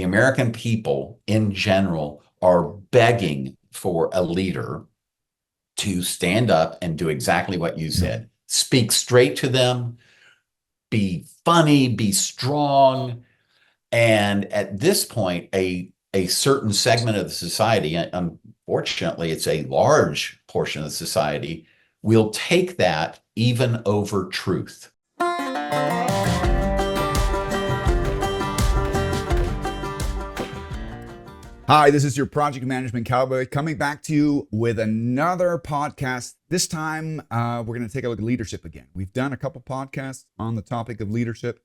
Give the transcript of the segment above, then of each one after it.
American people in general are begging for a leader to stand up and do exactly what you said. Speak straight to them, be funny, be strong. And at this point, a certain segment of the society, unfortunately, it's a large portion of the society, will take that even over truth. Hi, this is your Project Management Cowboy coming back to you with another podcast. This time, we're going to take a look at leadership again. We've done a couple podcasts on the topic of leadership,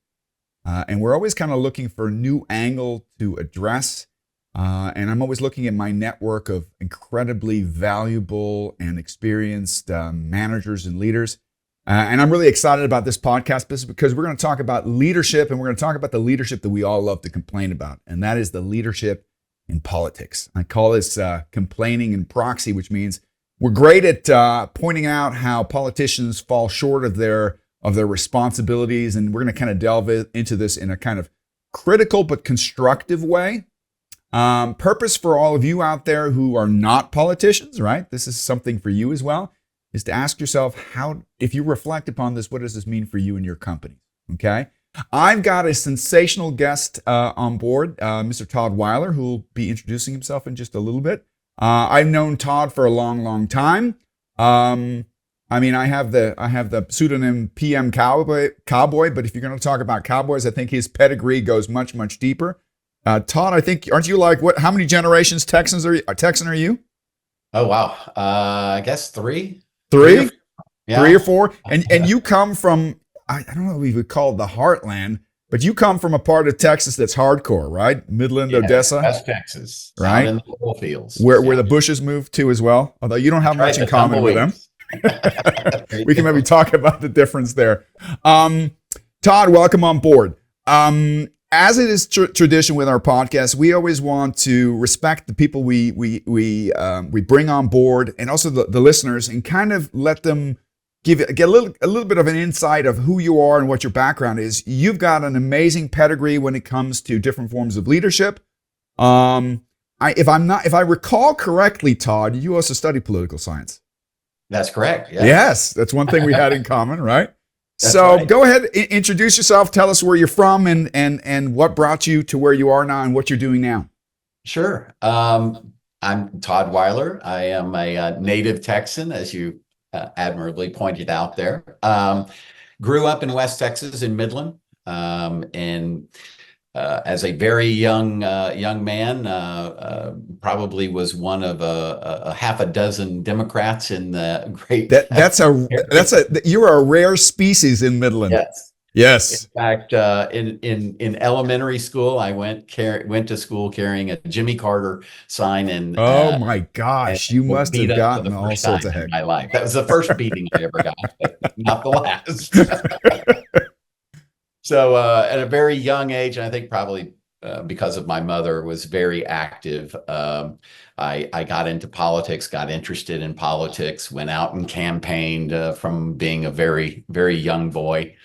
and we're always kind of looking for a new angle to address. And I'm always looking at my network of incredibly valuable and experienced managers and leaders. And I'm really excited about this podcast because we're going to talk about leadership, and we're going to talk about the leadership that we all love to complain about, and that is the leadership in politics. I call this complaining in proxy, which means we're great at pointing out how politicians fall short of their responsibilities, and we're going to kind of delve into this in a kind of critical but constructive way. Purpose for all of you out there who are not politicians, right? This is something for you as well, is to ask yourself, how, if you reflect upon this, what does this mean for you and your company? Okay. I've got a sensational guest on board, Mr. Todd Weiler, who will be introducing himself in just a little bit. I've known Todd for a long, long time. I have the pseudonym PM Cowboy, but if you're going to talk about cowboys, I think his pedigree goes much, much deeper. Todd, I think, aren't you like, how many generations Texan are you? Oh, wow. I guess three. Three? Yeah. 3 or 4? And you come from, I don't know if we would call it the heartland, but you come from a part of Texas that's hardcore, right? Midland, Odessa? West Texas. Right? In the oil fields. Where the Bushes moved to as well, although you don't have much in common with them. We can maybe talk about the difference there. Todd, welcome on board. As it is tradition with our podcast, we always want to respect the people we bring on board, and also the listeners, and kind of let them get a little bit of an insight of who you are and what your background is. You've got an amazing pedigree when it comes to different forms of leadership. If I recall correctly, Todd, you also studied political science. That's correct. Yeah. Yes, that's one thing we had in common, right? That's so right. Go ahead, introduce yourself. Tell us where you're from and what brought you to where you are now and what you're doing now. Sure. I'm Todd Weiler. I am a native Texan, as you admirably pointed out there. Grew up in West Texas in Midland, and as a very young man, probably was one of a half a dozen Democrats in the great. You're a rare species in Midland. Yes. In fact, in elementary school, I went to school carrying a Jimmy Carter sign, and oh my gosh, you must have gotten all sorts of heck. In my life. That was the first beating I ever got, but not the last. So at a very young age, and I think probably because of my mother was very active, I got into politics, got interested in politics, went out and campaigned from being a very, very young boy.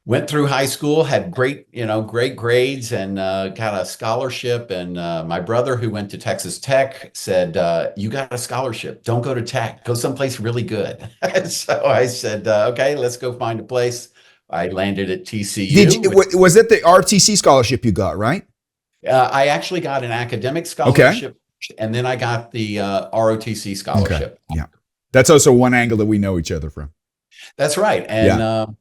Went through high school, had great grades, and got a scholarship. And my brother, who went to Texas Tech, said, "You got a scholarship. Don't go to Tech. Go someplace really good." So I said, "Okay, let's go find a place." I landed at TCU. Was it the RTC scholarship you got, right? I actually got an academic scholarship, and then I got the ROTC scholarship. Okay. Yeah, that's also one angle that we know each other from. That's right. And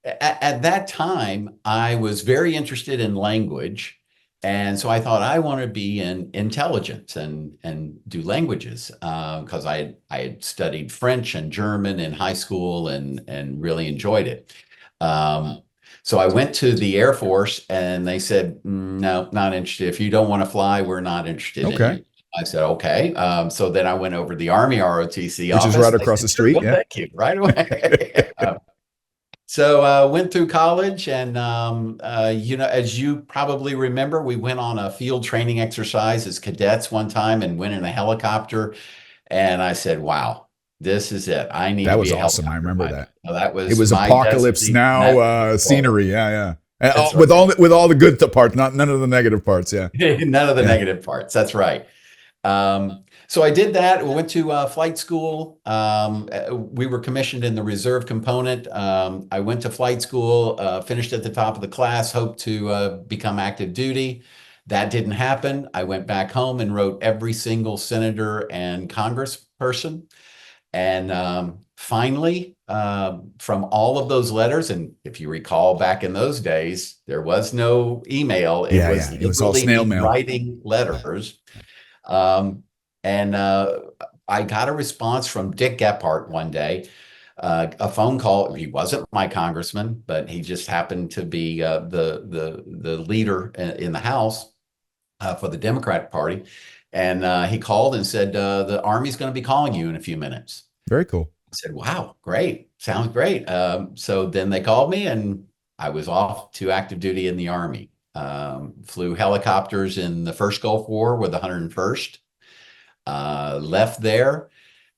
at that time, I was very interested in language. And so I thought I want to be in intelligence and do languages because I had studied French and German in high school and really enjoyed it. So I went to the Air Force, and they said, "No, not interested. If you don't want to fly, we're not interested in you." I said, "Okay." So then I went over to the Army ROTC office. Which is right across the street. Well, thank you. Right away. So went through college, and as you probably remember, we went on a field training exercise as cadets one time and went in a helicopter. And I said, "Wow, this is it. I need." That to was be a awesome. I remember pilot." that. So that was it was my apocalypse destiny. now scenery. Yeah. That's with right. all the good parts, none of the negative parts. Yeah. None of the Yeah. negative parts. That's right. So I did that. We went to flight school. We were commissioned in the reserve component. I went to flight school, finished at the top of the class, hoped to become active duty. That didn't happen. I went back home and wrote every single senator and congressperson. And finally, from all of those letters, and if you recall back in those days, there was no email. It Yeah. was Yeah. It was all literally snail me mail. writing letters. And I got a response from Dick Gephardt one day, a phone call. He wasn't my congressman, but he just happened to be the leader in the House for the Democratic Party. And he called and said, the Army's going to be calling you in a few minutes. Very cool. I said, wow, great. Sounds great. So then they called me and I was off to active duty in the Army. Flew helicopters in the first Gulf War with the 101st. Left there.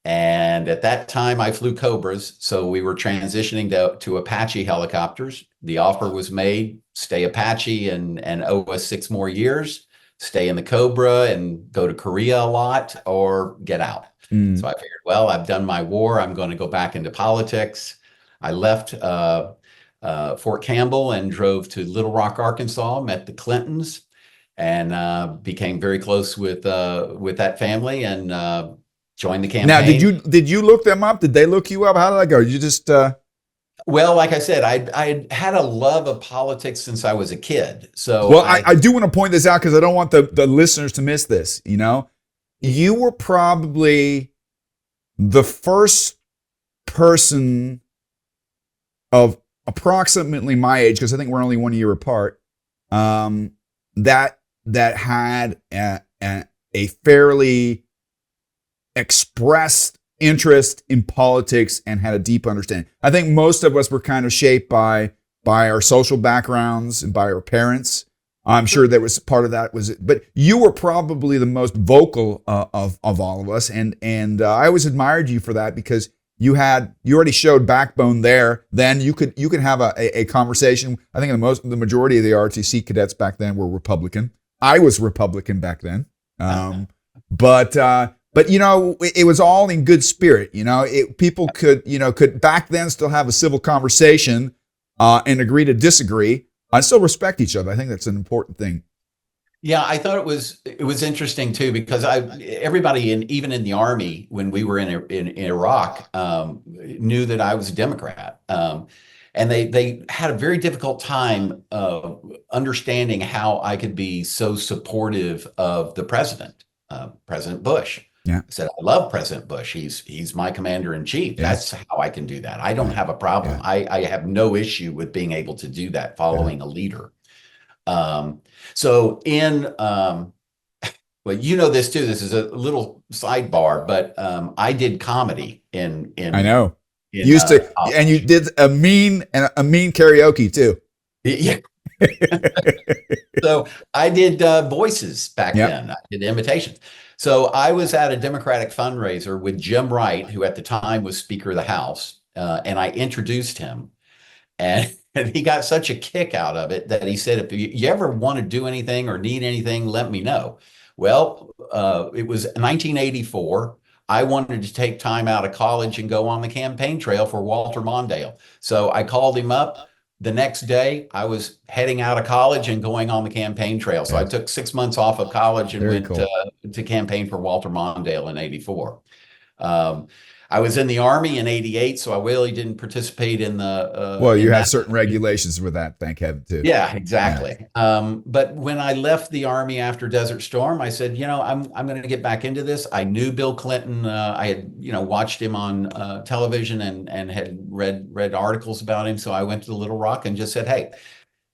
And at that time, I flew Cobras. So we were transitioning to Apache helicopters. The offer was made, stay Apache and owe us 6 more years, stay in the Cobra and go to Korea a lot, or get out. So I figured, well, I've done my war. I'm going to go back into politics. I left Fort Campbell and drove to Little Rock, Arkansas, met the Clintons, and became very close with that family, and joined the campaign. Now, did you look them up? Did they look you up? How did that go? You just Well, like I said, I had a love of politics since I was a kid. So well, I do want to point this out because I don't want the listeners to miss this. You were probably the first person of approximately my age, because I think we're only 1 year apart, that had a fairly expressed interest in politics and had a deep understanding. I think most of us were kind of shaped by our social backgrounds and by our parents. I'm sure there was part of that but you were probably the most vocal of all of us, and I always admired you for that, because you already showed backbone there. Then you could have a conversation. I think the majority of the ROTC cadets back then were Republican. I was Republican back then, but it was all in good spirit. People could back then still have a civil conversation and agree to disagree. I still respect each other. I think that's an important thing. Yeah, I thought it was interesting too, because everybody even in the Army, when we were in Iraq, knew that I was a Democrat, and they had a very difficult time understanding how I could be so supportive of the president, President Bush. Yeah. I said, I love President Bush. He's my commander in chief. Yes. That's how I can do that. I don't have a problem. Yeah. I have no issue with being able to do that, following a leader. So well, this too. This is a little sidebar, but I did comedy in I know. in, Used to, college. and you did a mean karaoke too. Yeah. So I did voices back Yep. then. I did imitations. So I was at a Democratic fundraiser with Jim Wright, who at the time was Speaker of the House, and I introduced him. And he got such a kick out of it that he said, if you ever want to do anything or need anything, let me know. Well, it was 1984. I wanted to take time out of college and go on the campaign trail for Walter Mondale. So I called him up. The next day, I was heading out of college and going on the campaign trail. So I took 6 months off of college and Very went cool. to campaign for Walter Mondale in '84. I was in the Army in '88, so I really didn't participate in the. Well, you had certain regulations with that, thank heaven, too. Yeah, exactly. Yeah. But when I left the Army after Desert Storm, I said, I'm going to get back into this. I knew Bill Clinton. I had watched him on television and had read articles about him. So I went to Little Rock and just said, hey,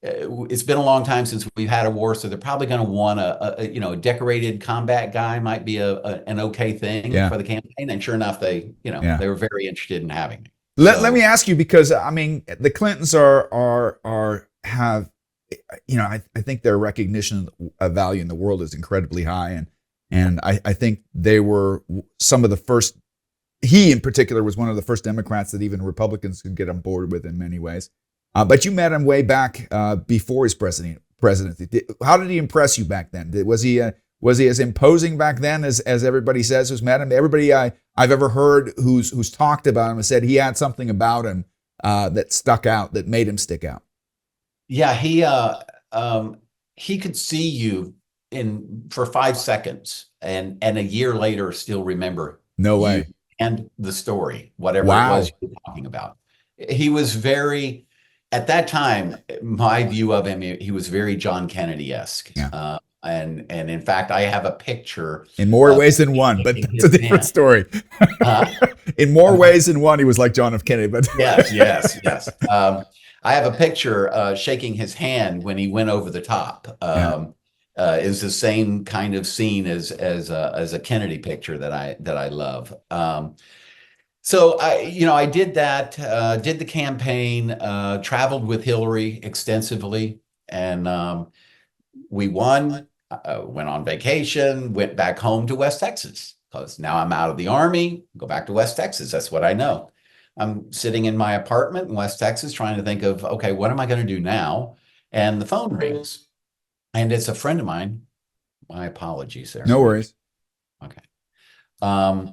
it's been a long time since we've had a war, so they're probably going to want a decorated combat guy might be an okay thing for the campaign. And sure enough, they were very interested in having me. Let me ask you, because I mean, the Clintons have I think their recognition of value in the world is incredibly high, and I think they were some of the first. He in particular was one of the first Democrats that even Republicans could get on board with in many ways. But you met him way back before his presidency. How did he impress you back then? Was he as imposing back then as everybody says who's met him? Everybody I've ever heard who's talked about him has said he had something about him that stuck out, that made him stick out. Yeah, he could see you for 5 seconds and a year later still remember No you way. and the story, whatever it Wow. was you were talking about. He was very, at that time, my view of him, he was very John Kennedy-esque. Yeah. And in fact, I have a picture In more ways than one, but that's a different story. In more ways than one, he was like John F. Kennedy. But yes. I have a picture shaking his hand when he went over the top. Is the same kind of scene as a Kennedy picture that I love. So I did that, did the campaign, traveled with Hillary extensively, and we won. Went on vacation, went back home to West Texas because now I'm out of the Army. Go back to West Texas. That's what I know. I'm sitting in my apartment in West Texas trying to think of, okay, what am I going to do now? And the phone rings, and it's a friend of mine. My apologies there. No worries. Okay. A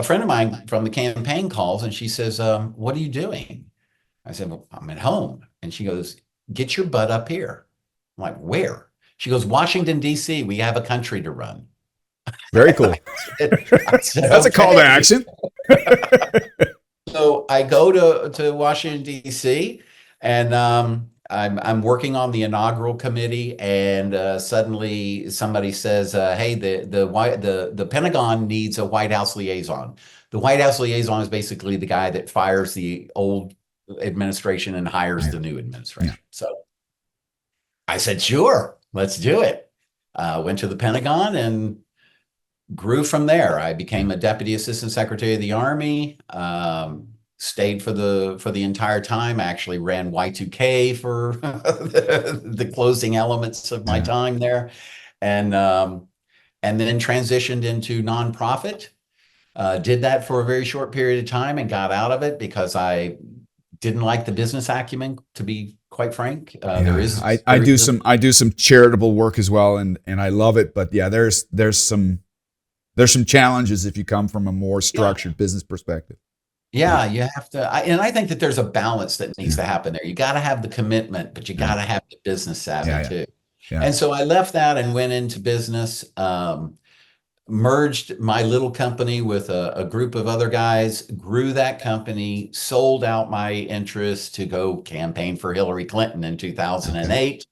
friend of mine from the campaign calls, and she says, what are you doing? I said, well, I'm at home. And she goes, get your butt up here. I'm like, where? She goes, Washington, D.C., we have a country to run. Very cool. That's a call to action. So I go to Washington, D.C., and I'm working on the inaugural committee, and suddenly somebody says, hey, the Pentagon needs a White House liaison. The White House liaison is basically the guy that fires the old administration and hires the new administration. So I said, sure, let's do it. Went to the Pentagon and grew from there. I became a Deputy Assistant Secretary of the Army, stayed for the entire time. I actually ran Y2K for the closing elements of my time there. And then transitioned into nonprofit. Did that for a very short period of time and got out of it because I didn't like the business acumen, to be quite frank. I do some charitable work as well, and I love it. But yeah, there's some challenges if you come from a more structured business perspective. Yeah, you have to, and I think that there's a balance that needs to happen there. You got to have the commitment, but you got to have the business savvy too. Yeah. And so I left that and went into business. Merged my little company with a group of other guys, grew that company, sold out my interest to go campaign for Hillary Clinton in 2008.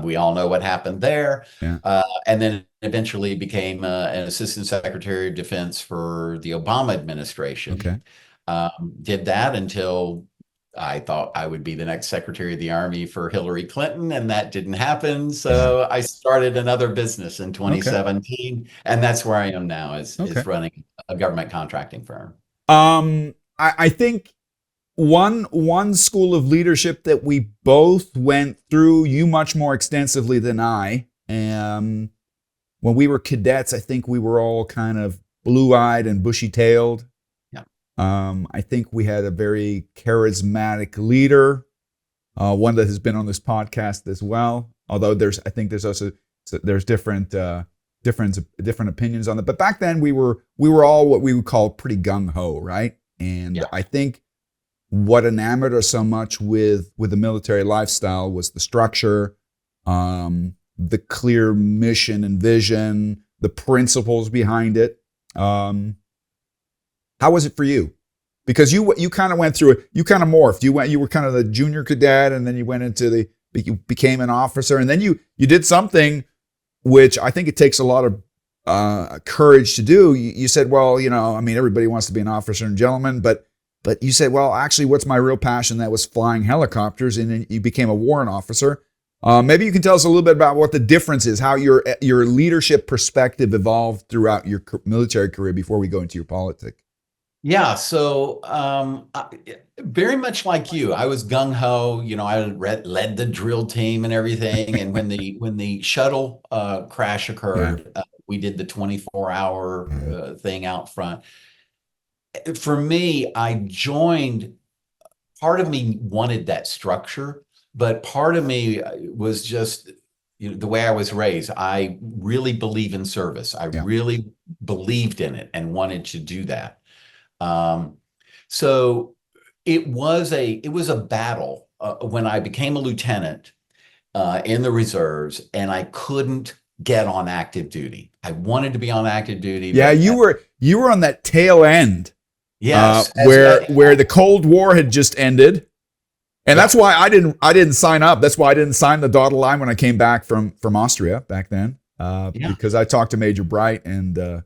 We all know what happened there. And then eventually became an Assistant Secretary of Defense for the Obama administration. Did that until I thought I would be the next Secretary of the Army for Hillary Clinton, and that didn't happen. So I started another business in 2017, and that's where I am now, is running a government contracting firm. I think one school of leadership that we both went through, you much more extensively than I. When we were cadets, I think we were all kind of blue-eyed and bushy-tailed. I think we had a very charismatic leader, one that has been on this podcast as well. Although there's also different opinions on that. But back then we were all what we would call pretty gung ho, right? And I think what enamored us so much with the military lifestyle was the structure, the clear mission and vision, the principles behind it. How was it for you? Because you kind of went through it. You kind of morphed. You were kind of the junior cadet, and then you went into you became an officer, and then you did something which I think it takes a lot of courage to do. You said, well, everybody wants to be an officer and gentleman, but you said, well, actually, what's my real passion? That was flying helicopters, and then you became a warrant officer. Maybe you can tell us a little bit about what the difference is, how your leadership perspective evolved throughout your military career before we go into your politics. Yeah, so very much like you, I was gung ho. I led the drill team and everything. And when the shuttle crash occurred, we did the 24-hour thing out front. For me, I joined part of me wanted that structure, but part of me was just, the way I was raised. I really believe in service. I really believed in it and wanted to do that. So it was a battle when I became a lieutenant in the reserves, and I couldn't get on active duty. I wanted to be on active duty. Yeah, you were on that tail end. Yes, where the Cold War had just ended. And that's why I didn't sign up. That's why I didn't sign the dotted line when I came back from Austria back then, because I talked to Major Bright and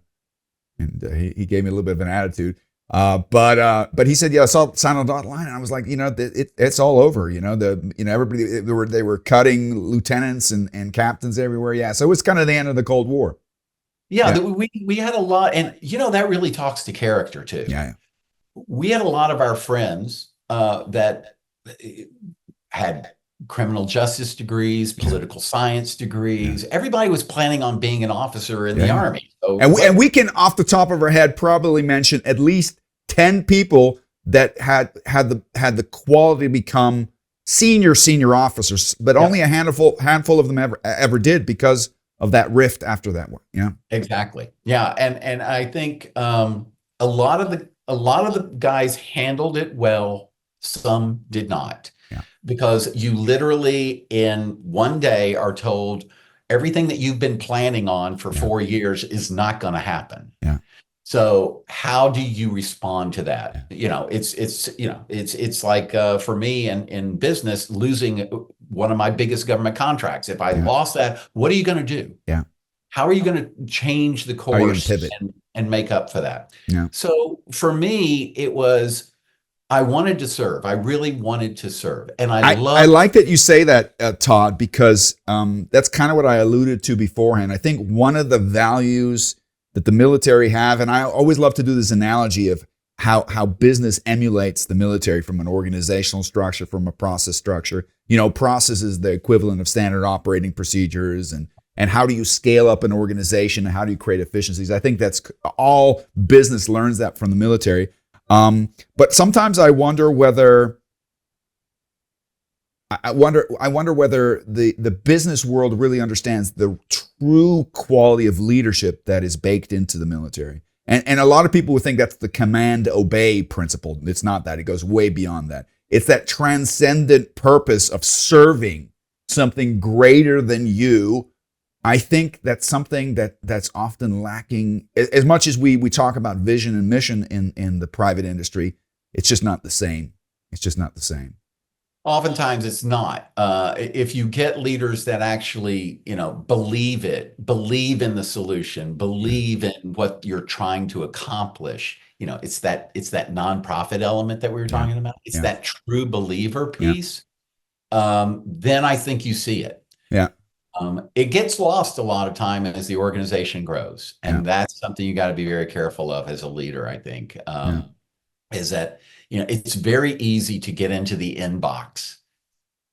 he gave me a little bit of an attitude. But he said, I'll sign on the dotted line, and I was like, it's all over. Everybody they were cutting lieutenants and captains everywhere. Yeah, so it was kind of the end of the Cold War. Yeah. We had a lot, and that really talks to character too. Yeah. We had a lot of our friends that had criminal justice degrees, political science degrees. Everybody was planning on being an officer in the Army. So and we can, off the top of our head, probably mention at least 10 people that had the quality to become senior officers, but only a handful of them ever did because of that rift after that one. Yeah, exactly. Yeah, and I think a lot of the guys handled it well. Some did not, because you literally in one day are told everything that you've been planning on for 4 years is not going to happen. Yeah. So how do you respond to that? It's like for me in business, losing one of my biggest government contracts. If I lost that, what are you going to do? Yeah. How are you going to change the course and make up for that? Yeah. So for me, it was, I wanted to serve. I really wanted to serve. And I like that you say that, Todd, because that's kind of what I alluded to beforehand. I think one of the values that the military have, and I always love to do this analogy of how business emulates the military from an organizational structure, from a process structure. Process is the equivalent of standard operating procedures, and how do you scale up an organization, and how do you create efficiencies? I think that's all business learns that from the military. But sometimes I wonder whether the business world really understands the true quality of leadership that is baked into the military. And a lot of people would think that's the command obey principle. It's not that. It goes way beyond that. It's that transcendent purpose of serving something greater than you. I think that's something that's often lacking. As much as we talk about vision and mission in the private industry, it's just not the same. It's just not the same. Oftentimes it's not. If you get leaders that actually, believe in the solution, believe in what you're trying to accomplish, it's that nonprofit element that we were talking about. It's that true believer piece. Then I think you see it. Yeah. It gets lost a lot of time as the organization grows. And that's something you got to be very careful of as a leader, I think, is that, it's very easy to get into the inbox.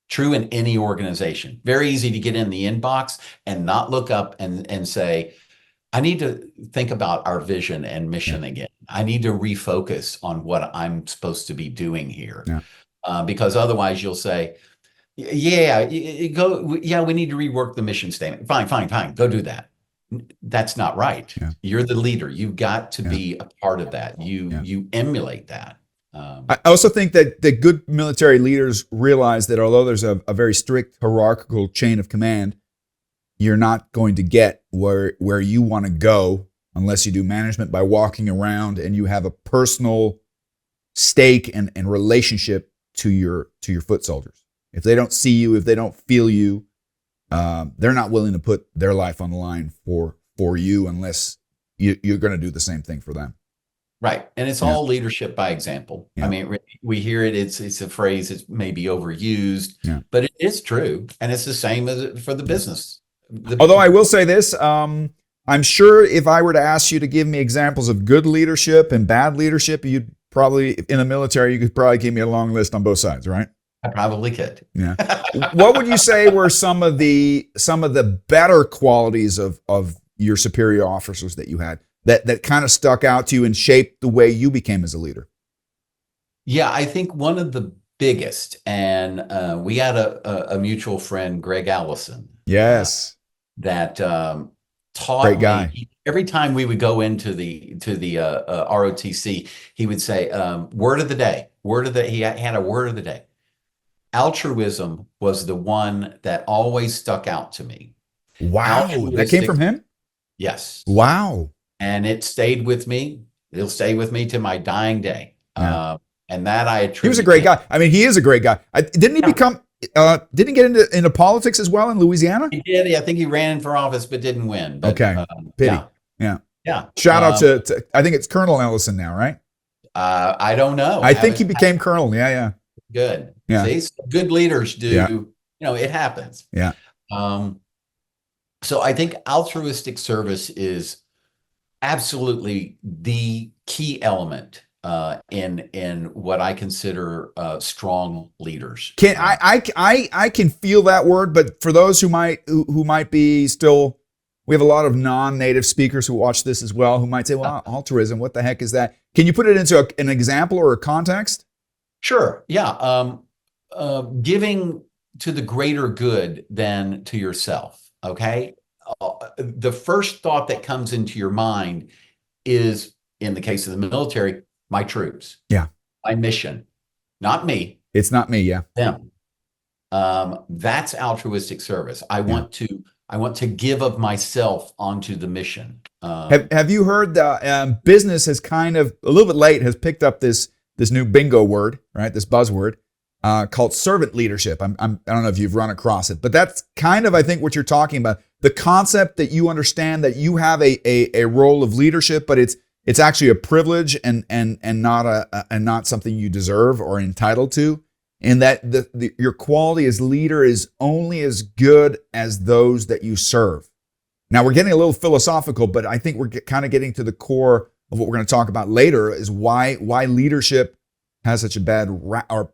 True in any organization. Very easy to get in the inbox and not look up and say, I need to think about our vision and mission again. I need to refocus on what I'm supposed to be doing here. Because otherwise you'll say, we need to rework the mission statement. Fine. Go do that. That's not right. You're the leader. You've got to be a part of that. You emulate that. I also think that good military leaders realize that although there's a very strict hierarchical chain of command, you're not going to get where you want to go unless you do management by walking around and you have a personal stake and relationship to your foot soldiers. If they don't see you, if they don't feel you, they're not willing to put their life on the line for you unless you're going to do the same thing for them. Right. And it's all leadership by example. I mean, we hear it. It's a phrase that's maybe overused, but it is true. And it's the same as for the business. Although I will say this, I'm sure if I were to ask you to give me examples of good leadership and bad leadership, you'd probably, in the military, you could probably give me a long list on both sides, right? I probably could. Yeah. What would you say were some of the better qualities of your superior officers that you had that kind of stuck out to you and shaped the way you became as a leader? Yeah, I think one of the biggest. And we had a mutual friend, Greg Allison, Yes. that taught Great guy. me every time we would go into the ROTC, he would say, word of the day, he had a word of the day. Altruism was the one that always stuck out to me. Wow. That came from him? Yes. Wow. And it stayed with me. It'll stay with me to my dying day. Yeah. And that I attribute. He was a great guy. I mean, he is a great guy. Didn't he become, didn't he get into politics as well in Louisiana? He did. I think he ran for office, but didn't win. But, okay. Pity. Yeah. Shout out to, I think it's Colonel Ellison now, right? I don't know. I think he became Colonel. Yeah. Good. Yeah. See, good leaders do, Yeah. It happens. Yeah. So I think altruistic service is absolutely the key element in what I consider strong leaders. I can feel that word, but for those who might be still, we have a lot of non-native speakers who watch this as well, who might say, well, altruism, what the heck is that? Can you put it into an example or a context? Sure. Yeah. Giving to the greater good than to yourself. Okay. The first thought that comes into your mind is, in the case of the military, my troops. Yeah. My mission. Not me. It's not me. Yeah. Them. That's altruistic service. I want to give of myself onto the mission. Have you heard that business has kind of, a little bit late, has picked up this new bingo word, right? This buzzword called servant leadership. I don't know if you've run across it, but that's kind of, I think, what you're talking about. The concept that you understand that you have a role of leadership, but it's actually a privilege and not something you deserve or entitled to, and that your quality as leader is only as good as those that you serve. Now, we're getting a little philosophical, but I think we're kind of getting to the core of what we're going to talk about later, is why leadership has such a bad or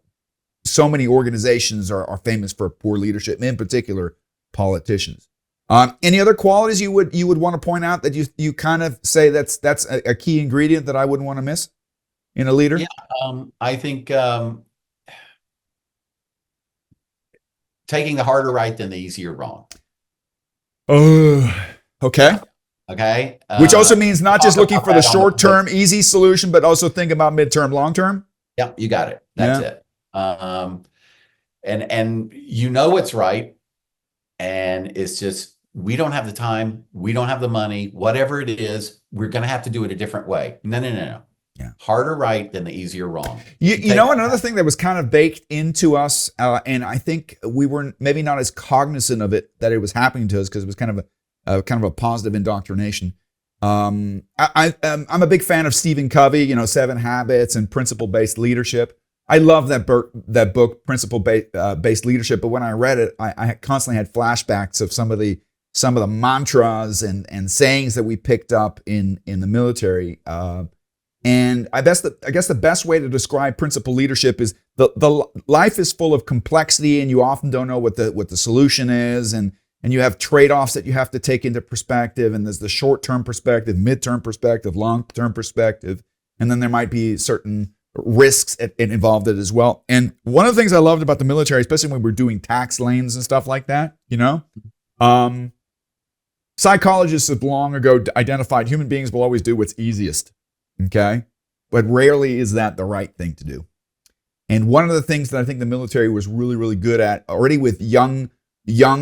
so many organizations are famous for poor leadership, in particular politicians. Any other qualities you would want to point out that you kind of say that's a key ingredient that I wouldn't want to miss in a leader? Yeah, I think taking the harder right than the easier wrong. Oh, okay. Okay. Which also means not just looking for the short-term easy solution, but also think about midterm, long-term. Yeah, you got it. That's it. And you know what's right, and it's just, we don't have the time, we don't have the money, whatever it is, we're going to have to do it a different way. No. Yeah. Harder right than the easier wrong. You know, another thing that was kind of baked into us, and I think we were maybe not as cognizant of it, that it was happening to us, because it was kind of a positive indoctrination. I'm a big fan of Stephen Covey, 7 Habits and Principle-Based Leadership. I love that book, Principle-Based Leadership. But when I read it, I constantly had flashbacks of some of the mantras and sayings that we picked up in the military. And I guess the best way to describe principle leadership is the life is full of complexity, and you often don't know what the solution is, and you have trade-offs that you have to take into perspective. And there's the short-term perspective, mid-term perspective, long-term perspective, and then there might be certain risks involved in it as well. And one of the things I loved about the military, especially when we're doing tax lanes and stuff like that, psychologists have long ago identified human beings will always do what's easiest. Okay. But rarely is that the right thing to do. And one of the things that I think the military was really, really good at already with young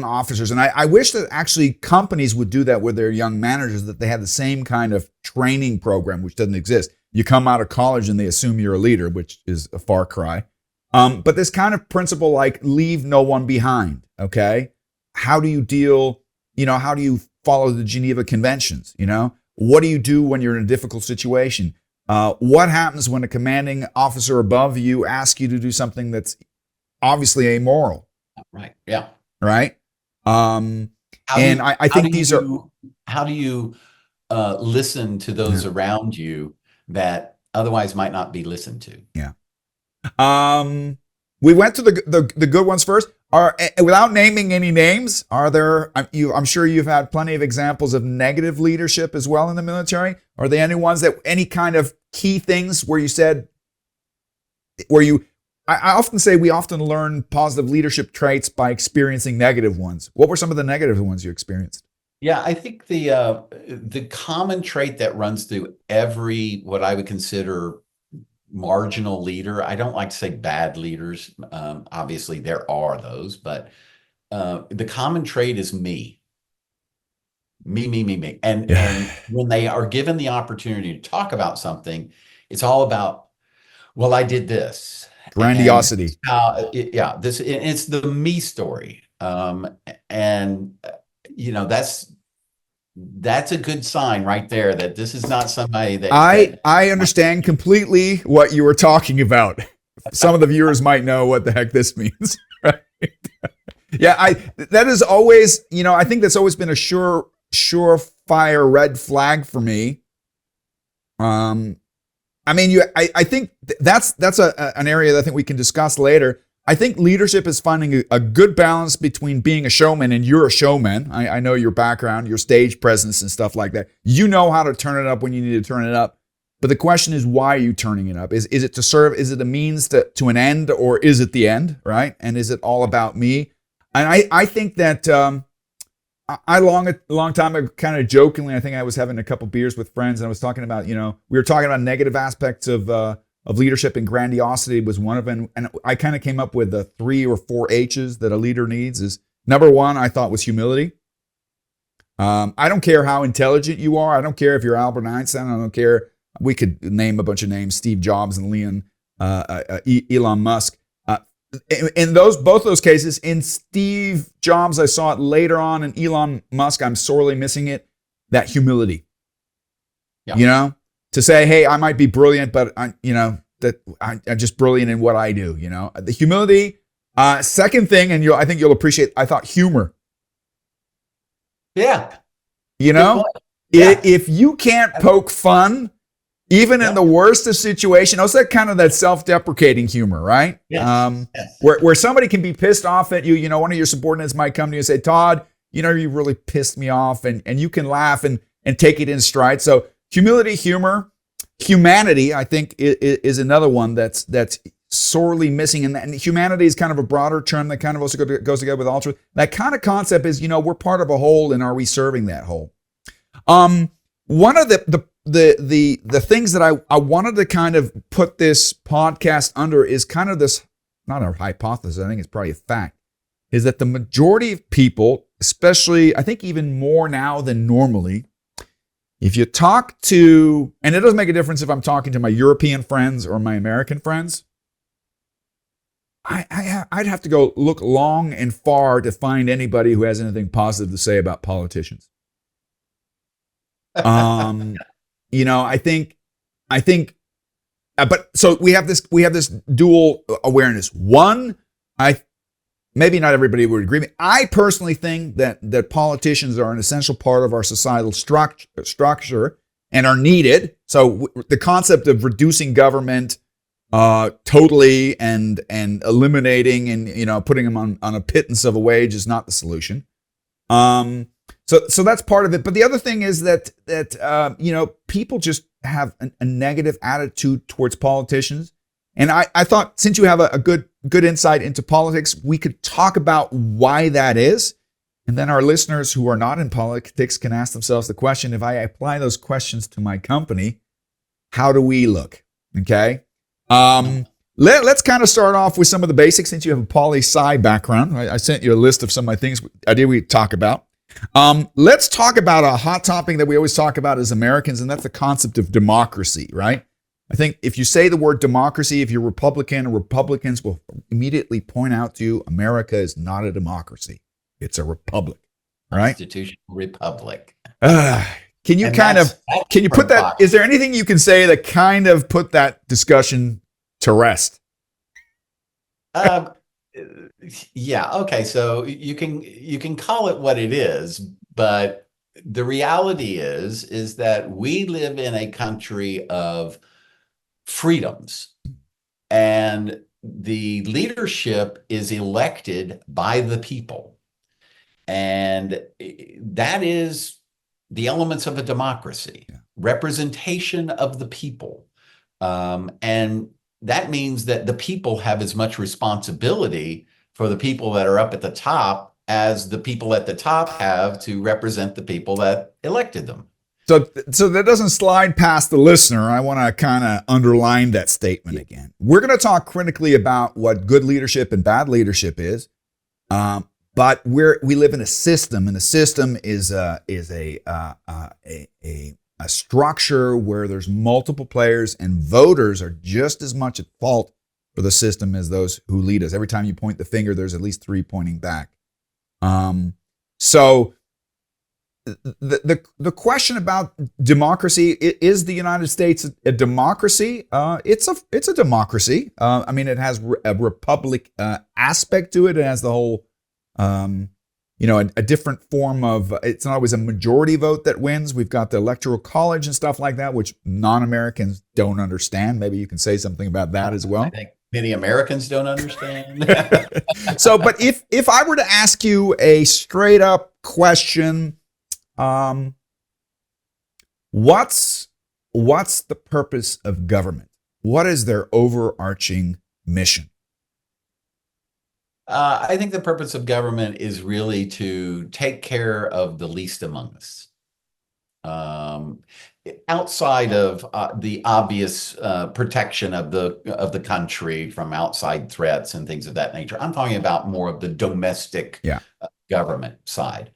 officers, and I wish that actually companies would do that with their young managers, that they had the same kind of training program, which doesn't exist. You come out of college and they assume you're a leader, which is a far cry. But this kind of principle, like leave no one behind. Okay. How do you deal, how do you follow the Geneva Conventions? What do you do when you're in a difficult situation? What happens when a commanding officer above you asks you to do something that's obviously amoral? Right. Yeah. Right. I think these are. How do you listen to those around you that otherwise might not be listened to? Yeah. We went to the good ones first. Without naming any names, are there? I'm sure you've had plenty of examples of negative leadership as well in the military. Are there any ones any kind of key things where you said, where you I often say we often learn positive leadership traits by experiencing negative ones. What were some of the negative ones you experienced? Yeah, I think the common trait that runs through every what I would consider marginal leader. I don't like to say bad leaders. Obviously, there are those, but the common trait is me, me, me, me, me. Yeah. And when they are given the opportunity to talk about something, it's all about, well, I did this, and Grandiosity. yeah, it's the me story. And that's a good sign right there that this is not somebody I understand completely what you were talking about. Some of the viewers might know what the heck this means. Right? Yeah, that is always, I think that's always been a surefire red flag for me. I mean, I think that's an area that I think we can discuss later. I think leadership is finding a good balance between being a showman, and you're a showman. I know your background, your stage presence and stuff like that. You know how to turn it up when you need to turn it up. But the question is, why are you turning it up? Is it to serve? Is it a means to an end, or is it the end, right? And is it all about me? And I think that a long time ago, kind of jokingly, I think I was having a couple beers with friends, and I was talking about, we were talking about negative aspects of leadership, and grandiosity was one of them. And I kind of came up with the 3 or 4 H's that a leader needs. Is number one, I thought, was humility. I don't care how intelligent you are. I don't care if you're Albert Einstein. I don't care. We could name a bunch of names: Steve Jobs and Elon Musk. In both those cases, in Steve Jobs, I saw it later on. In Elon Musk, I'm sorely missing it. That humility. Yeah. To say, hey, I might be brilliant, but I'm just brilliant in what I do. The humility. Second thing, and I think you'll appreciate, I thought humor. Yeah. Yeah. If you can't poke fun, even in the worst of situations, also that kind of that self-deprecating humor, right? Yes. Where somebody can be pissed off at you. One of your subordinates might come to you and say, Todd, you really pissed me off, and you can laugh and take it in stride. So humility, humor, humanity, I think is another one that's sorely missing. And humanity is kind of a broader term that kind of also goes together with altruism. That kind of concept is, we're part of a whole, and are we serving that whole? One of the things that I wanted to kind of put this podcast under is kind of this, not a hypothesis, I think it's probably a fact, is that the majority of people, especially, I think even more now than normally, if you talk to, and it doesn't make a difference if I'm talking to my European friends or my American friends, I'd have to go look long and far to find anybody who has anything positive to say about politicians. I think, but so we have this dual awareness. One, maybe not everybody would agree with me. I personally think that politicians are an essential part of our societal structure and are needed. So the concept of reducing government totally and eliminating and putting them on a pittance of a wage is not the solution. So that's part of it. But the other thing is that people just have a negative attitude towards politicians. And I thought, since you have a good insight into politics, we could talk about why that is. And then our listeners who are not in politics can ask themselves the question, if I apply those questions to my company, how do we look? Okay. Let's kind of start off with some of the basics, since you have a poli-sci background. I sent you a list of some of my things we talk about. Let's talk about a hot topic that we always talk about as Americans, and that's the concept of democracy, right? I think if you say the word democracy, if you're Republican, or Republicans will immediately point out to you, America is not a democracy. It's a republic, right? Constitutional republic. Can you put that, is there anything you can say that kind of put that discussion to rest? Yeah. Okay. So you can call it what it is, but the reality is that we live in a country of freedoms, and the leadership is elected by the people, and that is the elements of a democracy. Representation of the people, and that means that the people have as much responsibility for the people that are up at the top as the people at the top have to represent the people that elected them. So that doesn't slide past the listener. I want to kind of underline that statement again. We're going to talk critically about what good leadership and bad leadership is, but we live in a system, and the system is a structure where there's multiple players, and voters are just as much at fault for the system as those who lead us. Every time you point the finger, there's at least three pointing back. So the question about democracy, is the United States a democracy? It's a democracy. I mean, it has a republic aspect to it. It has the whole, a different form of, it's not always a majority vote that wins. We've got the electoral college and stuff like that, which non-Americans don't understand. Maybe you can say something about that as well. I think many Americans don't understand. So, but if I were to ask you a straight up question, what's the purpose of government? What is their overarching mission? I think the purpose of government is really to take care of the least among us. Outside of the obvious protection of the country from outside threats and things of that nature, I'm talking about more of the domestic government side.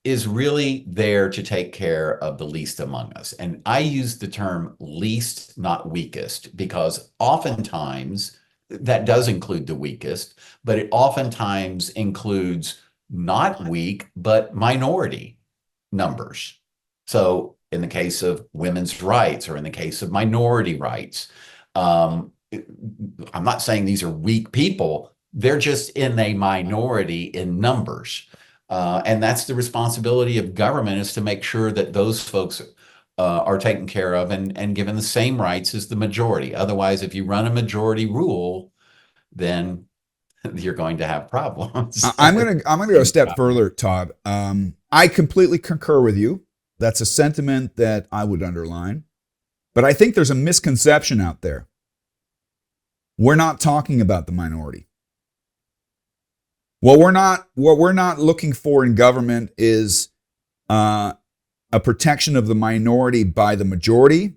Is really there to take care of the least among us. And I use the term least, not weakest, because oftentimes that does include the weakest, but it oftentimes includes not weak, but minority numbers. So in the case of women's rights or in the case of minority rights, I'm not saying these are weak people. They're just in a minority in numbers. And that's the responsibility of government, is to make sure that those folks are taken care of and given the same rights as the majority. Otherwise, if you run a majority rule, then you're going to have problems. I'm gonna go a step further, Todd. I completely concur with you. That's a sentiment that I would underline. But I think there's a misconception out there. We're not talking about the minority. What we're not looking for in government is a protection of the minority by the majority.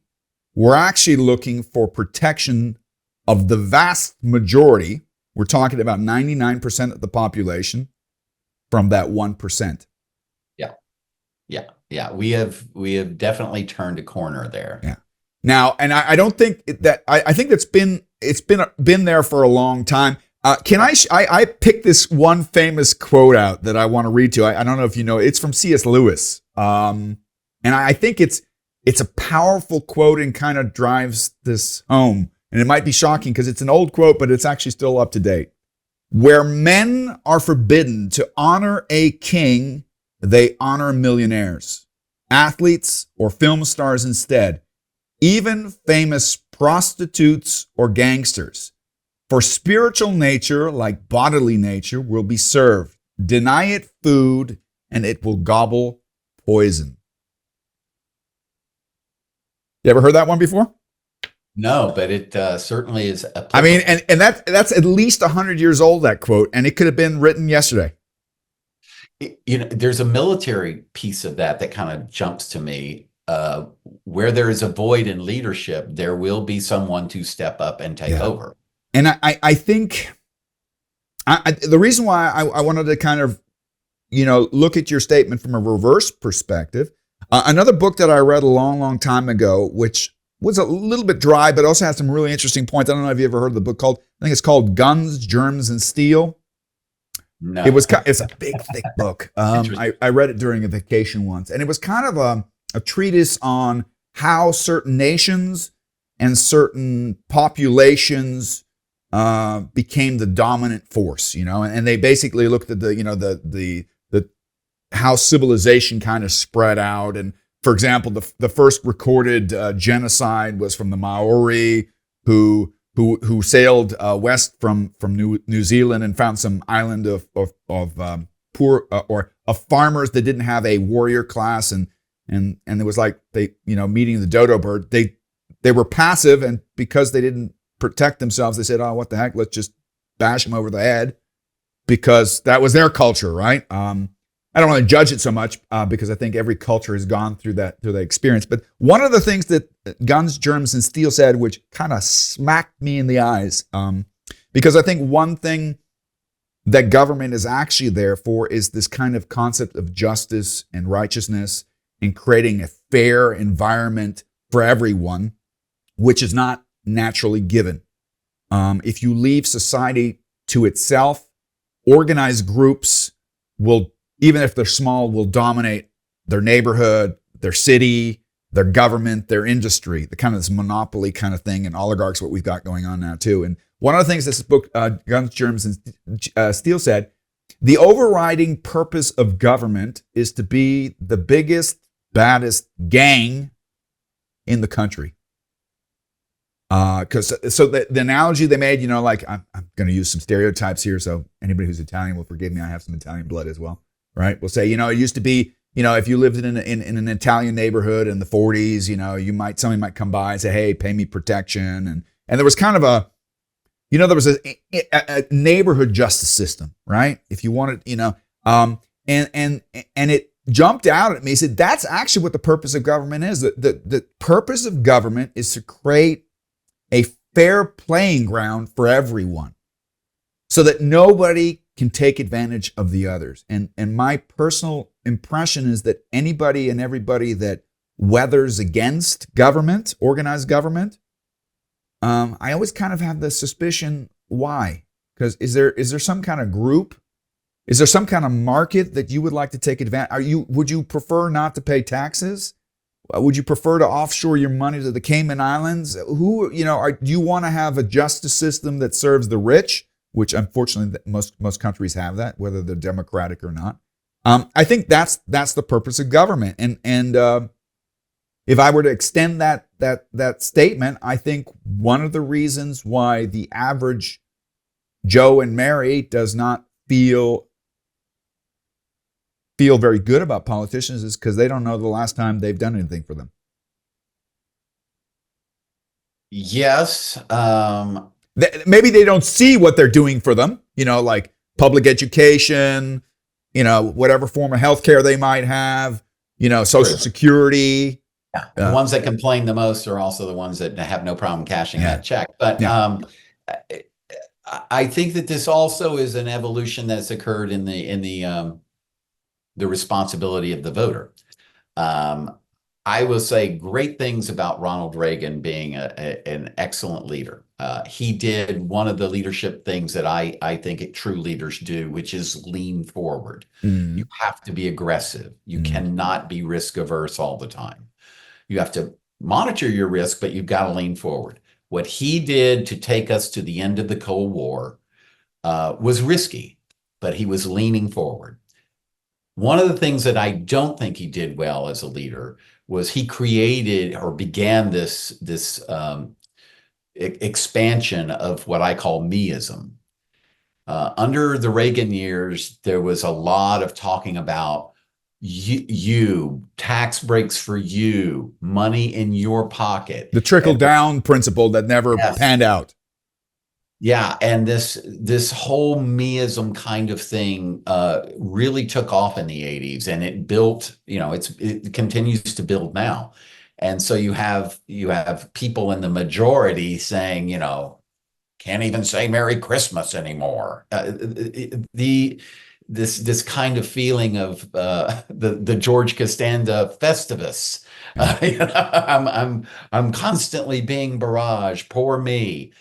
We're actually looking for protection of the vast majority. We're talking about 99% of the population from that 1%. Yeah. We have definitely turned a corner there. Yeah. Now, and I don't think that I think it's been there for a long time. I picked this one famous quote out that I want to read to. I don't know if you know, it's from C.S. Lewis. And I think it's a powerful quote and kind of drives this home. And it might be shocking because it's an old quote, but it's actually still up to date. Where men are forbidden to honor a king, they honor millionaires, athletes, or film stars instead, even famous prostitutes or gangsters. For spiritual nature, like bodily nature, will be served. Deny it food, and it will gobble poison. You ever heard that one before? No, but it certainly is applicable. I mean, and that's at least 100 years old, that quote, and it could have been written yesterday. There's a military piece of that kind of jumps to me. Where there is a void in leadership, there will be someone to step up and take over. And I think the reason why I wanted to kind of, look at your statement from a reverse perspective, another book that I read a long, long time ago, which was a little bit dry, but also has some really interesting points. I don't know if you ever heard of the book I think it's called Guns, Germs, and Steel. No. It's a big, thick book. I read it during a vacation once, and it was kind of a treatise on how certain nations and certain populations became the dominant force, and they basically looked at the how civilization kind of spread out. And for example, the first recorded genocide was from the Maori who sailed west from New Zealand and found some island of poor or of farmers that didn't have a warrior class, and it was like they meeting the dodo bird. They were passive, and because they didn't protect themselves, they said, oh, what the heck, let's just bash them over the head, because that was their culture, right? I don't want to judge it so much because I think every culture has gone through that experience. But one of the things that Guns, Germs, and Steel said, which kind of smacked me in the eyes, because I think one thing that government is actually there for is this kind of concept of justice and righteousness and creating a fair environment for everyone, which is not naturally given. If you leave society to itself, organized groups will, even if they're small, will dominate their neighborhood, their city, their government, their industry, the kind of this monopoly kind of thing, and oligarchs, what we've got going on now too. And one of the things this book, Guns, Germs, and Steel said, the overriding purpose of government is to be the biggest, baddest gang in the country. So the analogy they made, like I'm going to use some stereotypes here, so anybody who's Italian will forgive me. I have some Italian blood as well, right? We'll say, it used to be, if you lived in an Italian neighborhood in the 40s, somebody might come by and say, hey, pay me protection, and there was kind of there was a neighborhood justice system, right? If you wanted, and it jumped out at me. He said, that's actually what the purpose of government is. The purpose of government is to create a fair playing ground for everyone so that nobody can take advantage of the others. And my personal impression is that anybody and everybody that weathers against government, organized government, I always kind of have the suspicion, why? Because is there some kind of group? Is there some kind of market that you would like to take advantage? Would you prefer not to pay taxes? Would you prefer to offshore your money to the Cayman Islands? Do you want to have a justice system that serves the rich, which unfortunately most countries have that, whether they're democratic or not? I think that's the purpose of government. And if I were to extend that statement, I think one of the reasons why the average Joe and Mary does not feel very good about politicians is because they don't know the last time they've done anything for them. Yes. Maybe they don't see what they're doing for them, like public education, whatever form of healthcare they might have, Social Security. Yeah. The ones that complain the most are also the ones that have no problem cashing that check. But I think that this also is an evolution that's occurred in the responsibility of the voter. I will say great things about Ronald Reagan being an excellent leader. He did one of the leadership things that I think true leaders do, which is lean forward. You have to be aggressive. You cannot be risk averse all the time. You have to monitor your risk, but you've got to lean forward. What he did to take us to the end of the Cold War was risky, but he was leaning forward. One of the things that I don't think he did well as a leader was he created or began this expansion of what I call meism. Under the Reagan years, there was a lot of talking about you, tax breaks for you, money in your pocket. The trickle-down principle that never panned out. Yeah, and this whole meism kind of thing really took off in the 80s, and it built, it continues to build now. And so you have people in the majority saying, can't even say Merry Christmas anymore. This kind of feeling of the George Costanza Festivus. I'm constantly being barraged. Poor me.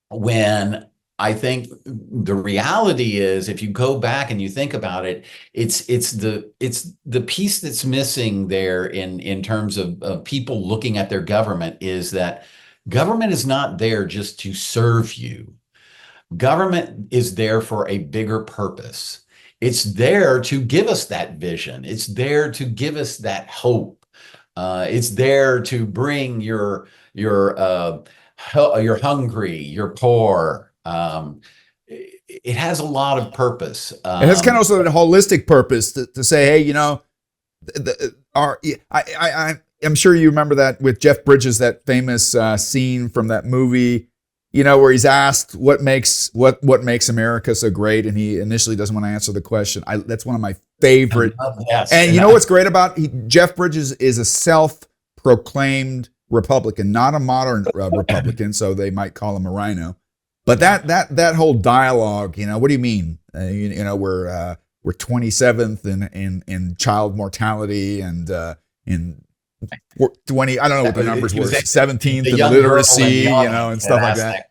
When I think the reality is, if you go back and you think about it, it's the piece that's missing there in terms of people looking at their government, is that government is not there just to serve you. Government is there for a bigger purpose. It's there to give us that vision. It's there to give us that hope. It's there to bring you're hungry, you're poor. It has a lot of purpose. It has kind of also a holistic purpose to say, hey, I'm sure you remember that with Jeff Bridges, that famous scene from that movie, where he's asked what makes America so great, and he initially doesn't want to answer the question. That's one of my favorite. Yes. And you know what's great about Jeff Bridges is a self-proclaimed Republican, not a modern Republican, so they might call him a rhino. But that whole dialogue, what do you mean? We're 27th in child mortality and in 20, I don't know what the numbers were, 17th in literacy, and stuff like that.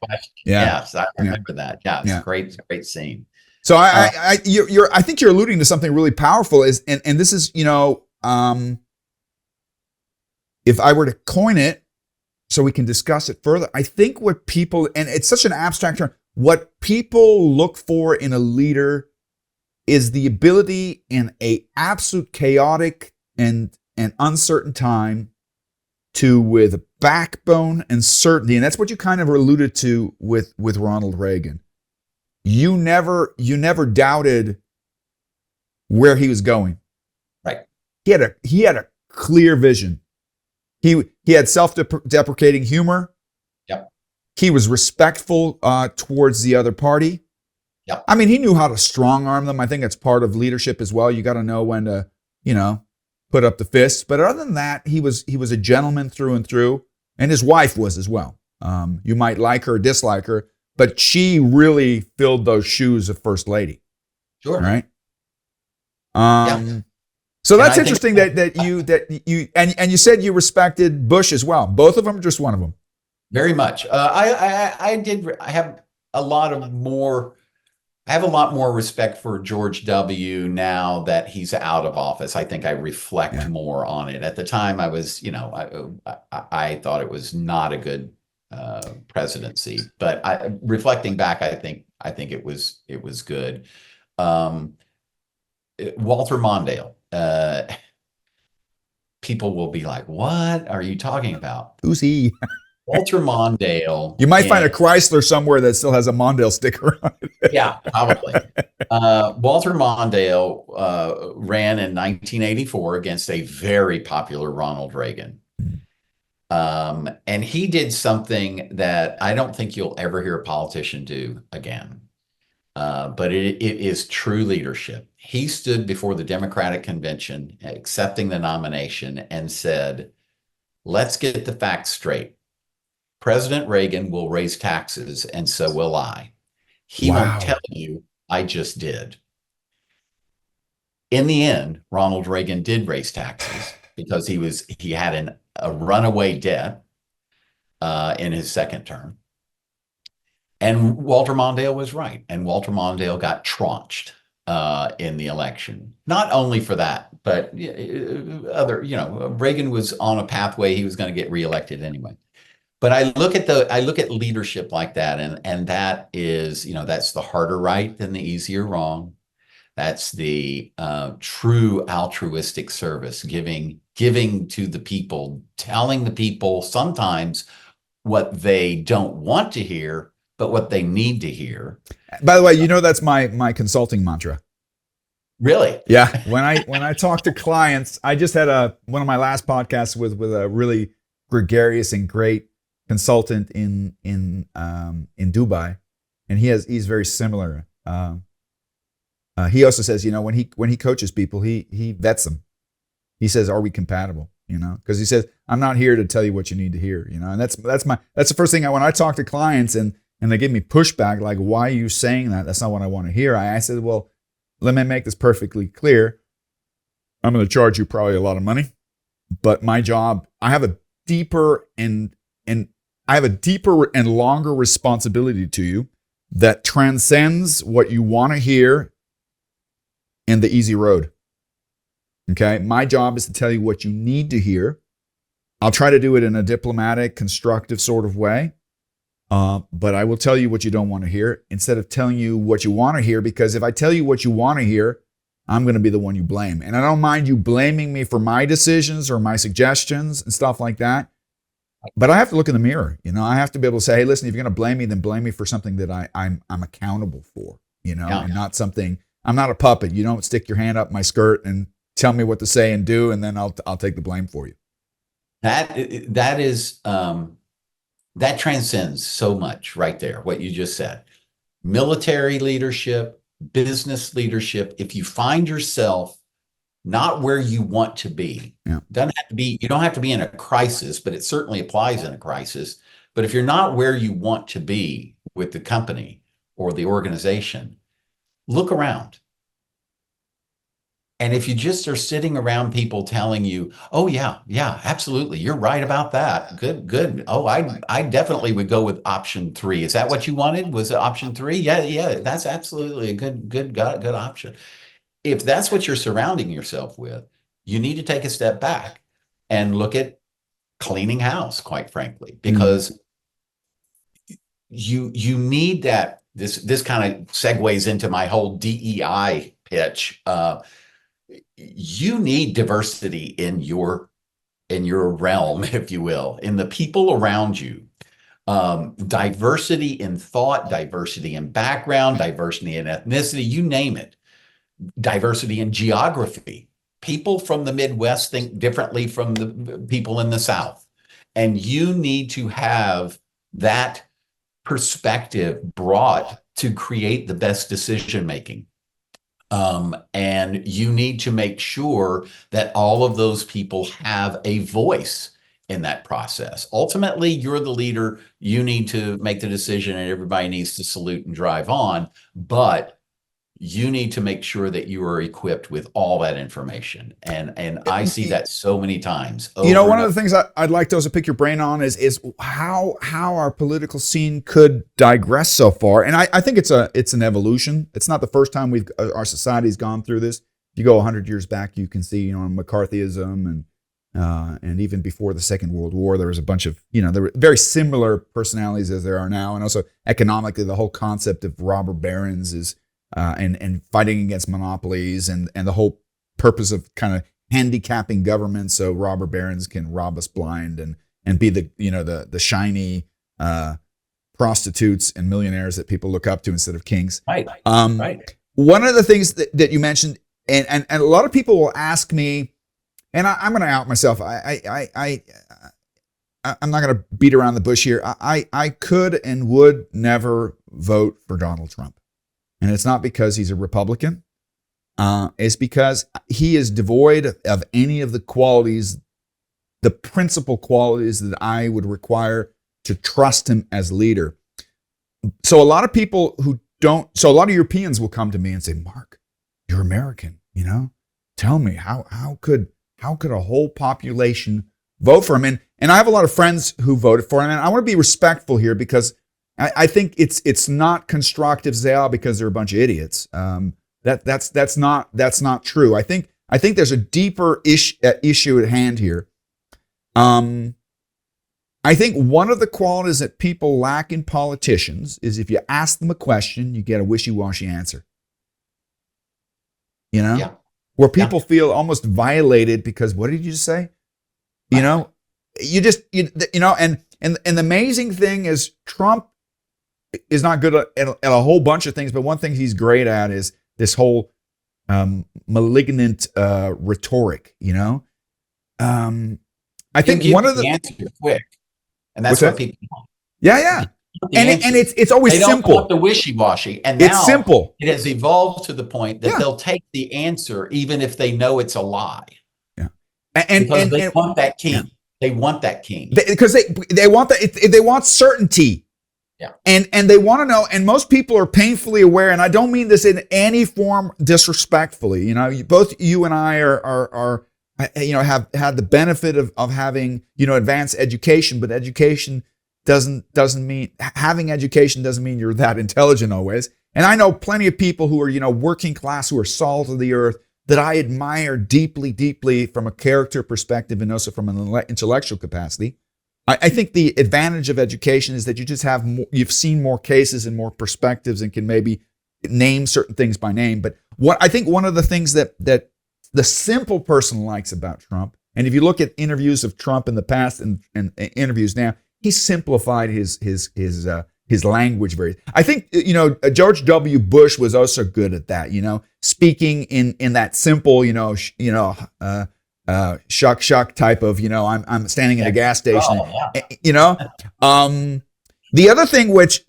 Yes, I remember that. Yeah, it's a great scene. So I think you're alluding to something really powerful and this is, if I were to coin it so we can discuss it further, I think what people, and it's such an abstract term, what people look for in a leader is the ability in a absolute chaotic and uncertain time to, with a backbone and certainty, and that's what you kind of alluded to with Ronald Reagan. You never doubted where he was going. Right. He had a clear vision. He had self-deprecating humor. Yep. He was respectful towards the other party. Yep. I mean, he knew how to strong arm them. I think that's part of leadership as well. You got to know when to, put up the fists. But other than that, he was a gentleman through and through, and his wife was as well. You might like her or dislike her, but she really filled those shoes of first lady. Sure. Right. Yeah. So that's interesting that you said you respected Bush as well. Both of them, or just one of them? Very much. I have a lot more respect for George W. now that he's out of office. I think I reflect more on it. At the time, I was, I thought it was not a good presidency, but reflecting back, I think it was good. Walter Mondale. People will be like, "What are you talking about? Who's he?" Walter Mondale. You might find a Chrysler somewhere that still has a Mondale sticker on it. Yeah, probably. Walter Mondale ran in 1984 against a very popular Ronald Reagan. And he did something that I don't think you'll ever hear a politician do again. But it is true leadership. He stood before the Democratic Convention, accepting the nomination, and said, "Let's get the facts straight. President Reagan will raise taxes, and so will I. He won't tell you I just did." In the end, Ronald Reagan did raise taxes because he had a runaway debt in his second term. And Walter Mondale was right. And Walter Mondale got trounced in the election. Not only for that, but Reagan was on a pathway. He was going to get reelected anyway. But I look at leadership like that, and that is, that's the harder right than the easier wrong. That's the true altruistic service, giving to the people, telling the people sometimes what they don't want to hear, but what they need to hear. By the way, that's my consulting mantra. Really? Yeah. When I talk to clients, I just had one of my last podcasts with a really gregarious and great consultant in Dubai, and he's very similar. He also says, when he coaches people, he vets them. He says, "Are we compatible?" Because he says, "I'm not here to tell you what you need to hear." And that's the first thing when I talk to clients and they give me pushback, like, "Why are you saying that? That's not what I want to hear." I said, "Well, let me make this perfectly clear. I'm going to charge you probably a lot of money, but my job, I have a deeper and longer responsibility to you that transcends what you want to hear and the easy road. Okay? My job is to tell you what you need to hear. I'll try to do it in a diplomatic, constructive sort of way. But I will tell you what you don't want to hear instead of telling you what you want to hear, because if I tell you what you want to hear, I'm going to be the one you blame. And I don't mind you blaming me for my decisions or my suggestions and stuff like that. But I have to look in the mirror. I have to be able to say, "Hey, listen, if you're going to blame me, then blame me for something that I'm accountable for, and not something, I'm not a puppet. You don't stick your hand up my skirt and tell me what to say and do, and then I'll take the blame for you." that is that transcends so much right there, what you just said. Military leadership, business leadership, if you find yourself not where you want to be, doesn't have to be, you don't have to be in a crisis, but it certainly applies in a crisis. But if you're not where you want to be with the company or the organization, look around. And if you just are sitting around people telling you, oh, yeah, absolutely, you're right about that. Good. Oh, I definitely would go with option 3. Is that what you wanted? Was it option 3? Yeah, that's absolutely a good option. If that's what you're surrounding yourself with, you need to take a step back and look at cleaning house, quite frankly, because you need that. This kind of segues into my whole DEI pitch. You need diversity in your realm, if you will, in the people around you. Diversity in thought, diversity in background, diversity in ethnicity, you name it. Diversity in geography. People from the Midwest think differently from the people in the South. And you need to have that perspective brought to create the best decision making. And you need to make sure that all of those people have a voice in that process. Ultimately, you're the leader. You need to make the decision and everybody needs to salute and drive on. But you need to make sure that you are equipped with all that information. And I see that so many times. One of the things I'd like to also pick your brain on is how our political scene could digress so far. And I think it's an evolution. It's not the first time our society's gone through this. If you go 100 years back, you can see, McCarthyism and even before the Second World War, there was a bunch of, there were very similar personalities as there are now. And also economically, the whole concept of robber barons is and fighting against monopolies and the whole purpose of kind of handicapping government so robber barons can rob us blind and be the shiny prostitutes and millionaires that people look up to instead of kings. Right. One of the things that you mentioned, and a lot of people will ask me, and I'm going to out myself. I'm not going to beat around the bush here. I could and would never vote for Donald Trump. And it's not because he's a Republican. It's because he is devoid of any of the qualities, the principal qualities that I would require to trust him as leader. So a lot of people so a lot of Europeans will come to me and say, Mark, you're American, tell me how could a whole population vote for him? And I have a lot of friends who voted for him. And I want to be respectful here because I think it's not constructive to say, because they're a bunch of idiots. That's not true. I think there's a deeper issue at hand here. I think one of the qualities that people lack in politicians is if you ask them a question, you get a wishy-washy answer. Where people feel almost violated because what did you just say? And the amazing thing is Trump is not good at a whole bunch of things, but one thing he's great at is this whole malignant rhetoric. I think one of the answer quick, and that's what people want. Yeah. And it's always simple. They don't want the wishy-washy, and now it's simple. It has evolved to the point that they'll take the answer even if they know it's a lie. Yeah, because they want that king. Yeah. They want that king because they want that. They want certainty. Yeah. And they want to know, and most people are painfully aware, and I don't mean this in any form disrespectfully. Both you and I are have had the benefit of having, advanced education, but education doesn't mean having education doesn't mean you're that intelligent always. And I know plenty of people who are, working class, who are salt of the earth that I admire deeply, deeply from a character perspective and also from an intellectual capacity. I think the advantage of education is that you just have more, you've seen more cases and more perspectives and can maybe name certain things by name. But I think one of the things that the simple person likes about Trump, and if you look at interviews of Trump in the past and interviews now, he simplified his language very. I think George W. Bush was also good at that. Speaking in that simple shuck type of, I'm standing at a gas station, Oh, yeah. The other thing which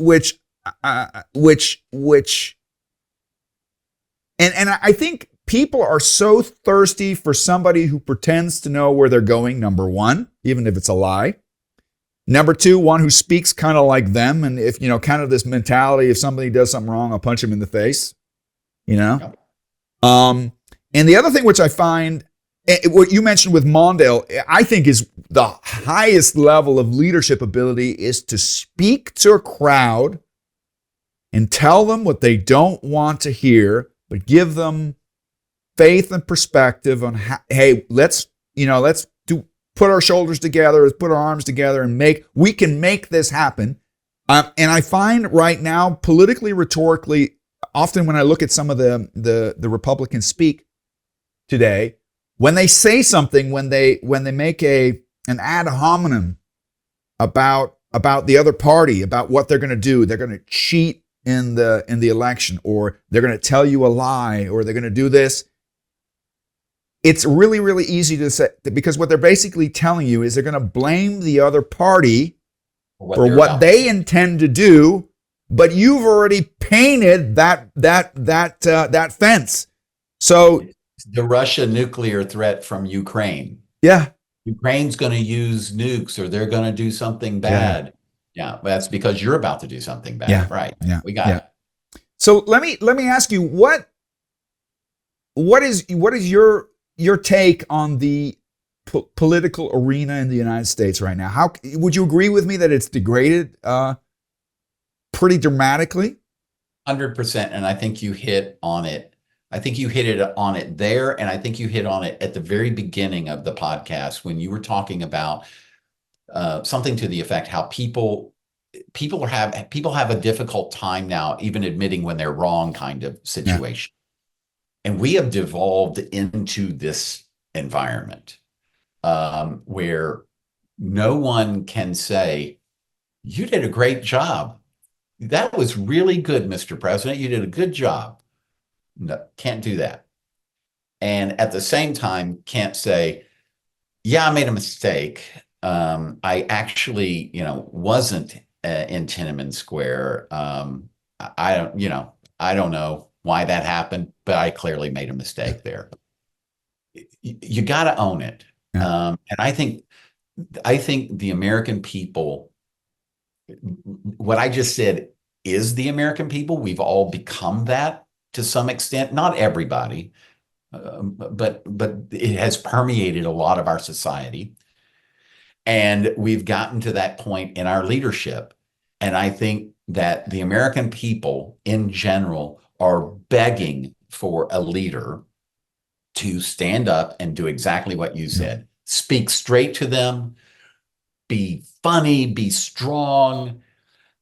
and I think people are so thirsty for somebody who pretends to know where they're going, number one, even if it's a lie. Number two, one who speaks kind of like them. And if, kind of this mentality, if somebody does something wrong, I'll punch him in the face, Yep. And the other thing which I find, what you mentioned with Mondale, I think is the highest level of leadership ability is to speak to a crowd and tell them what they don't want to hear, but give them faith and perspective on how, hey, let's put our shoulders together, let's put our arms together and we can make this happen. And I find right now, politically, rhetorically, often when I look at some of the Republicans speak today, when they say something, when they make an ad hominem about the other party, about what they're going to do, they're going to cheat in the election, or they're going to tell you a lie, or they're going to do this. It's really, really easy to say, because what they're basically telling you is they're going to blame the other party for what they intend to do, but you've already painted that fence. So the Russian nuclear threat from Ukraine. Yeah. Ukraine's going to use nukes, or they're going to do something bad. Yeah, that's because you're about to do something bad. Yeah. Right. Yeah. We got it. So let me ask you, what is your take on the political arena in the United States right now? How would you agree with me that it's degraded pretty dramatically? 100%. And I think you hit on it. I think you hit it on it there. And I think you hit on it at the very beginning of the podcast when you were talking about something to the effect how people have a difficult time now even admitting when they're wrong kind of situation. Yeah. And we have devolved into this environment where no one can say, you did a great job. That was really good, Mr. President. You did a good job. No, can't do that. And at the same time, can't say, yeah, I made a mistake. I actually, wasn't in Tiananmen Square. I don't know why that happened, but I clearly made a mistake there. You got to own it. Yeah. And I think the American people, what I just said is the American people. We've all become that to some extent, not everybody, but it has permeated a lot of our society. And we've gotten to that point in our leadership. And I think that the American people in general are begging for a leader to stand up and do exactly what you said. Speak straight to them, be funny, be strong.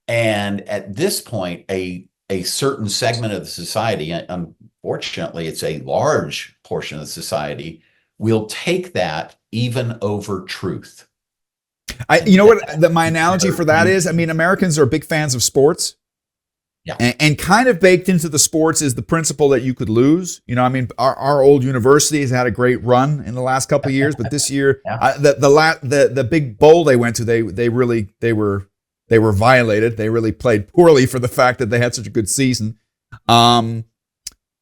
And at this point, a certain segment of the society, unfortunately, it's a large portion of the society, will take that even over truth. My analogy for that is, Americans are big fans of sports. Yeah. And kind of baked into the sports is the principle that you could lose. Our old university has had a great run in the last couple of years, but this year, the big bowl they went to, they were violated. They really played poorly for the fact that they had such a good season.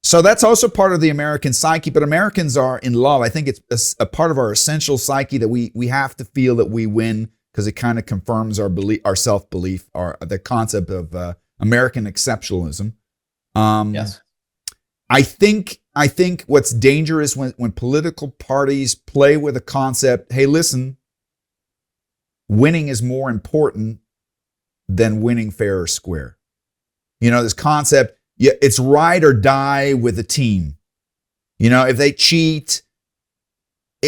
So that's also part of the American psyche, but Americans are in love. I think it's a part of our essential psyche that we have to feel that we win, because it kind of confirms our belief, our self-belief, the concept of American exceptionalism. Yes. I think what's dangerous when political parties play with a concept, hey, listen, winning is more important than winning fair or square. This concept, it's ride or die with a team. If they cheat,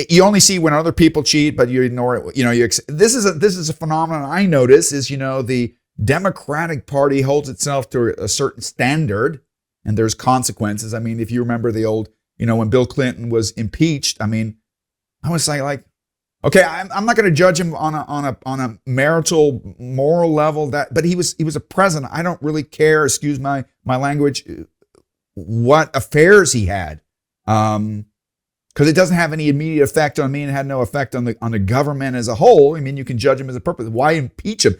you only see when other people cheat, but you ignore it. This is a phenomenon I notice is, the Democratic Party holds itself to a certain standard, and there's consequences. If you remember the old, when Bill Clinton was impeached, I was like, okay, I'm not going to judge him on a marital moral level, but he was a president. I don't really care, excuse my language, what affairs he had. because it doesn't have any immediate effect on me and had no effect on the government as a whole. I mean, you can judge him as a purpose. Why impeach him?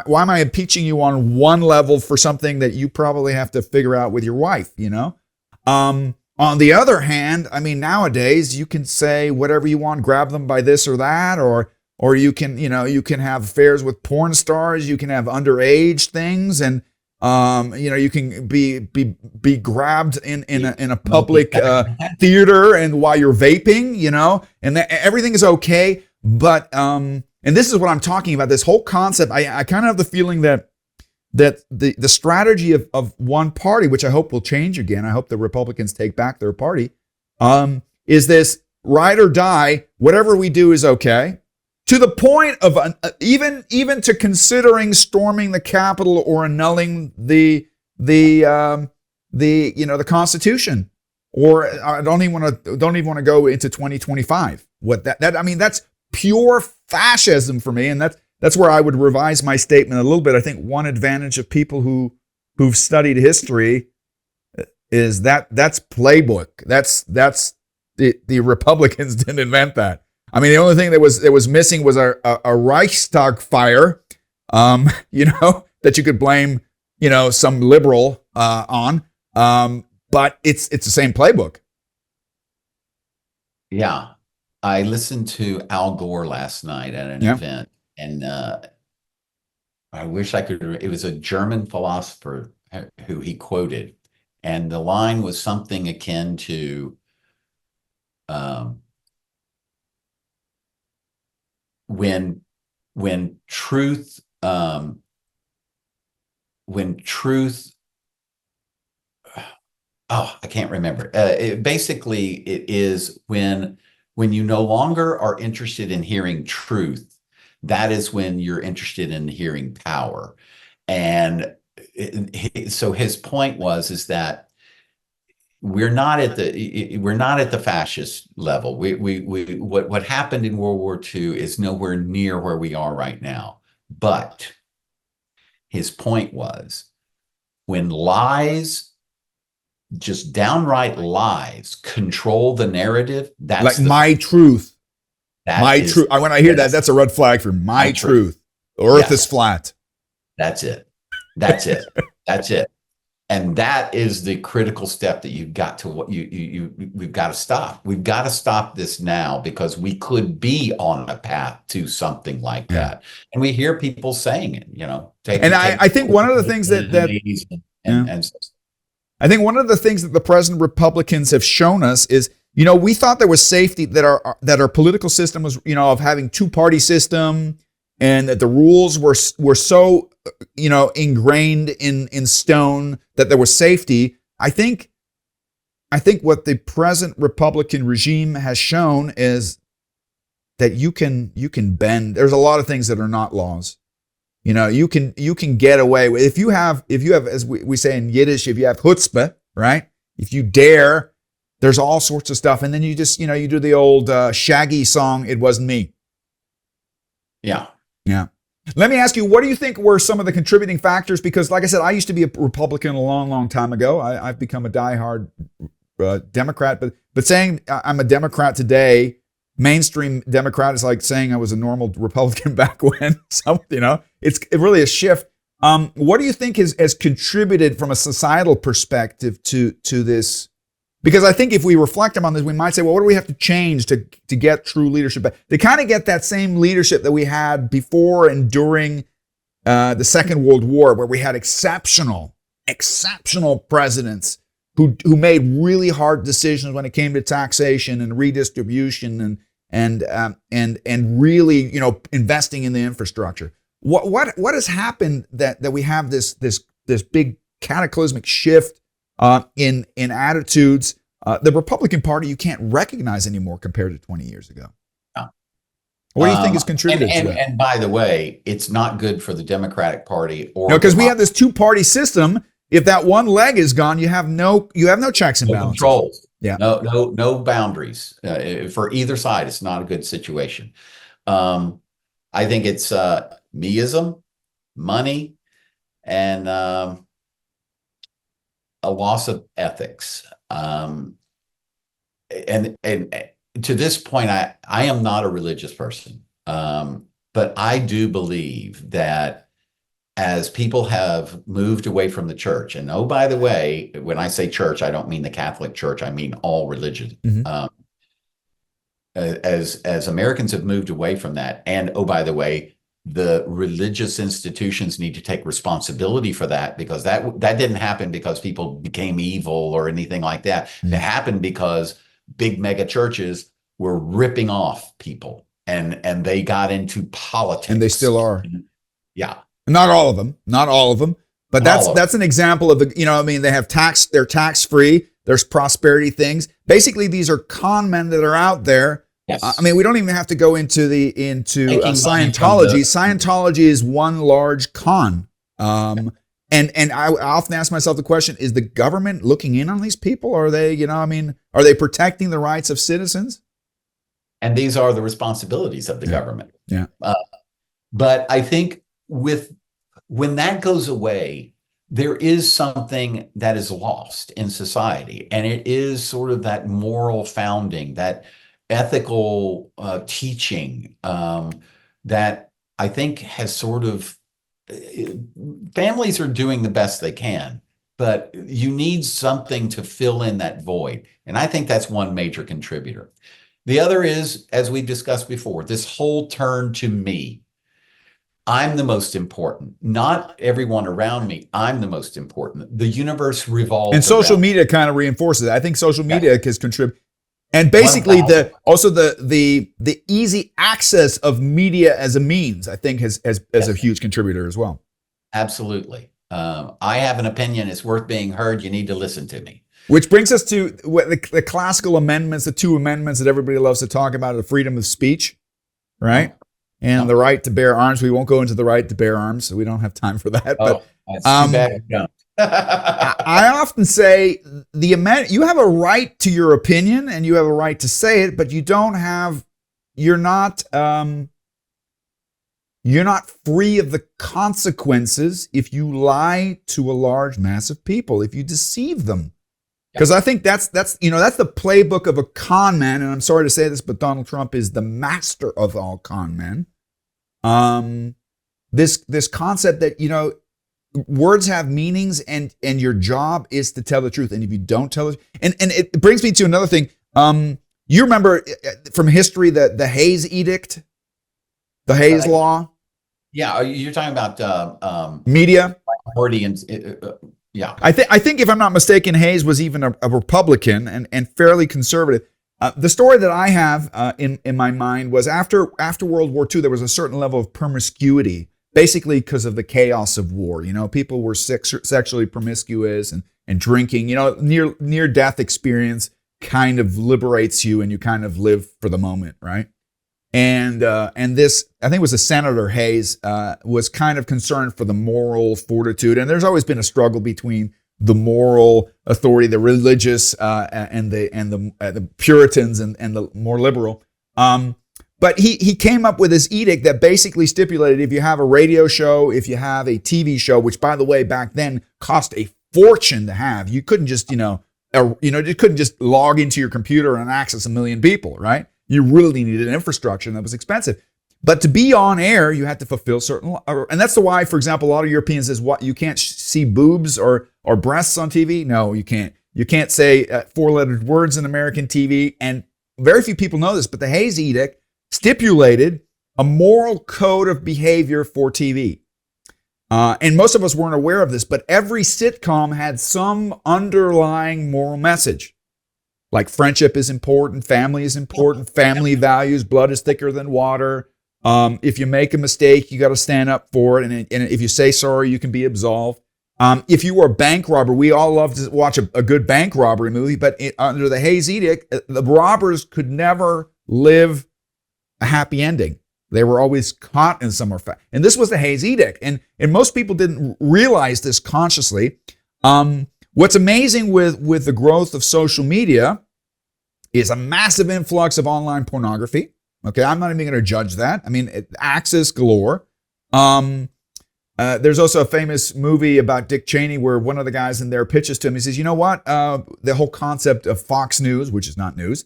Why am I impeaching you on one level for something that you probably have to figure out with your wife, you know? On the other hand, I mean, nowadays you can say whatever you want, grab them by this or that, or you can, you can have affairs with porn stars, you can have underage things, and you can be grabbed in a public theater and while you're vaping, and everything is okay. But and this is what I'm talking about. This whole concept, I kind of have the feeling that the strategy of one party, which I hope will change again, I hope the Republicans take back their party, is this ride or die, whatever we do is okay, to the point of even to considering storming the Capitol or annulling the Constitution, or I don't even want to go into 2025. I mean, that's pure fascism for me, and that's where I would revise my statement a little bit. I think one advantage of people who've studied history is that's playbook. That's the Republicans didn't invent that. I mean, the only thing that was missing was a Reichstag fire, that you could blame, some liberal on. But it's the same playbook. Yeah. I listened to Al Gore last night at an event, and I wish I could. It was a German philosopher who he quoted, and the line was something akin to, when truth, I can't remember. Basically, it is when you no longer are interested in hearing truth, that is when you're interested in hearing power. And so his point is that we're not at the fascist level. What happened in World War II is nowhere near where we are right now. But his point was, when lies, just downright lies, control the narrative, that's like my truth. My truth. When I hear that, that's a red flag for my truth. The earth is flat. That's it. That's it. That's it. And that is the critical step that you've got to we've got to stop. We've got to stop this now, because we could be on a path to something like that. And we hear people saying it, I think one of the things I think one of the things that the present Republicans have shown us is, we thought there was safety, that our political system was, of having two-party system, and that the rules were so, ingrained in stone that there was safety. I think what the present Republican regime has shown is that you can bend. There's a lot of things that are not laws. You can get away with, if you have, as we say in Yiddish, if you have chutzpah, right? If you dare, there's all sorts of stuff. And then you just, you do the old Shaggy song, "It Wasn't Me." Yeah. Yeah. Let me ask you, what do you think were some of the contributing factors? Because like I said, I used to be a Republican a long, long time ago. I've become a diehard Democrat, but saying I'm a Democrat today, mainstream Democrat, is like saying I was a normal Republican back when. It's really a shift. What do you think has contributed from a societal perspective to this? Because I think if we reflect on this, we might say, well, what do we have to change to get true leadership? To kind of get that same leadership that we had before and during the Second World War, where we had exceptional presidents who made really hard decisions when it came to taxation and redistribution and really, investing in the infrastructure. What has happened that we have this big cataclysmic shift in attitudes? The Republican Party you can't recognize anymore compared to 20 years ago. What do you think has contributed to that? And by the way, it's not good for the Democratic Party because we have this two-party system. If that one leg is gone, you have no checks and balances. Controls. Yeah. No boundaries for either side. It's not a good situation. I think it's meism, money, and a loss of ethics. And to this point, I am not a religious person, but I do believe that as people have moved away from the church, and oh, by the way, when I say church, I don't mean the Catholic Church, I mean all religion. As Americans have moved away from that, and oh, by the way, the religious institutions need to take responsibility for that, because that didn't happen because people became evil or anything like that. It happened because big mega churches were ripping off people, and they got into politics, and they still are. Yeah, not all of them, but that's an example of the, I mean, they're tax free. There's prosperity things. Basically, these are con men that are out there. Yes. I mean, we don't even have to go into Scientology. Scientology is one large con. And I often ask myself the question: is the government looking in on these people? Are they, are they protecting the rights of citizens? And these are the responsibilities of the government. Yeah. But I think when that goes away, there is something that is lost in society, and it is sort of that moral founding, that ethical teaching that I think has sort of, families are doing the best they can, but you need something to fill in that void. And I think that's one major contributor. The other is, as we've discussed before, this whole turn to me. I'm the most important, not everyone around me. I'm the most important. The universe revolves. And social media kind of reinforces it. I think social media has contributed. And basically the easy access of media as a means, I think has a huge contributor as well. Absolutely. I have an opinion. It's worth being heard. You need to listen to me. Which brings us to the classical amendments, the two amendments that everybody loves to talk about: the freedom of speech, right? And the right to bear arms. We won't go into the right to bear arms, so we don't have time for that. But that's too bad. No. I often say you have a right to your opinion and you have a right to say it, but you're not free of the consequences if you lie to a large mass of people, if you deceive them. Because I think that's the playbook of a con man, and I'm sorry to say this, but Donald Trump is the master of all con men. This concept that words have meanings, and your job is to tell the truth, and if you don't tell it, and it brings me to another thing. You remember from history the Hayes Edict, the Hayes Law? Yeah, you're talking about media. Minority and yeah. I think if I'm not mistaken, Hayes was even a Republican and fairly conservative. The story that I have in my mind was after World War II, there was a certain level of promiscuity, basically because of the chaos of war. People were sexually promiscuous and drinking. Near death experience kind of liberates you, and you kind of live for the moment, right? And this, I think it was Senator Hayes, was kind of concerned for the moral fortitude. And there's always been a struggle between the moral authority, the religious, and the Puritans and the more liberal. But he came up with this edict that basically stipulated if you have a radio show, if you have a TV show, which by the way back then cost a fortune to have, you couldn't just you couldn't just log into your computer and access 1 million people, right? You really needed an infrastructure that was expensive. But to be on air, you had to fulfill certain, and that's why, for example, a lot of Europeans says, "What, you can't see boobs or breasts on TV?" No, you can't. You can't say 4-lettered words in American TV. And very few people know this, but the Hayes Edict stipulated a moral code of behavior for TV. And most of us weren't aware of this, but every sitcom had some underlying moral message. Like friendship is important, family is important, family values, blood is thicker than water. If you make a mistake, you got to stand up for it. And if you say sorry, you can be absolved. If you were a bank robber, we all love to watch a good bank robbery movie, but under the Hayes Edict, the robbers could never live a happy ending. They were always caught in some effect. And this was the Hayes Edict. And most people didn't realize this consciously. What's amazing with the growth of social media is a massive influx of online pornography. Okay, I'm not even going to judge that. I mean, access galore. There's also a famous movie about Dick Cheney where one of the guys in there pitches to him. He says, "You know what? The whole concept of Fox News, which is not news,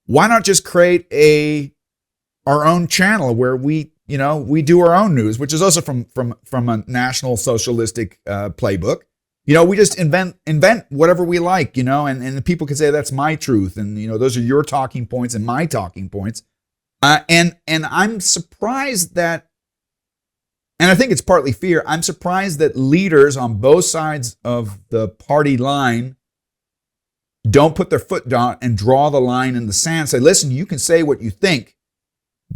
why not just create our own channel where we do our own news, which is also from a National Socialistic playbook. We just invent whatever we like, and people can say that's my truth, and those are your talking points and my talking points. And I'm surprised that, and I think it's partly fear, I'm surprised that leaders on both sides of the party line don't put their foot down and draw the line in the sand. Say, listen, you can say what you think,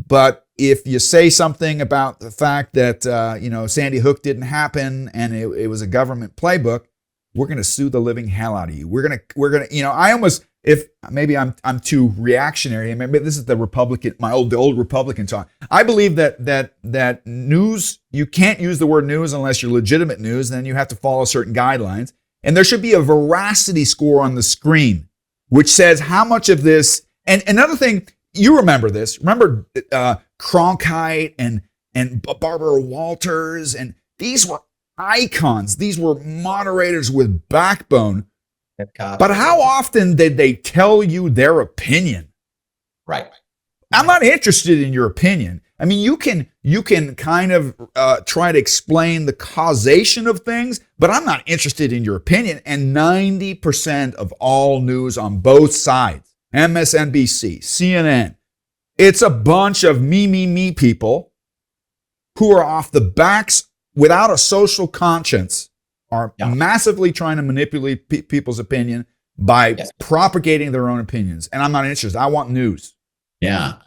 but if you say something about the fact that Sandy Hook didn't happen and it was a government playbook, we're going to sue the living hell out of you. We're going to I almost, if maybe I'm too reactionary, and maybe this is the old Republican talk. I believe that news, you can't use the word news unless you're legitimate news, and then you have to follow certain guidelines. And there should be a veracity score on the screen, which says how much of this, and another thing, you remember this. Remember Cronkite and Barbara Walters, and these were icons. These were moderators with backbone. But how often did they tell you their opinion? Right. I'm not interested in your opinion. I mean, you can kind of try to explain the causation of things, but I'm not interested in your opinion. And 90% of all news on both sides, MSNBC, CNN, it's a bunch of me people who are off the backs without a social conscience, are massively trying to manipulate people's opinion by propagating their own opinions. And I'm not interested. I want news. Yeah.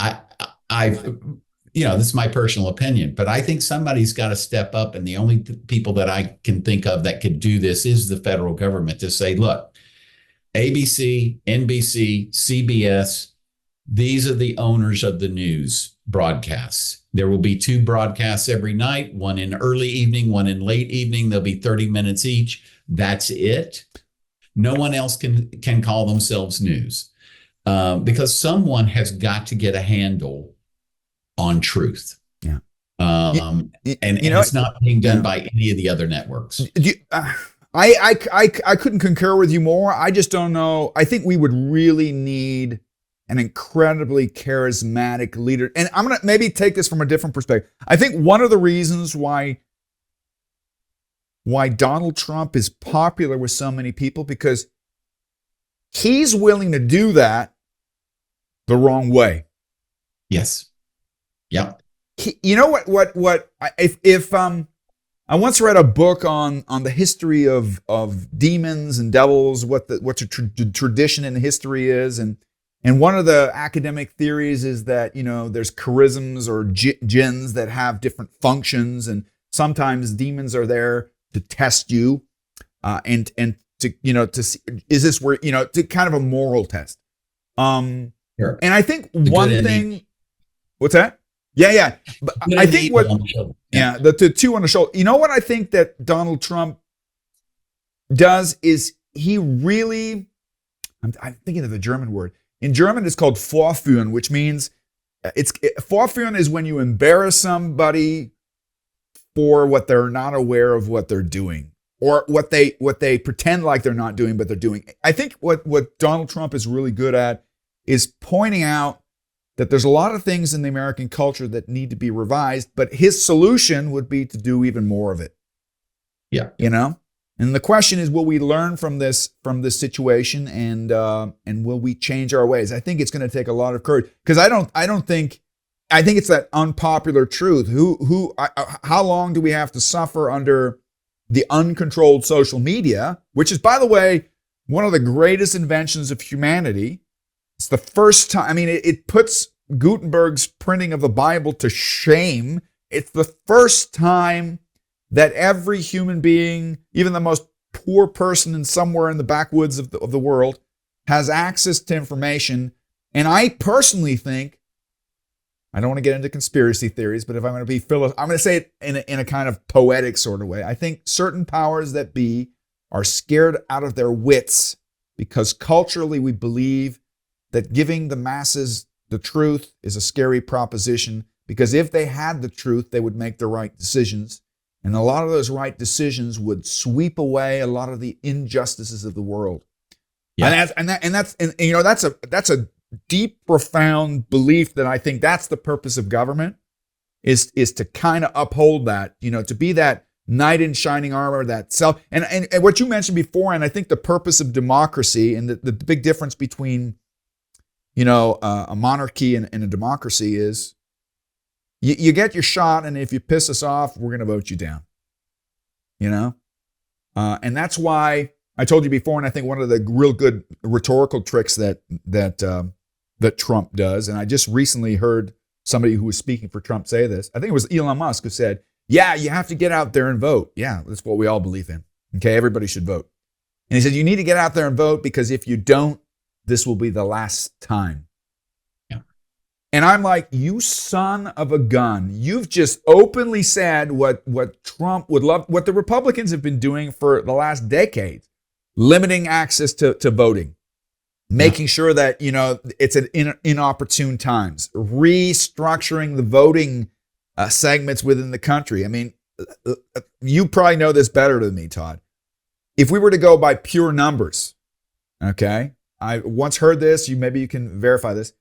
This is my personal opinion, but I think somebody's got to step up. And the only people that I can think of that could do this is the federal government, to say, look, ABC, NBC, CBS, these are the owners of the news broadcasts. There will be 2 broadcasts every night, one in early evening, one in late evening. There'll be 30 minutes each. That's it. No one else can call themselves news, because someone has got to get a handle on truth. Yeah. And it's not being done by any of the other networks. I couldn't concur with you more. I just don't know. I think we would really need an incredibly charismatic leader. And I'm going to maybe take this from a different perspective. I think one of the reasons why Donald Trump is popular with so many people, because he's willing to do that the wrong way. Yes. Yep. You know what I once read a book on the history of demons and devils, what the tradition in history is, and one of the academic theories is that there's charisms or jinns that have different functions, and sometimes demons are there to test you, and to see, is this where to kind of a moral test. Sure. And I think one thing, what's that? Yeah. But I think the 2 on the shoulder. You know what I think that Donald Trump does is he really, I'm thinking of the German word. In German, it's called Vorführen, which means Vorführen is when you embarrass somebody for what they're not aware of what they're doing, or what they pretend like they're not doing, but they're doing. I think what Donald Trump is really good at is pointing out that there's a lot of things in the American culture that need to be revised, but his solution would be to do even more of it. Yeah. And the question is, will we learn from this situation, and will we change our ways? I think it's going to take a lot of courage, because I think it's that unpopular truth. How long do we have to suffer under the uncontrolled social media, which is, by the way, one of the greatest inventions of humanity? It's the first time, I mean, it puts Gutenberg's printing of the Bible to shame. It's the first time that every human being, even the most poor person somewhere in the backwoods of the world, has access to information. And I personally think, I don't want to get into conspiracy theories, but if I'm going to be I'm going to say it in a kind of poetic sort of way. I think certain powers that be are scared out of their wits, because culturally we believe that giving the masses the truth is a scary proposition, because if they had the truth, they would make the right decisions. And a lot of those right decisions would sweep away a lot of the injustices of the world. Yeah. And that's a deep, profound belief that I think that's the purpose of government is to kind of uphold that, to be that knight in shining armor, that self. And what you mentioned before, and I think the purpose of democracy and the big difference between, a monarchy and a democracy is you get your shot, and if you piss us off, we're going to vote you down. And that's why I told you before, and I think one of the real good rhetorical tricks that Trump does, and I just recently heard somebody who was speaking for Trump say this. I think it was Elon Musk who said, yeah, you have to get out there and vote. Yeah, that's what we all believe in. Okay, everybody should vote. And he said, you need to get out there and vote because if you don't, this will be the last time. Yeah. And I'm like, you son of a gun. You've just openly said what Trump would love, what the Republicans have been doing for the last decade, limiting access to voting. Making sure that, it's at inopportune times, restructuring the voting segments within the country. I mean, you probably know this better than me, Todd. If we were to go by pure numbers, okay, I once heard this, maybe you can verify this.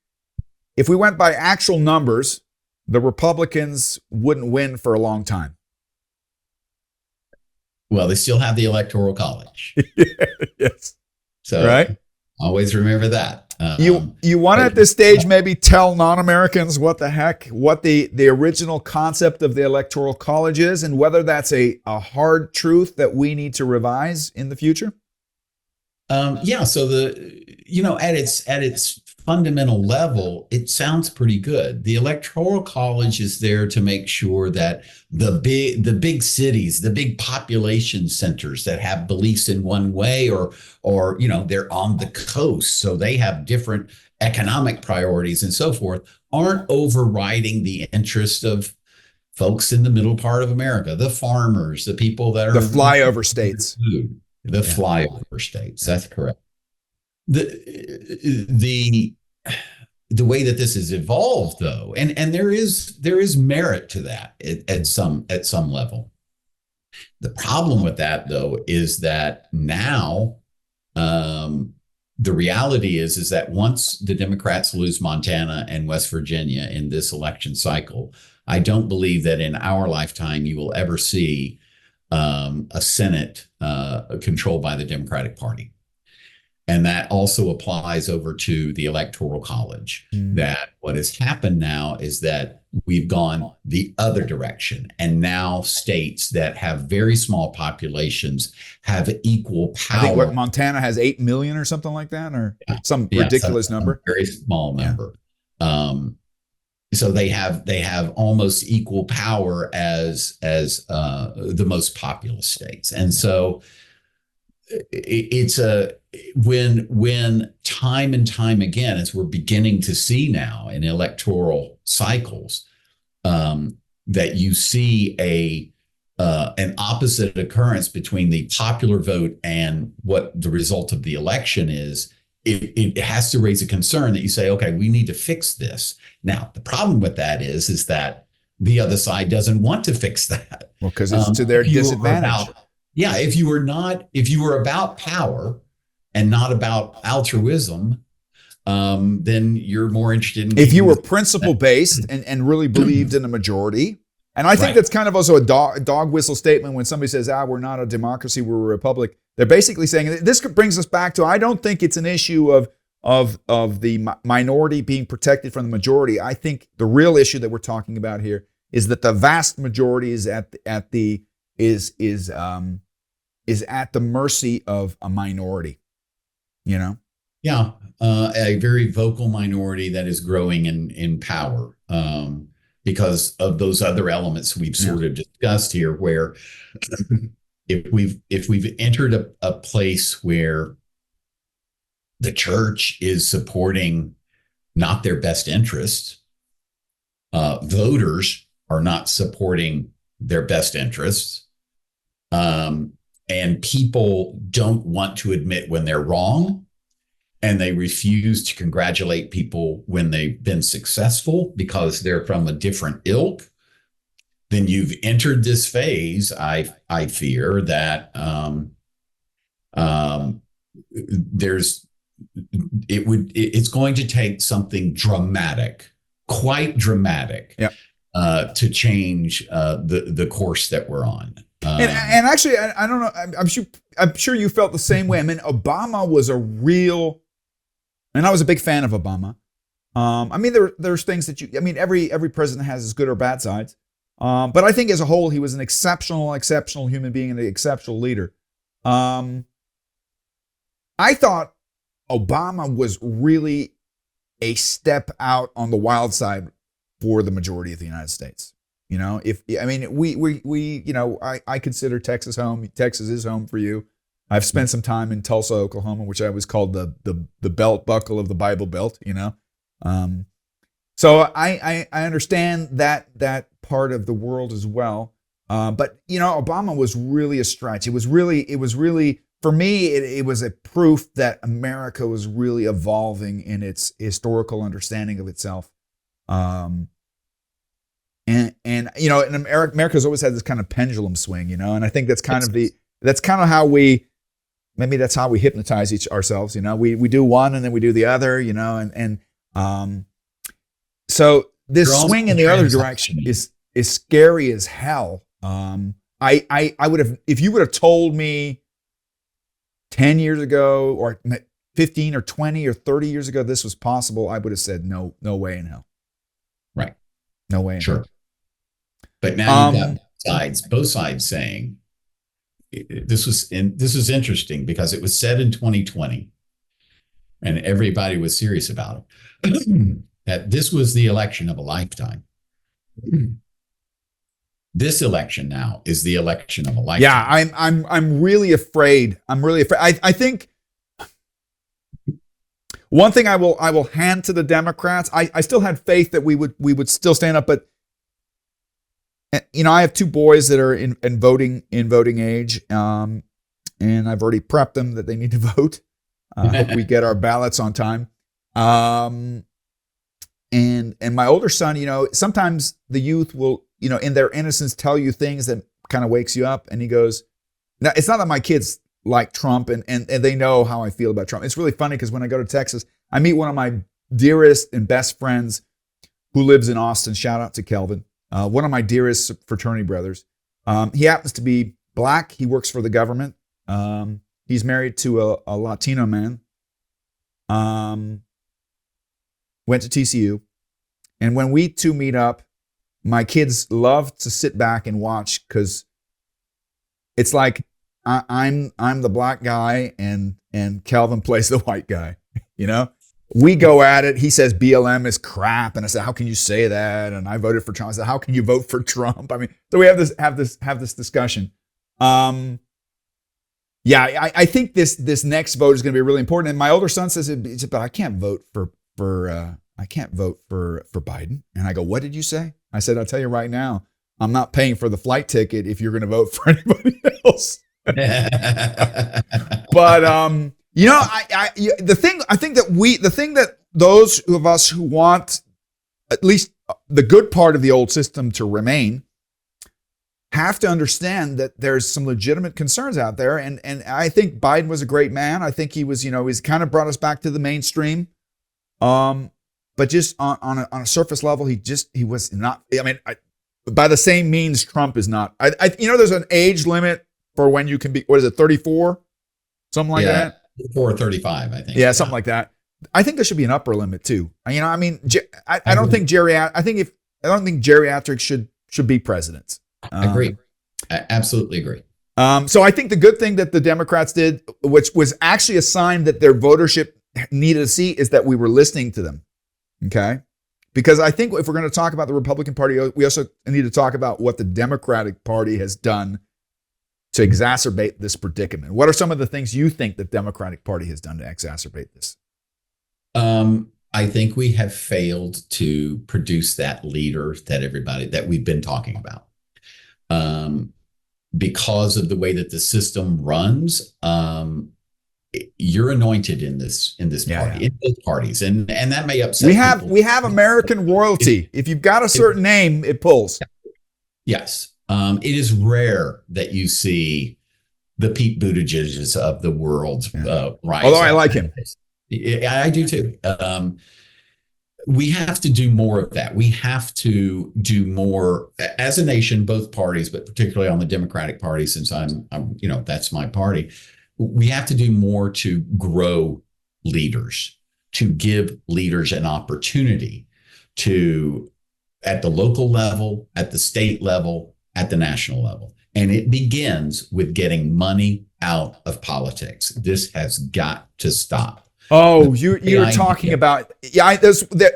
If we went by actual numbers, the Republicans wouldn't win for a long time. Well, they still have the Electoral College. Yes. So, right. Always remember that. You want to at this stage maybe tell non-Americans what the original concept of the Electoral College is and whether that's a hard truth that we need to revise in the future? Yeah. So at its fundamental level, it sounds pretty good. The Electoral College is there to make sure that the big cities, the big population centers that have beliefs in one way or they're on the coast, so they have different economic priorities and so forth, aren't overriding the interest of folks in the middle part of America, the farmers, the people that are the flyover states. Flyover states. That's correct. The way that this has evolved, though, and there is merit to that at some level. The problem with that, though, is that now the reality is that once the Democrats lose Montana and West Virginia in this election cycle, I don't believe that in our lifetime you will ever see a Senate controlled by the Democratic Party. And that also applies over to the Electoral College. That what has happened now is that we've gone the other direction. And now states that have very small populations have equal power. I think Montana has 8 million or something like that, or some ridiculous number. Very small number. So they have almost equal power as the most populous states. And so it's when time and time again, as we're beginning to see now in electoral cycles, that you see an opposite occurrence between the popular vote and what the result of the election is, it has to raise a concern that you say, okay, we need to fix this. Now, the problem with that is that the other side doesn't want to fix that. Well, because it's to their disadvantage. If you were about power and not about altruism, then you're more interested in. If you were principle based and really believed in a majority, and I think that's kind of also a dog whistle statement when somebody says, we're not a democracy, we're a republic. They're basically saying this brings us back to, I don't think it's an issue of the minority being protected from the majority. I think the real issue that we're talking about here is that the vast majority is at the mercy of a minority, Yeah, a very vocal minority that is growing in power because of those other elements we've sort of discussed here, where if we've entered a place where the church is supporting not their best interests, voters are not supporting their best interests, and people don't want to admit when they're wrong, and they refuse to congratulate people when they've been successful because they're from a different ilk, then you've entered this phase, I fear, that there's it's going to take something dramatic, quite dramatic, Yeah. To change the course that we're on. And actually, I don't know. I'm sure you felt the same way. I mean, Obama was a real, and I was a big fan of Obama. I mean, there's things that every president has his good or bad sides. But I think as a whole, he was an exceptional human being and an exceptional leader. I thought Obama was really a step out on the wild side for the majority of the United States. You know, I consider Texas home. Texas is home for you. I've spent some time in Tulsa, Oklahoma, which I was called the belt buckle of the Bible Belt. You know, so I understand that part of the world as well. But you know, Obama was really a stretch. It was really for me. It was a proof that America was really evolving in its historical understanding of itself. And you know, and America's always had this kind of pendulum swing, you know, and I think that's kind of how we hypnotize ourselves, you know. We do one and then we do the other, you know, and so this swing in the other direction is scary as hell. I would have, if you would have told me 10 years ago or 15 or 20 or 30 years ago this was possible, I would have said no way in hell. Right. No way in hell. But now you've got both sides saying this was interesting because it was said in 2020 and everybody was serious about it, that this was the election of a lifetime. This election now is the election of a lifetime. Yeah, I'm really afraid. I think one thing I will hand to the Democrats. I still had faith that we would still stand up, but you know, I have two boys that are in voting age, and I've already prepped them that they need to vote. Hope we get our ballots on time. And my older son, you know, sometimes the youth will, you know, in their innocence, tell you things that kind of wakes you up. And he goes, now it's not that my kids like Trump and they know how I feel about Trump. It's really funny because when I go to Texas, I meet one of my dearest and best friends who lives in Austin. Shout out to Kelvin. One of my dearest fraternity brothers. He happens to be black. He works for the government. He's married to a Latino man. Went to TCU. And when we two meet up, my kids love to sit back and watch because it's like I'm the black guy and Kelvin plays the white guy, you know? We go at it. He says BLM is crap, and I said, "How can you say that?" And I voted for Trump. I said, "How can you vote for Trump?" I mean, so we have this discussion. Yeah, I think this next vote is going to be really important. And my older son says, "But I can't vote for Biden." And I go, "What did you say?" I said, "I'll tell you right now, I'm not paying for the flight ticket if you're going to vote for anybody else." But you know, the thing that those of us who want at least the good part of the old system to remain have to understand that there's some legitimate concerns out there. And I think Biden was a great man. I think he was, you know, he's kind of brought us back to the mainstream. But just on a surface level, he was not. I mean, by the same means, Trump is not. You know, there's an age limit for when you can be. What is it? 34, something like that. 435, I think. Yeah, something like that. I think there should be an upper limit too. You know, I mean, I don't think geriatrics should be presidents. I agree. I absolutely agree. So I think the good thing that the Democrats did, which was actually a sign that their votership needed to see, is that we were listening to them. Okay, because I think if we're going to talk about the Republican Party, we also need to talk about what the Democratic Party has done to exacerbate this predicament. What are some of the things you think the Democratic Party has done to exacerbate this? I think we have failed to produce that leader that we've been talking about. Because of the way that the system runs, you're anointed in this party, in both parties, and that may upset people. We have American royalty. If you've got a certain name, it pulls. Yes. It is rare that you see the Pete Buttigiegs of the world rise. Although I like him. I do too. We have to do more of that. We have to do more as a nation, both parties, but particularly on the Democratic Party, since I'm that's my party. We have to do more to grow leaders, to give leaders an opportunity to, at the local level, at the state level, at the national level. And it begins with getting money out of politics. This has got to stop. Oh, you're talking about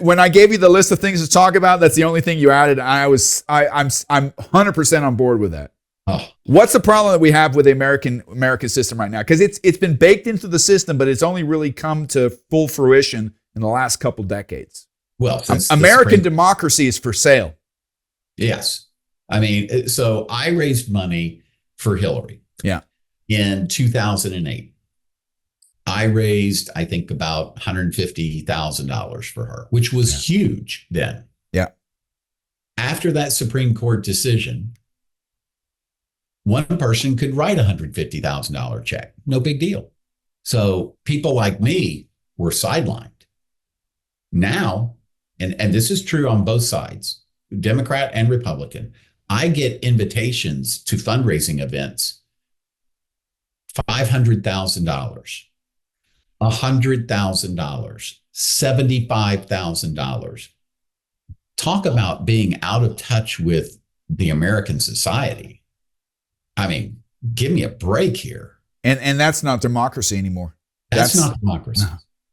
when I gave you the list of things to talk about, that's the only thing you added. I'm 100% on board with that. Oh. What's the problem that we have with the American system right now? Because it's been baked into the system, but it's only really come to full fruition in the last couple decades. Well, American democracy is for sale. Yes. I mean, so I raised money for Hillary. Yeah. In 2008. I raised, I think, about $150,000 for her, which was huge then. Yeah. After that Supreme Court decision, one person could write a $150,000 check. No big deal. So people like me were sidelined. Now, and this is true on both sides, Democrat and Republican, I get invitations to fundraising events, $500,000. $100,000, $75,000. Talk about being out of touch with the American society. I mean, give me a break here. And that's not democracy anymore. That's not democracy.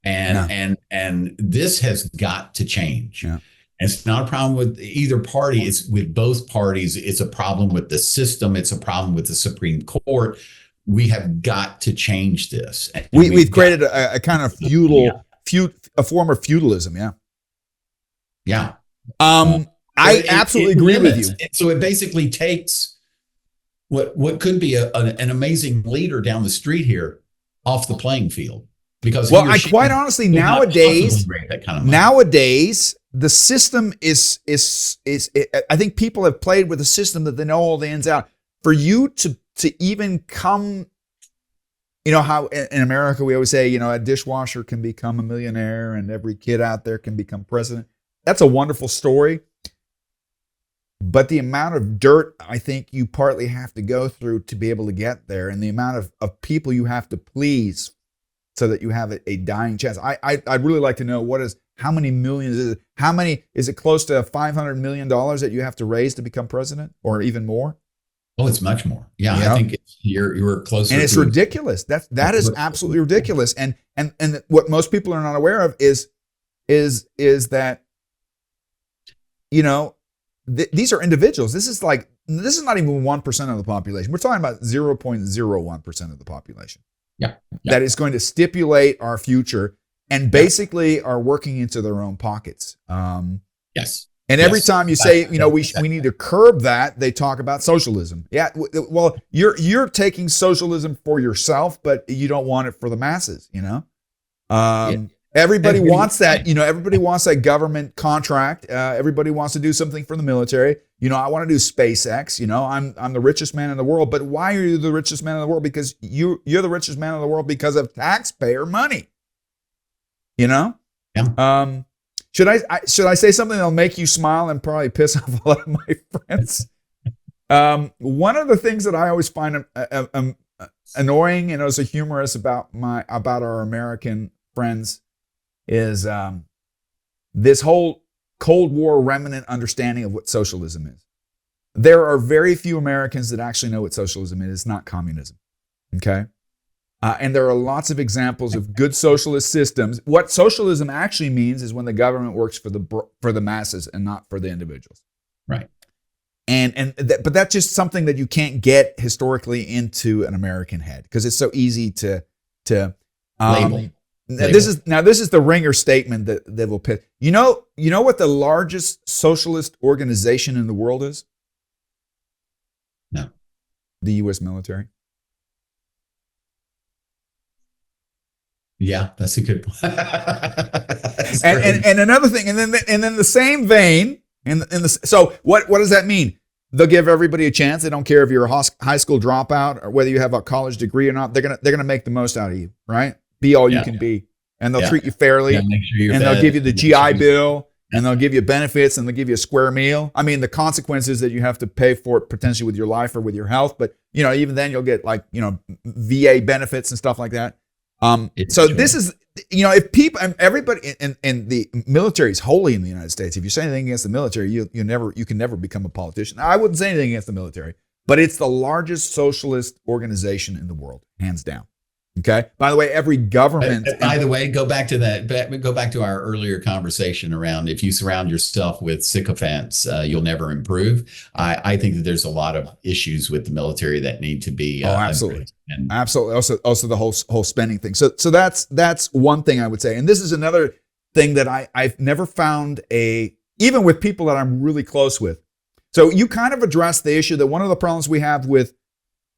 No. And this has got to change. Yeah. And it's not a problem with either party. It's with both parties. It's a problem with the system. It's a problem with the Supreme Court. We have got to change this. We've created a kind of a form of feudalism. Yeah. Yeah. I absolutely agree with you. So it basically takes what could be an amazing leader down the street here off the playing field. Because I quite honestly nowadays the system is I think people have played with a system that they know all the ins out. For you to even come, how in America we always say, a dishwasher can become a millionaire and every kid out there can become president. That's a wonderful story. But the amount of dirt I think you partly have to go through to be able to get there, and the amount of people you have to please so that you have a dying chance. I'd really like to know how many millions is it? Is it close to $500 million that you have to raise to become president, or even more? Oh, it's much more. Yeah, I think you're closer. And it's ridiculous. That is absolutely ridiculous. And what most people are not aware of is that these are individuals. This is not even 1% of the population. We're talking about 0.01% of the population. Yeah. That is going to stipulate our future and basically are working into their own pockets. Yes. And every time you say, we need to curb that, they talk about socialism. Yeah, well, you're taking socialism for yourself, but you don't want it for the masses. Everybody wants that. Everybody wants that government contract. Everybody wants to do something for the military. I want to do SpaceX. I'm the richest man in the world. But why are you the richest man in the world? Because you're the richest man in the world because of taxpayer money. Yeah. Should I say something that'll make you smile and probably piss off a lot of my friends? One of the things that I always find annoying and also humorous about our American friends is this whole Cold War remnant understanding of what socialism is. There are very few Americans that actually know what socialism is. It's not communism. Okay. And there are lots of examples of good socialist systems. What socialism actually means is when the government works for the masses and not for the individuals. Right. But that's just something that you can't get historically into an American head because it's so easy to label. This is the ringer statement that will piss. You know what the largest socialist organization in the world is? No. The U.S. military. Yeah, that's a good one. and another thing, and then the same vein, so what does that mean? They'll give everybody a chance. They don't care if you're a high school dropout or whether you have a college degree or not. They're gonna make the most out of you, right? Be all you can be. and they'll treat you fairly, make sure you're and fed, they'll give you the GI Bill, Yeah. and they'll give you benefits, and they'll give you a square meal. I mean, the consequences that you have to pay for it potentially with your life or with your health, but even then you'll get VA benefits and stuff like that. So this is, if people and everybody and the military is holy in the United States. If you say anything against the military, you can never become a politician. I wouldn't say anything against the military, but it's the largest socialist organization in the world, hands down. Okay. By the way, every government. By the way, go back to that. Go back to our earlier conversation around if you surround yourself with sycophants, you'll never improve. I think that there's a lot of issues with the military that need to be. Absolutely, absolutely. Also the whole spending thing. So that's one thing I would say, and this is another thing that I've never found even with people that I'm really close with. So you kind of addressed the issue that one of the problems we have with.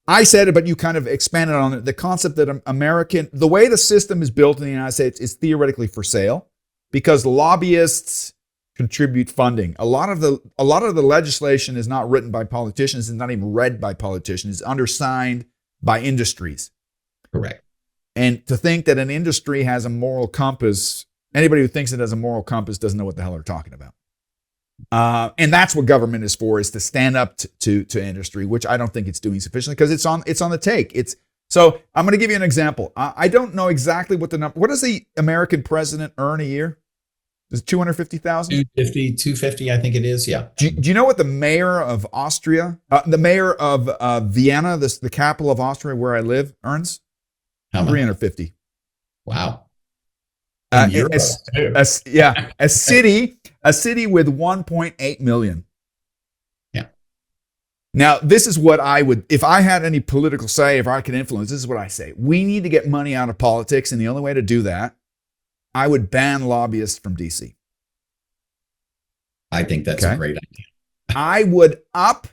I said it, but you kind of expanded on it. The concept that the way the system is built in the United States is theoretically for sale because lobbyists contribute funding. A lot of the legislation is not written by politicians. It's not even read by politicians. It's undersigned by industries. Correct. And to think that an industry has a moral compass, anybody who thinks it has a moral compass doesn't know what the hell they're talking about. And that's what government is for, is to stand up to industry, which I don't think it's doing sufficiently because it's on the take. So I'm going to give you an example. I don't know exactly what the number. What does the American president earn a year? Is it 250,000? 250, I think it is. Yeah. Do you know what the mayor of Austria, the mayor of Vienna, the capital of Austria, where I live, earns? How much? 350. Wow. A city with 1.8 million. Yeah. Now, this is what I would, if I had any political say, if I could influence, this is what I say. We need to get money out of politics, and the only way to do that, I would ban lobbyists from DC. I think that's a great idea. I would up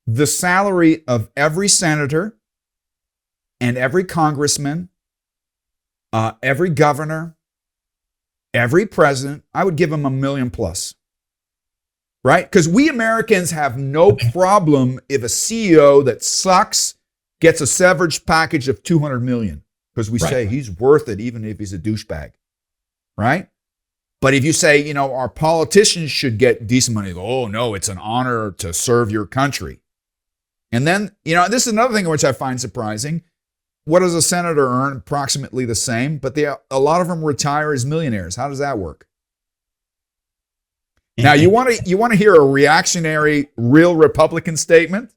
the salary of every senator and every congressman, every governor, every president. I would give them $1 million plus, right? Because we Americans have no problem if a CEO that sucks gets a severance package of $200 million, because we say he's worth it even if he's a douchebag, right? But if you say, our politicians should get decent money, oh no, it's an honor to serve your country. And then, this is another thing which I find surprising. What does a senator earn? Approximately the same, but a lot of them retire as millionaires. How does that work? Now, you want to hear a reactionary, real Republican statement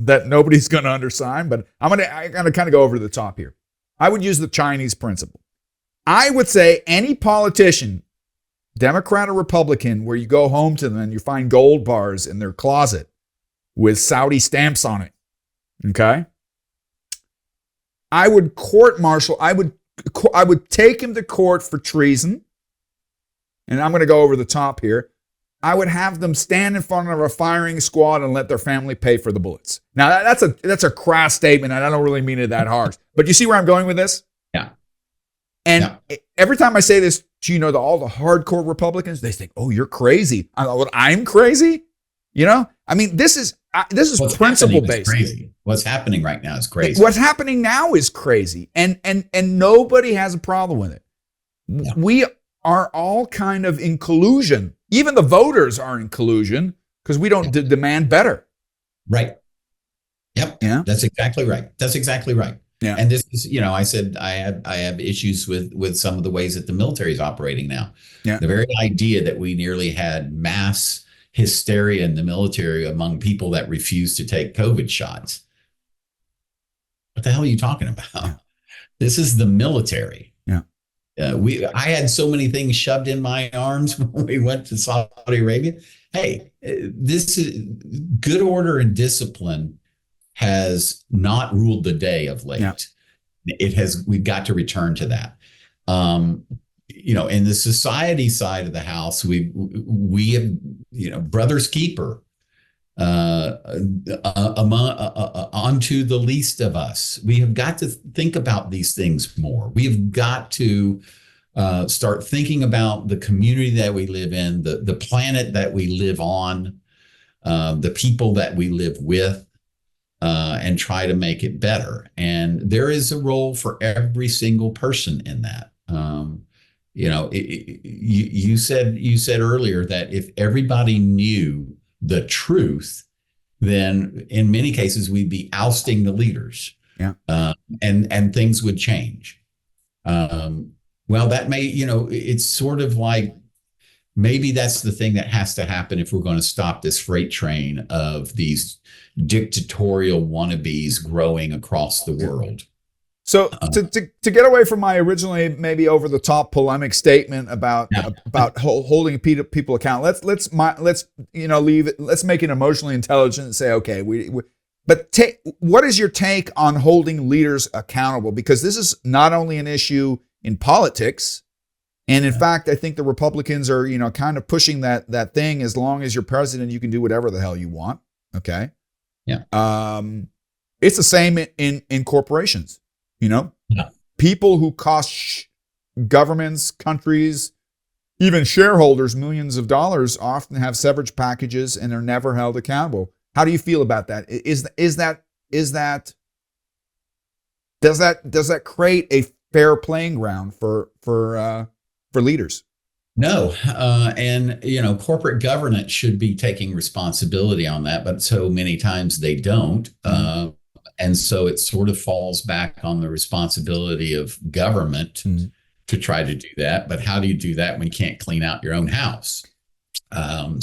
that nobody's going to undersign, but I'm going to kind of go over the top here. I would use the Chinese principle. I would say any politician, Democrat or Republican, where you go home to them and you find gold bars in their closet with Saudi stamps on it, okay? I would court-martial. I would take him to court for treason, and I'm going to go over the top here. I would have them stand in front of a firing squad and let their family pay for the bullets. Now, that's a crass statement, and I don't really mean it that harsh. But you see where I'm going with this? Yeah. And every time I say this to, all the hardcore Republicans, they think, oh, you're crazy. I'm crazy? I mean, this is principle based. Crazy. What's happening right now is crazy. What's happening now is crazy, and nobody has a problem with it. Yeah. We are all kind of in collusion. Even the voters are in collusion because we don't demand better. Right. Yep. Yeah. That's exactly right. Yeah. And this is, I said I have issues with some of the ways that the military is operating now. Yeah. The very idea that we nearly had mass hysteria in the military among people that refuse to take COVID shots. What the hell are you talking about? Yeah. This is the military. Yeah. I had so many things shoved in my arms when we went to Saudi Arabia. Hey, this is good order and discipline has not ruled the day of late. Yeah. We've got to return to that. In the society side of the house, we have, brother's keeper, onto the least of us. We have got to think about these things more. We have got to start thinking about the community that we live in, the planet that we live on, the people that we live with, and try to make it better. And there is a role for every single person in that. You said earlier that if everybody knew the truth, then in many cases we'd be ousting the leaders, Yeah. And things would change. Well, that may, it's sort of like maybe that's the thing that has to happen if we're going to stop this freight train of these dictatorial wannabes growing across the world. So to get away from my originally maybe over the top polemic statement about holding people accountable, let's leave it. Let's make it emotionally intelligent and say, okay, what is your take on holding leaders accountable? Because this is not only an issue in politics, and in fact, I think the Republicans are kind of pushing that thing. As long as you're president, you can do whatever the hell you want. Okay. Yeah. It's the same in corporations. People who cost governments, countries, even shareholders millions of dollars often have severance packages and are never held accountable. How do you feel about that? Does that create a fair playing ground for leaders? No, and corporate governance should be taking responsibility on that, but so many times they don't. And so it sort of falls back on the responsibility of government to try to do that. But how do you do that when you can't clean out your own house? There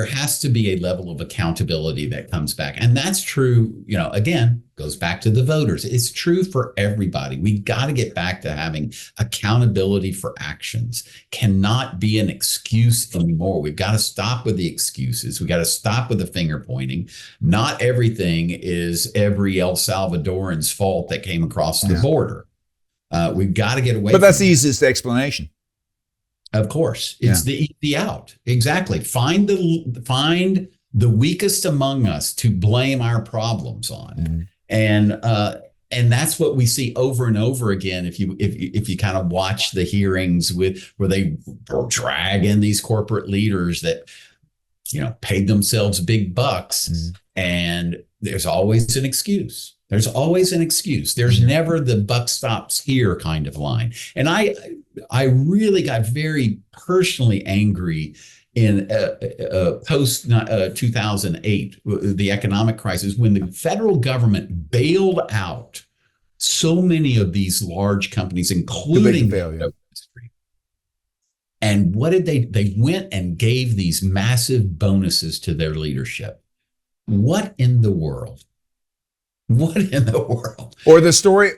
has to be a level of accountability that comes back. And that's true, again, goes back to the voters. It's true for everybody. We got to get back to having accountability for actions. Cannot be an excuse anymore. We've got to stop with the excuses. We got to stop with the finger pointing. Not everything is every El Salvadoran's fault that came across the border. We've got to get away. But that's the easiest explanation. Of course, it's the easy out. Exactly. Find the weakest among us to blame our problems on, and that's what we see over and over again. If you kind of watch the hearings where they drag in these corporate leaders that paid themselves big bucks, and there's always an excuse. There's always an excuse. There's never the buck stops here kind of line. And I really got very personally angry in post 2008, the economic crisis, when the federal government bailed out so many of these large companies, including the industry. And what did they went and gave these massive bonuses to their leadership. What in the world? What in the world? Or the story,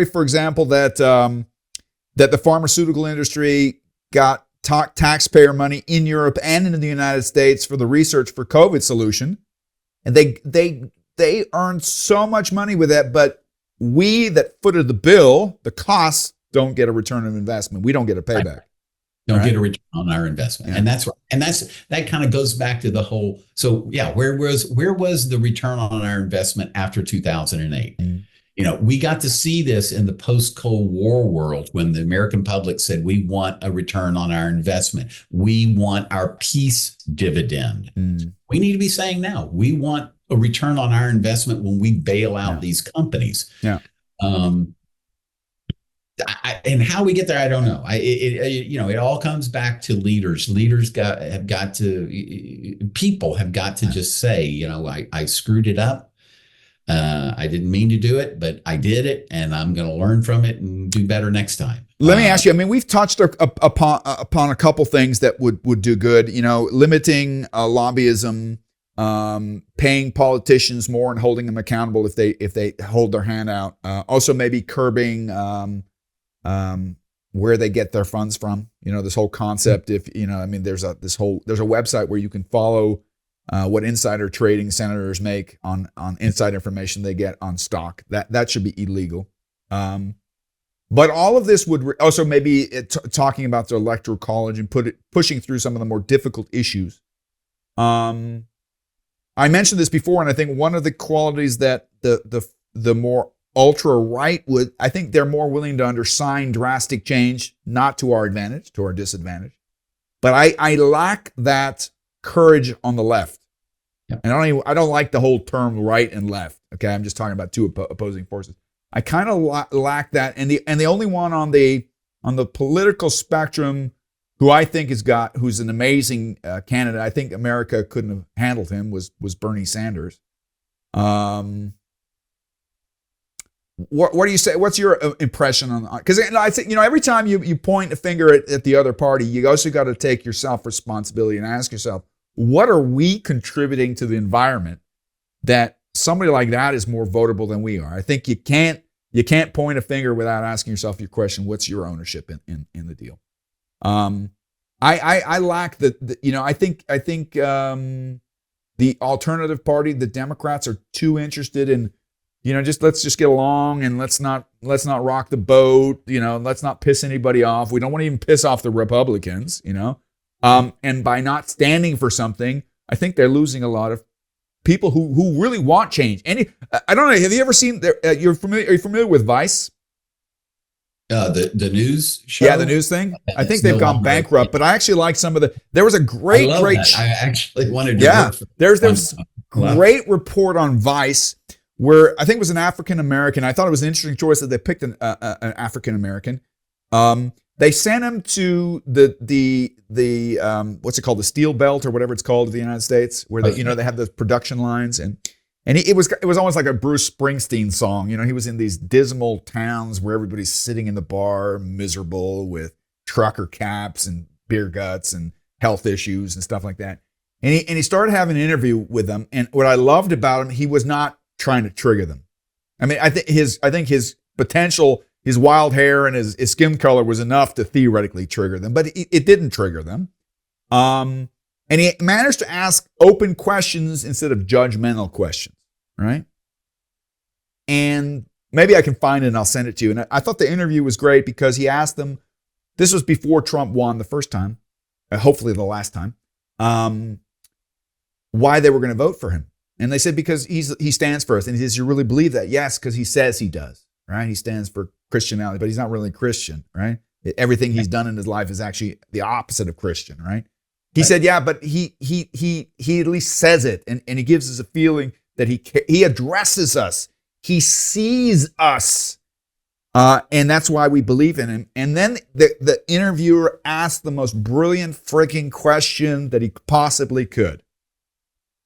for example, that the pharmaceutical industry got taxpayer money in Europe and in the United States for the research for COVID solution, and they earned so much money with that, but we that footed the bill, the costs, don't get a return on investment. We don't get a payback. Don't get a return on our investment. Yeah. And that kind of goes back to the whole. So where was the return on our investment after 2008? We got to see this in the post-Cold War world when the American public said, we want a return on our investment. We want our peace dividend. We need to be saying now, we want a return on our investment when we bail out these companies. Yeah. And how we get there, I don't know. It all comes back to leaders. People have got to just say, I screwed it up. I didn't mean to do it, but I did it, and I'm going to learn from it and do better next time. Let me ask you. I mean, we've touched upon a couple things that would do good. Limiting lobbyism, paying politicians more and holding them accountable if they hold their hand out. Also, maybe curbing where they get their funds from. This whole concept. If there's a website where you can follow what insider trading senators make on inside information they get on stock. That should be illegal. But all of this would also maybe talking about the electoral college and pushing through some of the more difficult issues. I mentioned this before, and I think one of the qualities that the more ultra right I think they're more willing to undersign drastic change, not to our advantage, to our disadvantage. But I lack that courage on the left. Yep. And I don't like the whole term right and left. Okay, I'm just talking about two opposing forces. I kind of lack that, and the only one on the on the political spectrum, who I think who's an amazing candidate. I think America couldn't have handled him, was Bernie Sanders. What do you say? What's your impression on? Because I think, every time you point a finger at the other party, you also got to take your self-responsibility and ask yourself, what are we contributing to the environment that somebody like that is more votable than we are? I think you can't point a finger without asking yourself your question: what's your ownership in the deal? I lack I think the alternative party, the Democrats, are too interested in, let's just get along and let's not rock the boat. Let's not piss anybody off. We don't want to even piss off the Republicans. And by not standing for something, I think they're losing a lot of people who really want change. I don't know. Have you ever seen? Are you familiar with Vice? The news show? Yeah, the news thing. I think they've gone bankrupt, but I actually like some of the. There was a great. I actually wanted to. Yeah, work for there's great report on Vice where I think it was an African American. I thought it was an interesting choice that they picked an African American. They sent him to the what's it called, the Steel Belt or whatever it's called in the United States, where they they have those production lines, and it was almost like a Bruce Springsteen song. He was in these dismal towns where everybody's sitting in the bar miserable with trucker caps and beer guts and health issues and stuff like that. And he started having an interview with them, and what I loved about him, he was not trying to trigger them. I mean, I think his potential, his wild hair and his skin color was enough to theoretically trigger them, but it didn't trigger them. And he managed to ask open questions instead of judgmental questions, right? And maybe I can find it and I'll send it to you. And I thought the interview was great because he asked them, this was before Trump won the first time, hopefully the last time, why they were going to vote for him. And they said, because he stands for us. And he says, you really believe that? Yes, because he says he does, right? He stands for Christianity, but he's not really Christian, right? Everything he's done in his life is actually the opposite of Christian, right? He said, yeah, but he at least says it, and he gives us a feeling that he addresses us, he sees us, and that's why we believe in him. And then the interviewer asked the most brilliant freaking question that he possibly could,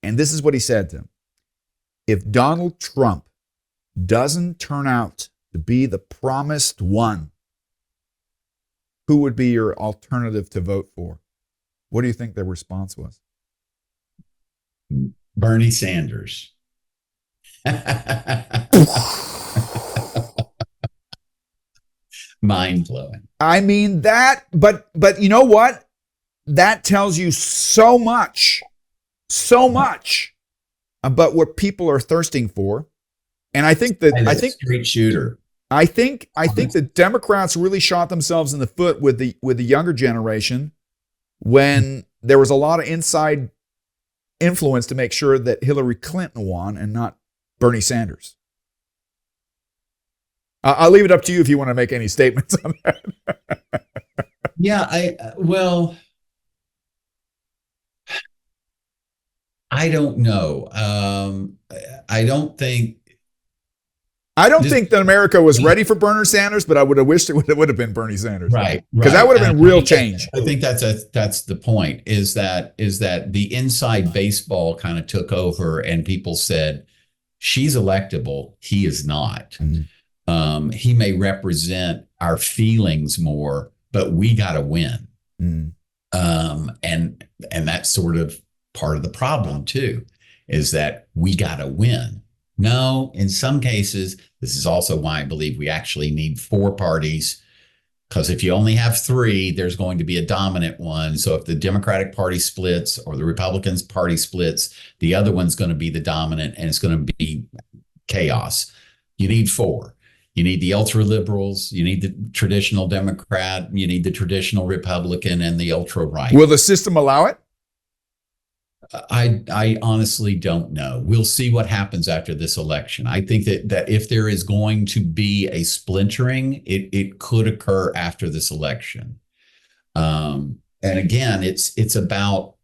and this is what he said to him: if Donald Trump doesn't turn out to be the promised one, who would be your alternative to vote for? What do you think their response was? Bernie Sanders. Mind blowing. I mean that, but you know what? That tells you so much about what people are thirsting for. And I think straight shooter. I think the Democrats really shot themselves in the foot with the younger generation when there was a lot of inside influence to make sure that Hillary Clinton won and not Bernie Sanders. I'll leave it up to you if you want to make any statements on that. Yeah, I don't know. I don't think that America was ready for Bernie Sanders, but I would have wished it would have been Bernie Sanders. Right. Because that would have been real change. I think that's the point, is that the inside baseball kind of took over and people said, she's electable, he is not. Mm-hmm. He may represent our feelings more, but we got to win. Mm-hmm. And that's sort of part of the problem too, is that we got to win. No, in some cases, this is also why I believe we actually need 4 parties, because if you only have 3, there's going to be a dominant one. So if the Democratic Party splits or the Republicans Party splits, the other one's going to be the dominant, and it's going to be chaos. You need 4. You need the ultra liberals, you need the traditional Democrat, you need the traditional Republican, and the ultra right. Will the system allow it? I honestly don't know. We'll see what happens after this election. I think that if there is going to be a splintering, it could occur after this election. And again, it's about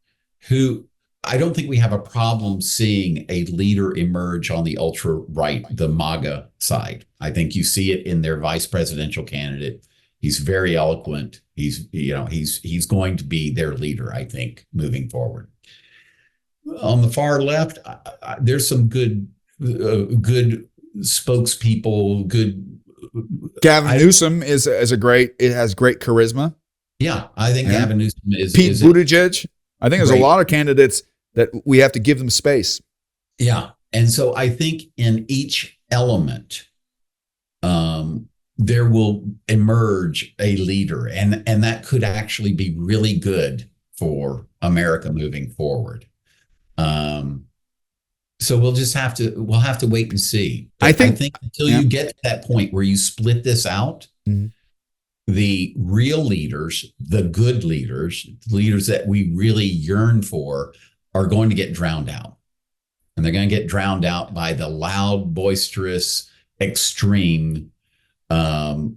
who. I don't think we have a problem seeing a leader emerge on the ultra right, the MAGA side. I think you see it in their vice presidential candidate. He's very eloquent. He's going to be their leader, I think, moving forward. On the far left, there's some good spokespeople. Good. Gavin Newsom has great charisma. Yeah, I think Gavin Newsom is. Pete Buttigiig. I think there's a lot of candidates that we have to give them space. Yeah, and so I think in each element, there will emerge a leader, and that could actually be really good for America moving forward. So we'll have to wait and see. But I think until you get to that point where you split this out, the real leaders, the good leaders, leaders that we really yearn for, are going to get drowned out. And they're going to get drowned out by the loud, boisterous, extreme that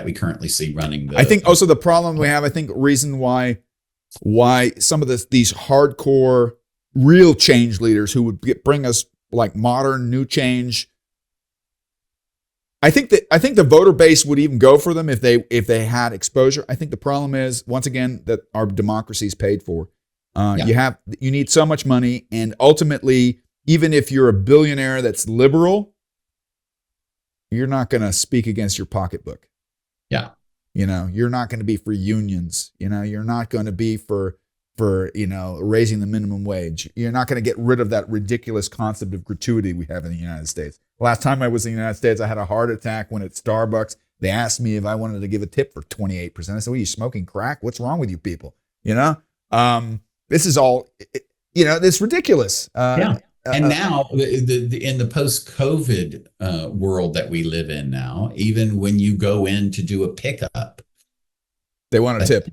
we currently see running. I think also the problem we have, reason why some of these hardcore real change leaders who would bring us like modern new change, I think the voter base would even go for them if they had exposure. I think the problem is, once again, that our democracy is paid for. You need so much money, and ultimately, even if you're a billionaire that's liberal, you're not going to speak against your pocketbook. Yeah. You're not going to be for unions. You're not going to be for raising the minimum wage. You're not going to get rid of that ridiculous concept of gratuity we have in the United States. Last time I was in the United States, I had a heart attack when at Starbucks, they asked me if I wanted to give a tip for 28%. I said, well, are you smoking crack? What's wrong with you people? This is all, it's ridiculous. And now, in the post-COVID world that we live in now, even when you go in to do a pickup, they want a tip.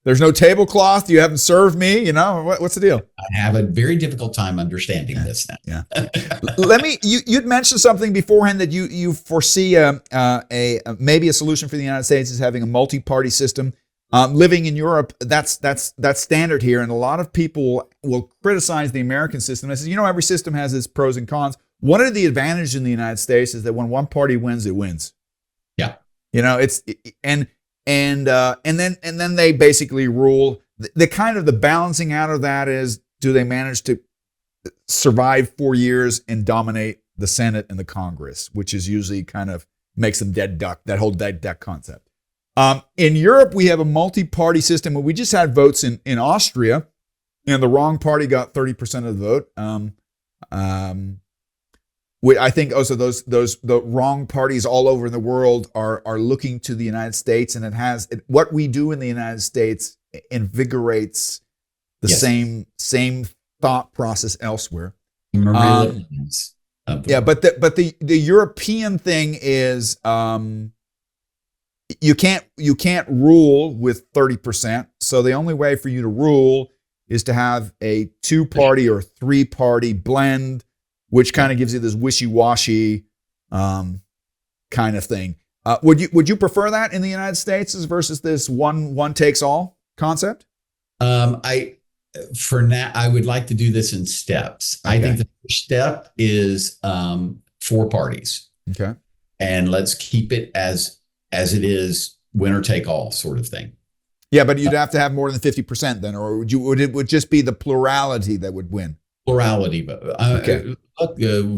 There's no tablecloth. You haven't served me. What's the deal? I have a very difficult time understanding this now. Yeah. You'd mentioned something beforehand that you foresee maybe a solution for the United States is having a multi-party system. Living in Europe, that's standard here, and a lot of people will criticize the American system. I said, every system has its pros and cons. One of the advantages in the United States is that when one party wins, it wins. Yeah. And then they basically rule. The kind of the balancing out of that is, do they manage to survive 4 years and dominate the Senate and the Congress, which is usually kind of makes them dead duck, that whole dead duck concept. In Europe, we have a multi-party system. We just had votes in Austria, and the wrong party got 30% of the vote. I think also the wrong parties all over the world are looking to the United States, and what we do in the United States invigorates the same thought process elsewhere. But the European thing is. You can't rule with 30%. So the only way for you to rule is to have a 2-party or 3-party blend, which kind of gives you this wishy-washy kind of thing. Would you prefer that in the United States versus this one takes all concept? For now, I would like to do this in steps. Okay. I think the first step is 4 parties. Okay. And let's keep it as it is, winner take all sort of thing. Yeah, but you'd have to have more than 50% then, or would it just be the plurality that would win? Plurality, but okay. Look, a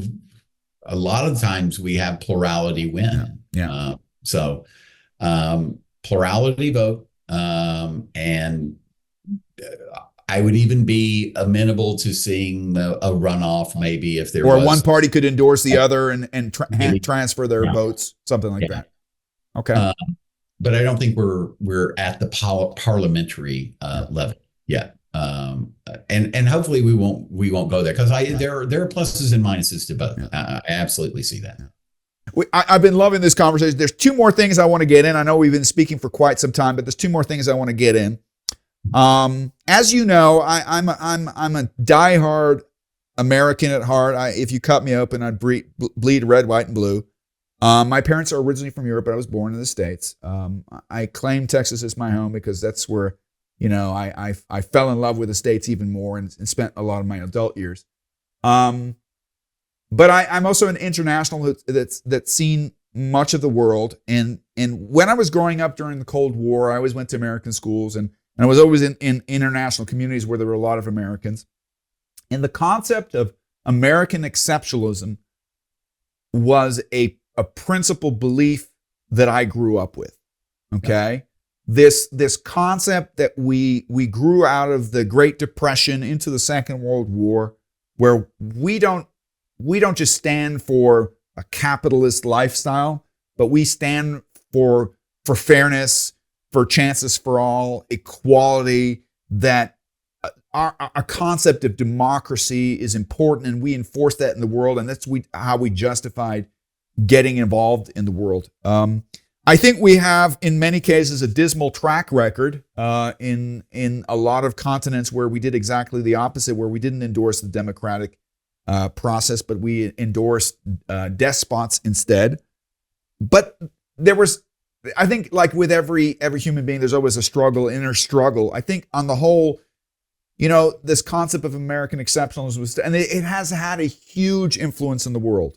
lot of times we have plurality win. Yeah. Plurality vote, and I would even be amenable to seeing a runoff, maybe if there was. Or one party could endorse the other and transfer their votes, something like that. Okay. But I don't think we're at the parliamentary level yet. And hopefully we won't go there, because there are pluses and minuses to both. I absolutely see that. I've been loving this conversation. There's 2 more things I want to get in. I know we've been speaking for quite some time, but there's 2 more things I want to get in. As you know, I'm a diehard American at heart. If you cut me open, I'd bleed red, white, and blue. My parents are originally from Europe, but I was born in the States. I claim Texas as my home because that's where, I fell in love with the States even more and spent a lot of my adult years. But I'm also an international that's seen much of the world. And when I was growing up during the Cold War, I always went to American schools, and I was always in international communities where there were a lot of Americans. And the concept of American exceptionalism was a principal belief that I grew up with. Okay. This concept that we grew out of the Great Depression into the Second World War, where we don't just stand for a capitalist lifestyle, but we stand for fairness, for chances for all, equality, that our concept of democracy is important, and we enforce that in the world, and that's how we justified getting involved in the world. I think we have, in many cases, a dismal track record in a lot of continents where we did exactly the opposite, where we didn't endorse the democratic process, but we endorsed despots instead. But there was, I think, like with every human being, there's always a struggle, inner struggle. I think on the whole, this concept of American exceptionalism was, and it has had a huge influence in the world.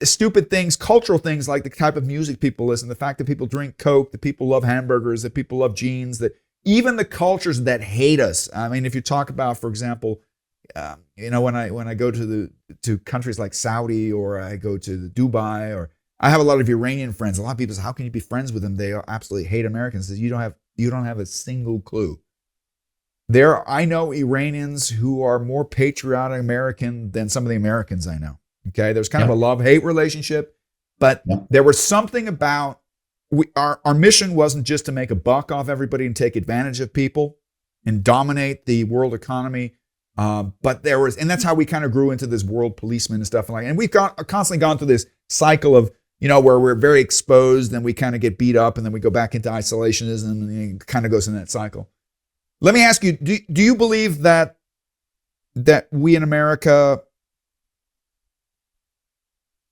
Stupid things, cultural things like the type of music people listen, the fact that people drink Coke, that people love hamburgers, that people love jeans, that even the cultures that hate us. I mean, if you talk about, for example, when I go to countries like Saudi, or I go to Dubai, or I have a lot of Iranian friends. A lot of people say, "How can you be friends with them? They absolutely hate Americans." You don't have a single clue. I know Iranians who are more patriotic American than some of the Americans I know. Okay, there's kind of a love-hate relationship, but there was something about our mission wasn't just to make a buck off everybody and take advantage of people and dominate the world economy, but there was, and that's how we kind of grew into this world policeman and stuff and we've constantly gone through this cycle of where we're very exposed and we kind of get beat up and then we go back into isolationism and it kind of goes in that cycle. Let me ask you: do you believe that we in America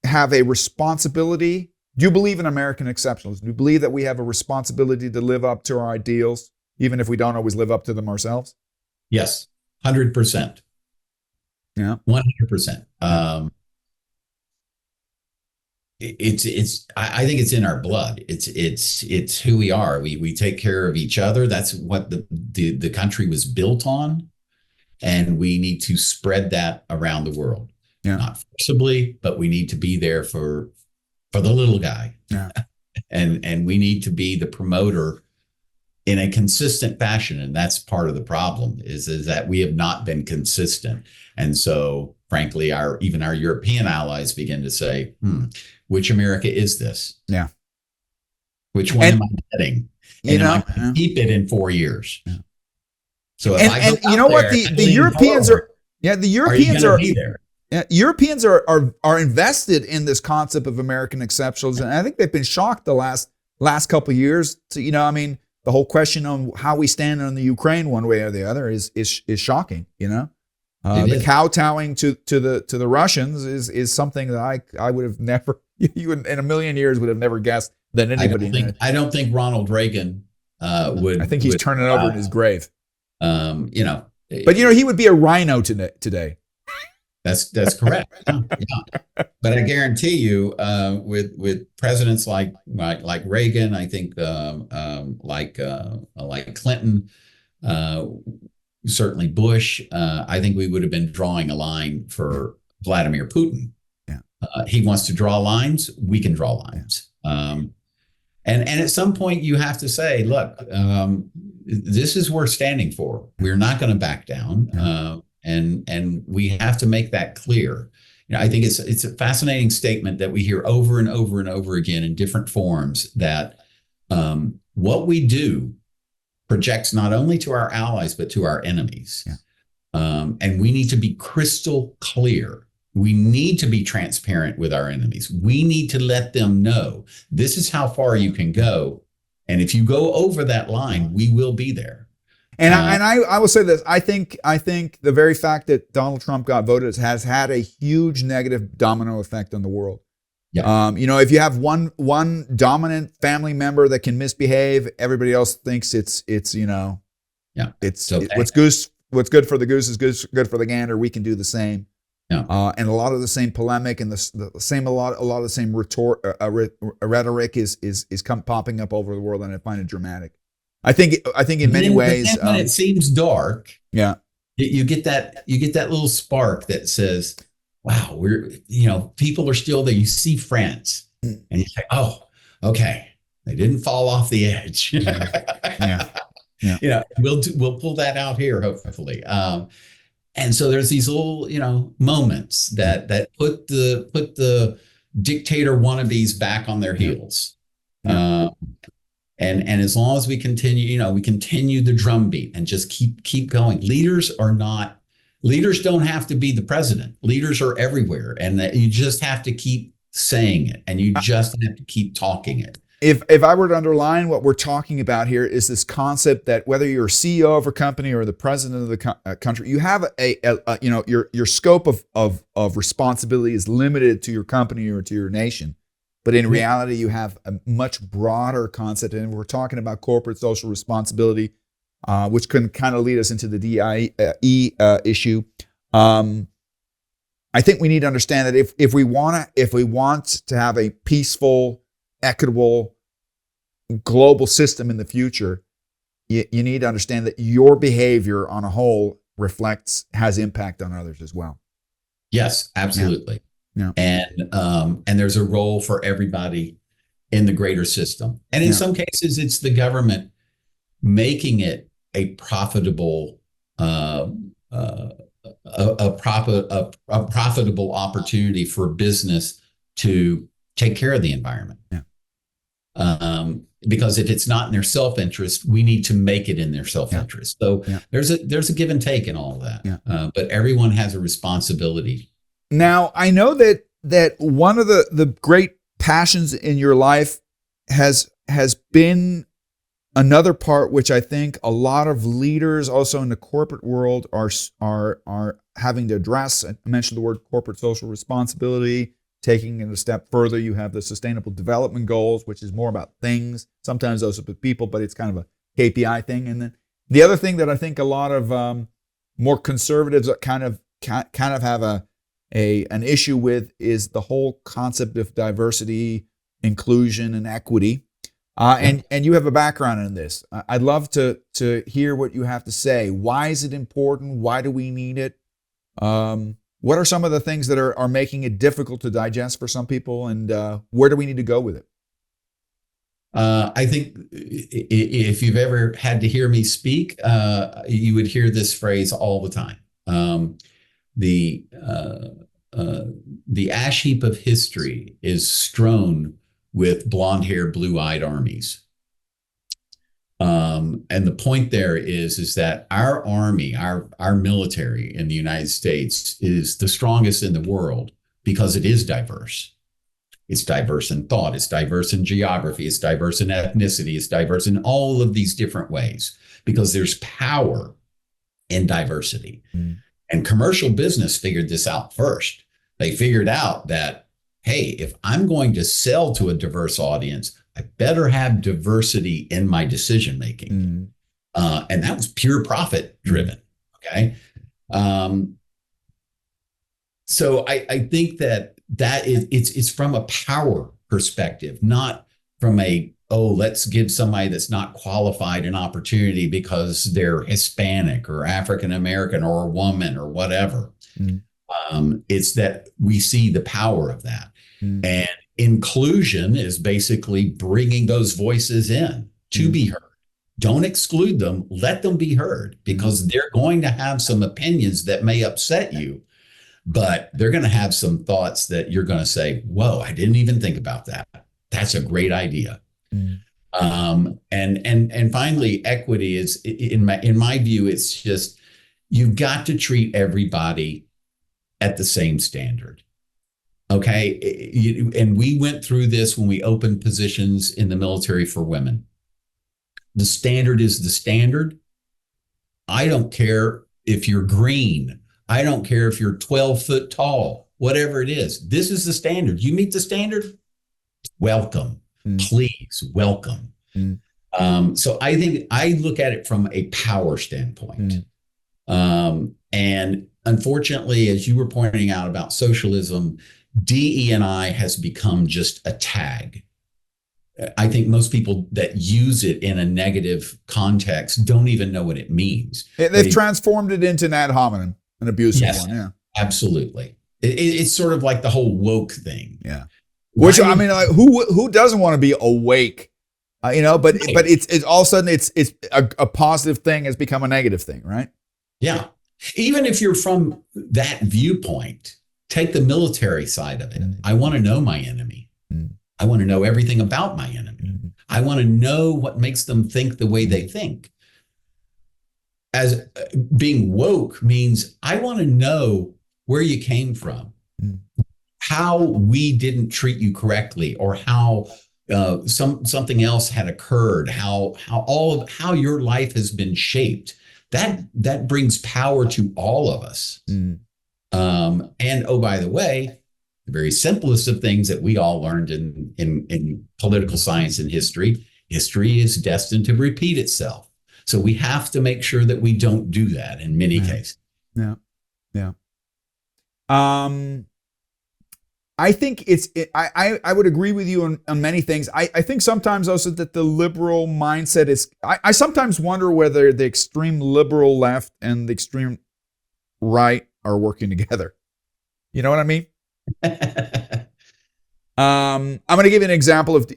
have a responsibility? Do you believe in American exceptionalism? Do you believe that we have a responsibility to live up to our ideals, even if we don't always live up to them ourselves? Yes, 100%. Yeah, 100%. I think it's in our blood. It's who we are. We take care of each other. That's what the country was built on, and we need to spread that around the world. Yeah. Not forcibly, but we need to be there for the little guy. Yeah. and we need to be the promoter in a consistent fashion. And that's part of the problem is that we have not been consistent. And so frankly, even our European allies begin to say, which America is this? Yeah. Which one am I getting? And am I going to keep it in 4 years? Yeah. So if I go you know what the Europeans are, the Europeans are be there. Yeah, Europeans are invested in this concept of American exceptionalism, and I think they've been shocked the last couple of years. To, the whole question on how we stand on the Ukraine one way or the other is shocking. The kowtowing to the Russians is something that I would have never, in a million years would have never guessed that anybody. I don't think Ronald Reagan would. I think he's turning over in his grave. But he would be a rhino today. That's correct. Yeah. But I guarantee you, with presidents like Reagan, I think like Clinton, certainly Bush, I think we would have been drawing a line for Vladimir Putin. Yeah. He wants to draw lines. We can draw lines. Yeah. And at some point you have to say, look, this is worth standing for. We're not going to back down. Yeah. And we have to make that clear. I think it's a fascinating statement that we hear over and over and over again in different forms that what we do projects not only to our allies, but to our enemies. Yeah. And we need to be crystal clear. We need to be transparent with our enemies. We need to let them know this is how far you can go. And if you go over that line, we will be there. And I will say this: I think the very fact that Donald Trump got voted has had a huge negative domino effect on the world. Yeah. If you have one dominant family member that can misbehave, everybody else thinks it's what's good for the goose is good for the gander. We can do the same. Yeah. And a lot of the same polemic and a lot of the same rhetoric is popping up over the world, and I find it dramatic. I think in many ways, when it seems dark, yeah, you get that little spark that says, "Wow, people are still there." You see friends, and you say, "Oh, okay, they didn't fall off the edge." Yeah. We'll pull that out here, hopefully. And so there's these little, moments that put the dictator wannabes back on their heels. Yeah. And as long as we continue the drumbeat and just keep going. Leaders don't have to be the president. Leaders are everywhere, and that you just have to keep saying it, and you just have to keep talking it. If I were to underline what we're talking about here is this concept that whether you're a CEO of a company or the president of the country, you have your scope of responsibility is limited to your company or to your nation. But in reality, you have a much broader concept, and we're talking about corporate social responsibility, which can kind of lead us into the DIE issue. I think we need to understand that if we want to have a peaceful, equitable, global system in the future, you need to understand that your behavior on a whole has impact on others as well. Yes, absolutely. Yeah. And there's a role for everybody in the greater system. And in some cases, it's the government making it a profitable profitable opportunity for business to take care of the environment. Yeah. Because if it's not in their self-interest, we need to make it in their self-interest. So there's a give and take in all of that. Yeah. But everyone has a responsibility. Now, I know that one of the great passions in your life has been another part, which I think a lot of leaders also in the corporate world are having to address. I mentioned the word corporate social responsibility. Taking it a step further, you have the Sustainable Development Goals, which is more about things. Sometimes those are with people, but it's kind of a KPI thing. And then the other thing that I think a lot of more conservatives kind of have an issue with is the whole concept of diversity, inclusion, and equity. And you have a background in this. I'd love to hear what you have to say. Why is it important? Why do we need it? What are some of the things that are making it difficult to digest for some people, and where do we need to go with it? I think if you've ever had to hear me speak, you would hear this phrase all the time. The ash heap of history is strewn with blonde-haired, blue-eyed armies. And the point there is that our army, our military in the United States is the strongest in the world because it is diverse. It's diverse in thought, it's diverse in geography, it's diverse in ethnicity, it's diverse in all of these different ways because there's power in diversity. Mm. And commercial business figured this out first. They figured out that, hey, if I'm going to sell to a diverse audience, I better have diversity in my decision making. Mm. And that was pure profit driven. Okay. So I think that it's from a power perspective, not from let's give somebody that's not qualified an opportunity because they're Hispanic or African American or a woman or whatever. Mm. It's that we see the power of that. Mm. And inclusion is basically bringing those voices in to be heard. Don't exclude them. Let them be heard because they're going to have some opinions that may upset you, but they're going to have some thoughts that you're going to say, whoa, I didn't even think about that. That's a great idea. Mm. And finally, equity is, in my view, it's just, you've got to treat everybody at the same standard. Okay. And we went through this when we opened positions in the military for women. The standard is the standard. I don't care if you're green. I don't care if you're 12 foot tall, whatever it is. This is the standard. You meet the standard, welcome. Please, welcome. So I think I look at it from a power standpoint. And unfortunately, as you were pointing out about socialism, DE&I has become just a tag. I think most people that use it in a negative context don't even know what it means. They've transformed it into an ad hominem, an abusive one. Yeah, absolutely. It's sort of like the whole woke thing. Yeah. Which, I mean, like, who doesn't want to be awake? But it's all of a sudden it's a positive thing has become a negative thing, right? Yeah. Even if you're from that viewpoint, take the military side of it. I want to know my enemy. I want to know everything about my enemy. I want to know what makes them think the way they think. As being woke means I want to know where you came from, how we didn't treat you correctly, or how something else had occurred, how your life has been shaped. That brings power to all of us. And oh, by the way, the very simplest of things that we all learned in political science and history is destined to repeat itself. So we have to make sure that we don't do that in many cases. Yeah. I think I would agree with you on many things. I think sometimes also that the liberal mindset is, I sometimes wonder whether the extreme liberal left and the extreme right are working together. You know what I mean? I'm going to give you an example of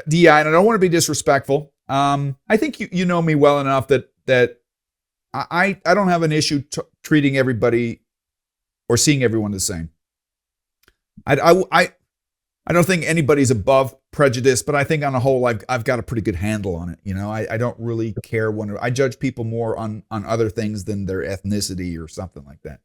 DI, and I don't want to be disrespectful. I think you know me well enough that I don't have an issue treating everybody or seeing everyone the same. I don't think anybody's above prejudice, but I think on a whole I've got a pretty good handle on it. You know, I don't really care when I judge people more on other things than their ethnicity or something like that,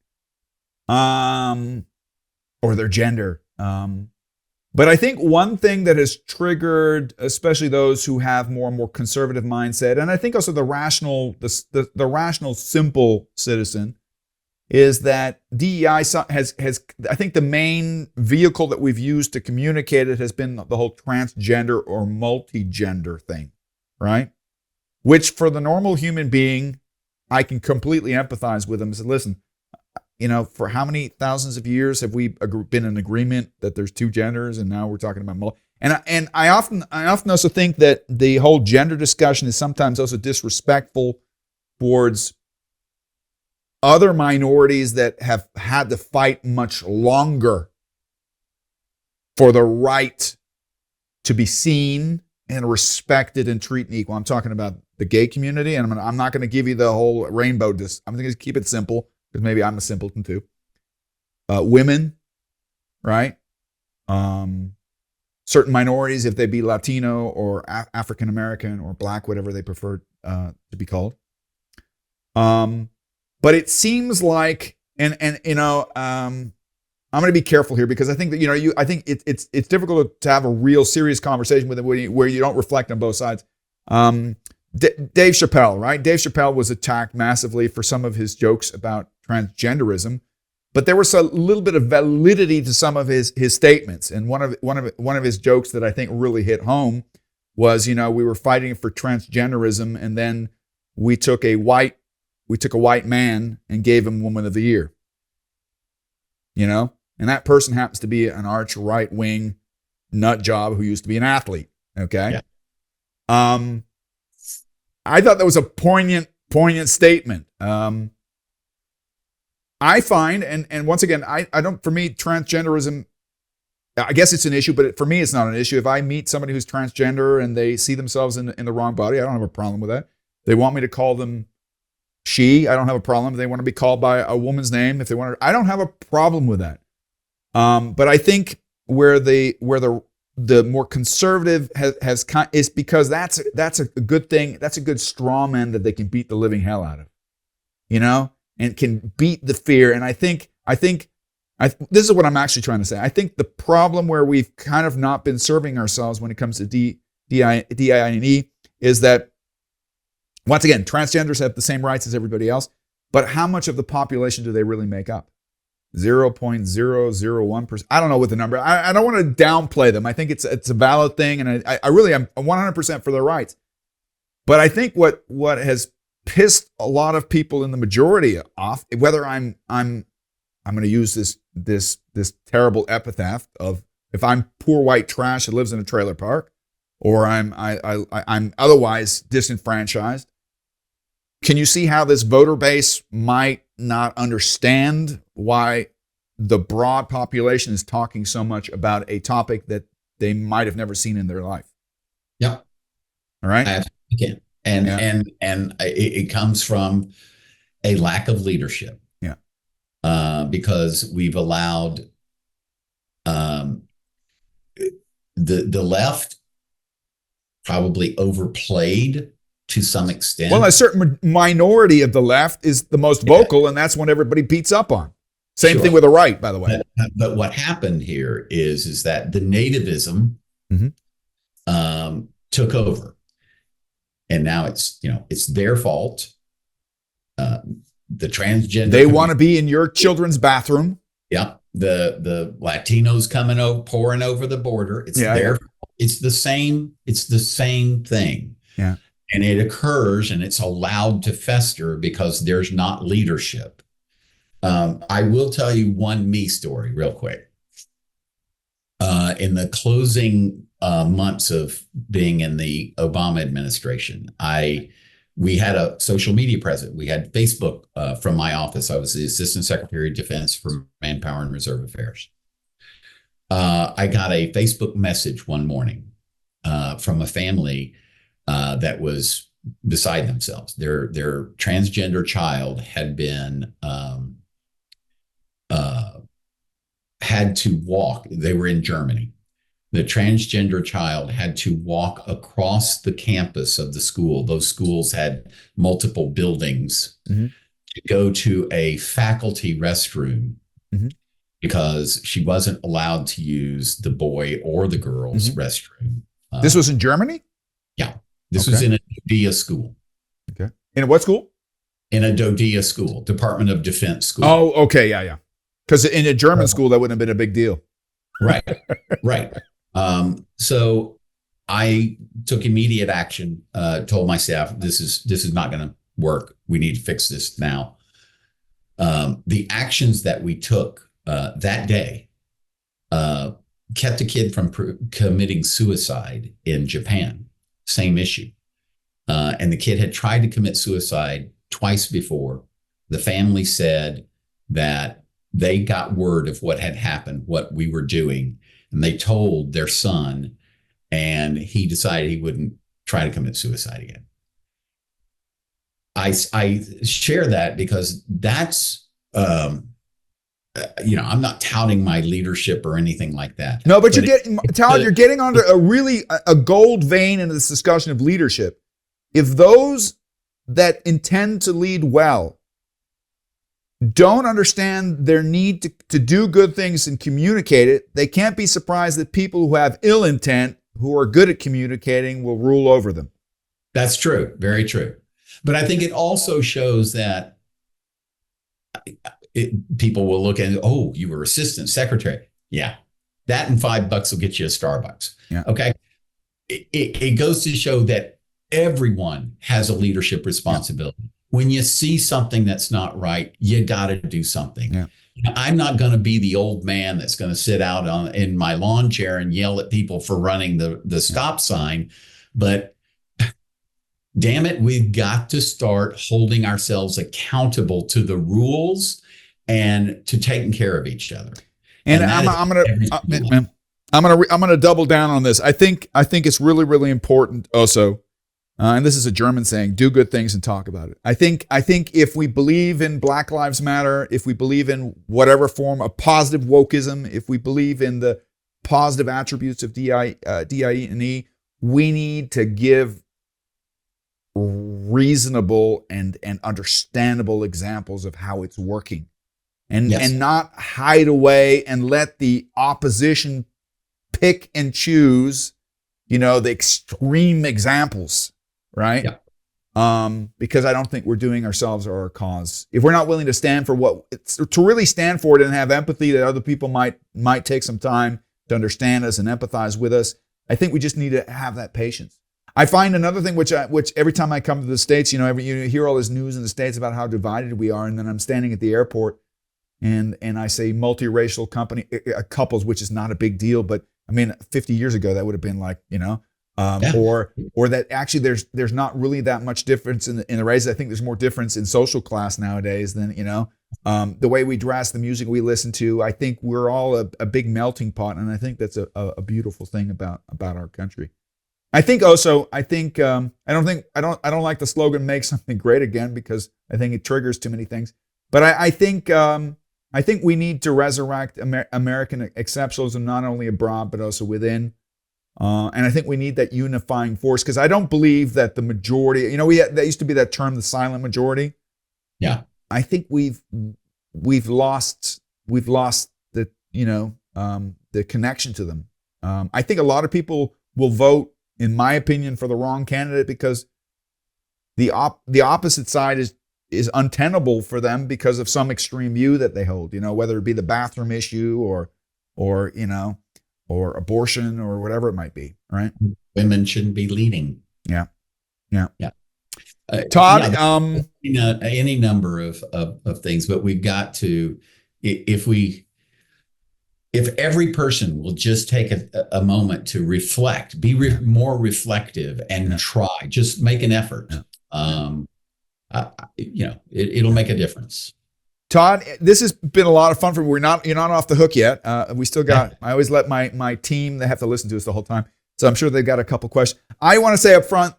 or their gender. But I think one thing that has triggered, especially those who have more and more conservative mindset, and I think also the rational simple citizen, is that DEI has I think the main vehicle that we've used to communicate it has been the whole transgender or multi-gender thing, right? Which for the normal human being, I can completely empathize with them and say, listen, you know, for how many thousands of years have we been in agreement that there's two genders, and now we're talking about and I often also think that the whole gender discussion is sometimes also disrespectful towards other minorities that have had to fight much longer for the right to be seen and respected and treated equal. I'm talking about the gay community, and I'm not going to give you the whole rainbow. I'm going to keep it simple, because maybe I'm a simpleton too. Women, right? Certain minorities, if they be Latino or African American or Black, whatever they prefer to be called. But it seems like, and you know, I'm going to be careful here, because I think that, you know, I think it's difficult to have a real serious conversation with it where you don't reflect on both sides. Dave Chappelle, right? Dave Chappelle was attacked massively for some of his jokes about transgenderism, but there was a little bit of validity to some of his statements. And one of his jokes that I think really hit home was, you know, we were fighting for transgenderism, and then we took a white man and gave him Woman of the Year. You know, and that person happens to be an arch right wing nut job who used to be an athlete. Okay. Yeah. I thought that was a poignant statement. I find, and once again, I don't, for me, transgenderism, I guess it's an issue, but for me, it's not an issue. If I meet somebody who's transgender and they see themselves in the wrong body, I don't have a problem with that. They want me to call them she, I don't have a problem. If they want to be called by a woman's name, if they want to, I don't have a problem with that. But I think where the more conservative is because that's a good thing. That's a good straw man that they can beat the living hell out of, you know, and can beat the fear. And I think this is what I'm actually trying to say. I think the problem where we've kind of not been serving ourselves when it comes to DIE is that, once again, transgenders have the same rights as everybody else, but how much of the population do they really make up? 0.001%. I don't know what the number. I don't want to downplay them. I think it's a valid thing, and I really am 100% for their rights. But I think what has pissed a lot of people in the majority off, whether I'm I'm going to use this terrible epithet of, if I'm poor white trash that lives in a trailer park, or I'm otherwise disenfranchised. Can you see how this voter base might not understand why the broad population is talking so much about a topic that they might have never seen in their life? Yeah. All right. I absolutely can. And it comes from a lack of leadership. Yeah. Because we've allowed the left probably overplayed to some extent. Well, a certain minority of the left is the most vocal, and that's when everybody beats up on. Same thing with the right, by the way. But what happened here is that the nativism took over, and now it's their fault. The transgender, they want to be in your children's bathroom. Yeah, the Latinos coming over, pouring over the border. It's their fault. It's the same thing. Yeah. And it occurs, and it's allowed to fester because there's not leadership. I will tell you one me story real quick. In the closing months of being in the Obama administration, we had a social media president. We had Facebook from my office. I was the Assistant Secretary of Defense for Manpower and Reserve Affairs. I got a Facebook message one morning from a family that was beside themselves. Their transgender child had been had to walk. They were in Germany. The transgender child had to walk across the campus of the school. Those schools had multiple buildings to go to a faculty restroom because she wasn't allowed to use the boy or the girl's restroom. This was in Germany? Yeah. This was in a DODEA school. Okay. In what school? In a DODEA school, Department of Defense school. Oh, okay. Yeah. Because in a German school, that wouldn't have been a big deal. Right. So I took immediate action, told my staff, this is not going to work. We need to fix this now. The actions that we took that day kept a kid from committing suicide in Japan. Same issue. And the kid had tried to commit suicide twice before. The family said that they got word of what had happened, what we were doing, and they told their son, and he decided he wouldn't try to commit suicide again. I share that because that's, I'm not touting my leadership or anything like that. No, but Todd, you're getting onto a gold vein in this discussion of leadership. If those that intend to lead well don't understand their need to do good things and communicate it, they can't be surprised that people who have ill intent, who are good at communicating, will rule over them. That's true. Very true. But I think it also shows that people will look at, oh, you were assistant secretary. Yeah. That and $5 will get you a Starbucks. Yeah. Okay. It goes to show that everyone has a leadership responsibility. Yeah. When you see something that's not right, you got to do something. Yeah. I'm not going to be the old man that's going to sit out in my lawn chair and yell at people for running the stop sign. But damn it, we've got to start holding ourselves accountable to the rules and to taking care of each other. And I'm gonna double down on this. I think it's really, really important also. And this is a German saying, do good things and talk about it. I think if we believe in Black Lives Matter, if we believe in whatever form of positive wokeism, if we believe in the positive attributes of DIE, we need to give reasonable and understandable examples of how it's working. And not hide away and let the opposition pick and choose, the extreme examples. Right? Yeah. Because I don't think we're doing ourselves or our cause. If we're not willing to stand for to really stand for it and have empathy that other people might take some time to understand us and empathize with us, I think we just need to have that patience. I find another thing which every time I come to the States, you hear all this news in the States about how divided we are, and then I'm standing at the airport and I say multiracial couples, which is not a big deal, but I mean, 50 years ago that would have been like, Yeah. or that actually there's not really that much difference in the races. I think there's more difference in social class nowadays than the way we dress, the music we listen to. I think we're all a big melting pot, and I think that's a beautiful thing about our country. I think also, I don't like the slogan "Make something great again" because I think it triggers too many things. But I think we need to resurrect American exceptionalism, not only abroad but also within. And I think we need that unifying force, because I don't believe that the majority. That used to be that term, the silent majority. Yeah. I think we've lost the the connection to them. I think a lot of people will vote, in my opinion, for the wrong candidate because the opposite side is untenable for them because of some extreme view that they hold. Whether it be the bathroom issue or abortion or whatever it might be. Right? Women shouldn't be leading. Yeah. Todd, Todd, any number of things, but we've got to, if every person will just take a moment to reflect, be more reflective, and try, just make an effort. It'll make a difference. Todd, this has been a lot of fun for me. You're not off the hook yet. We still got. I always let my team. They have to listen to us the whole time, so I'm sure they've got a couple questions. I want to say up front,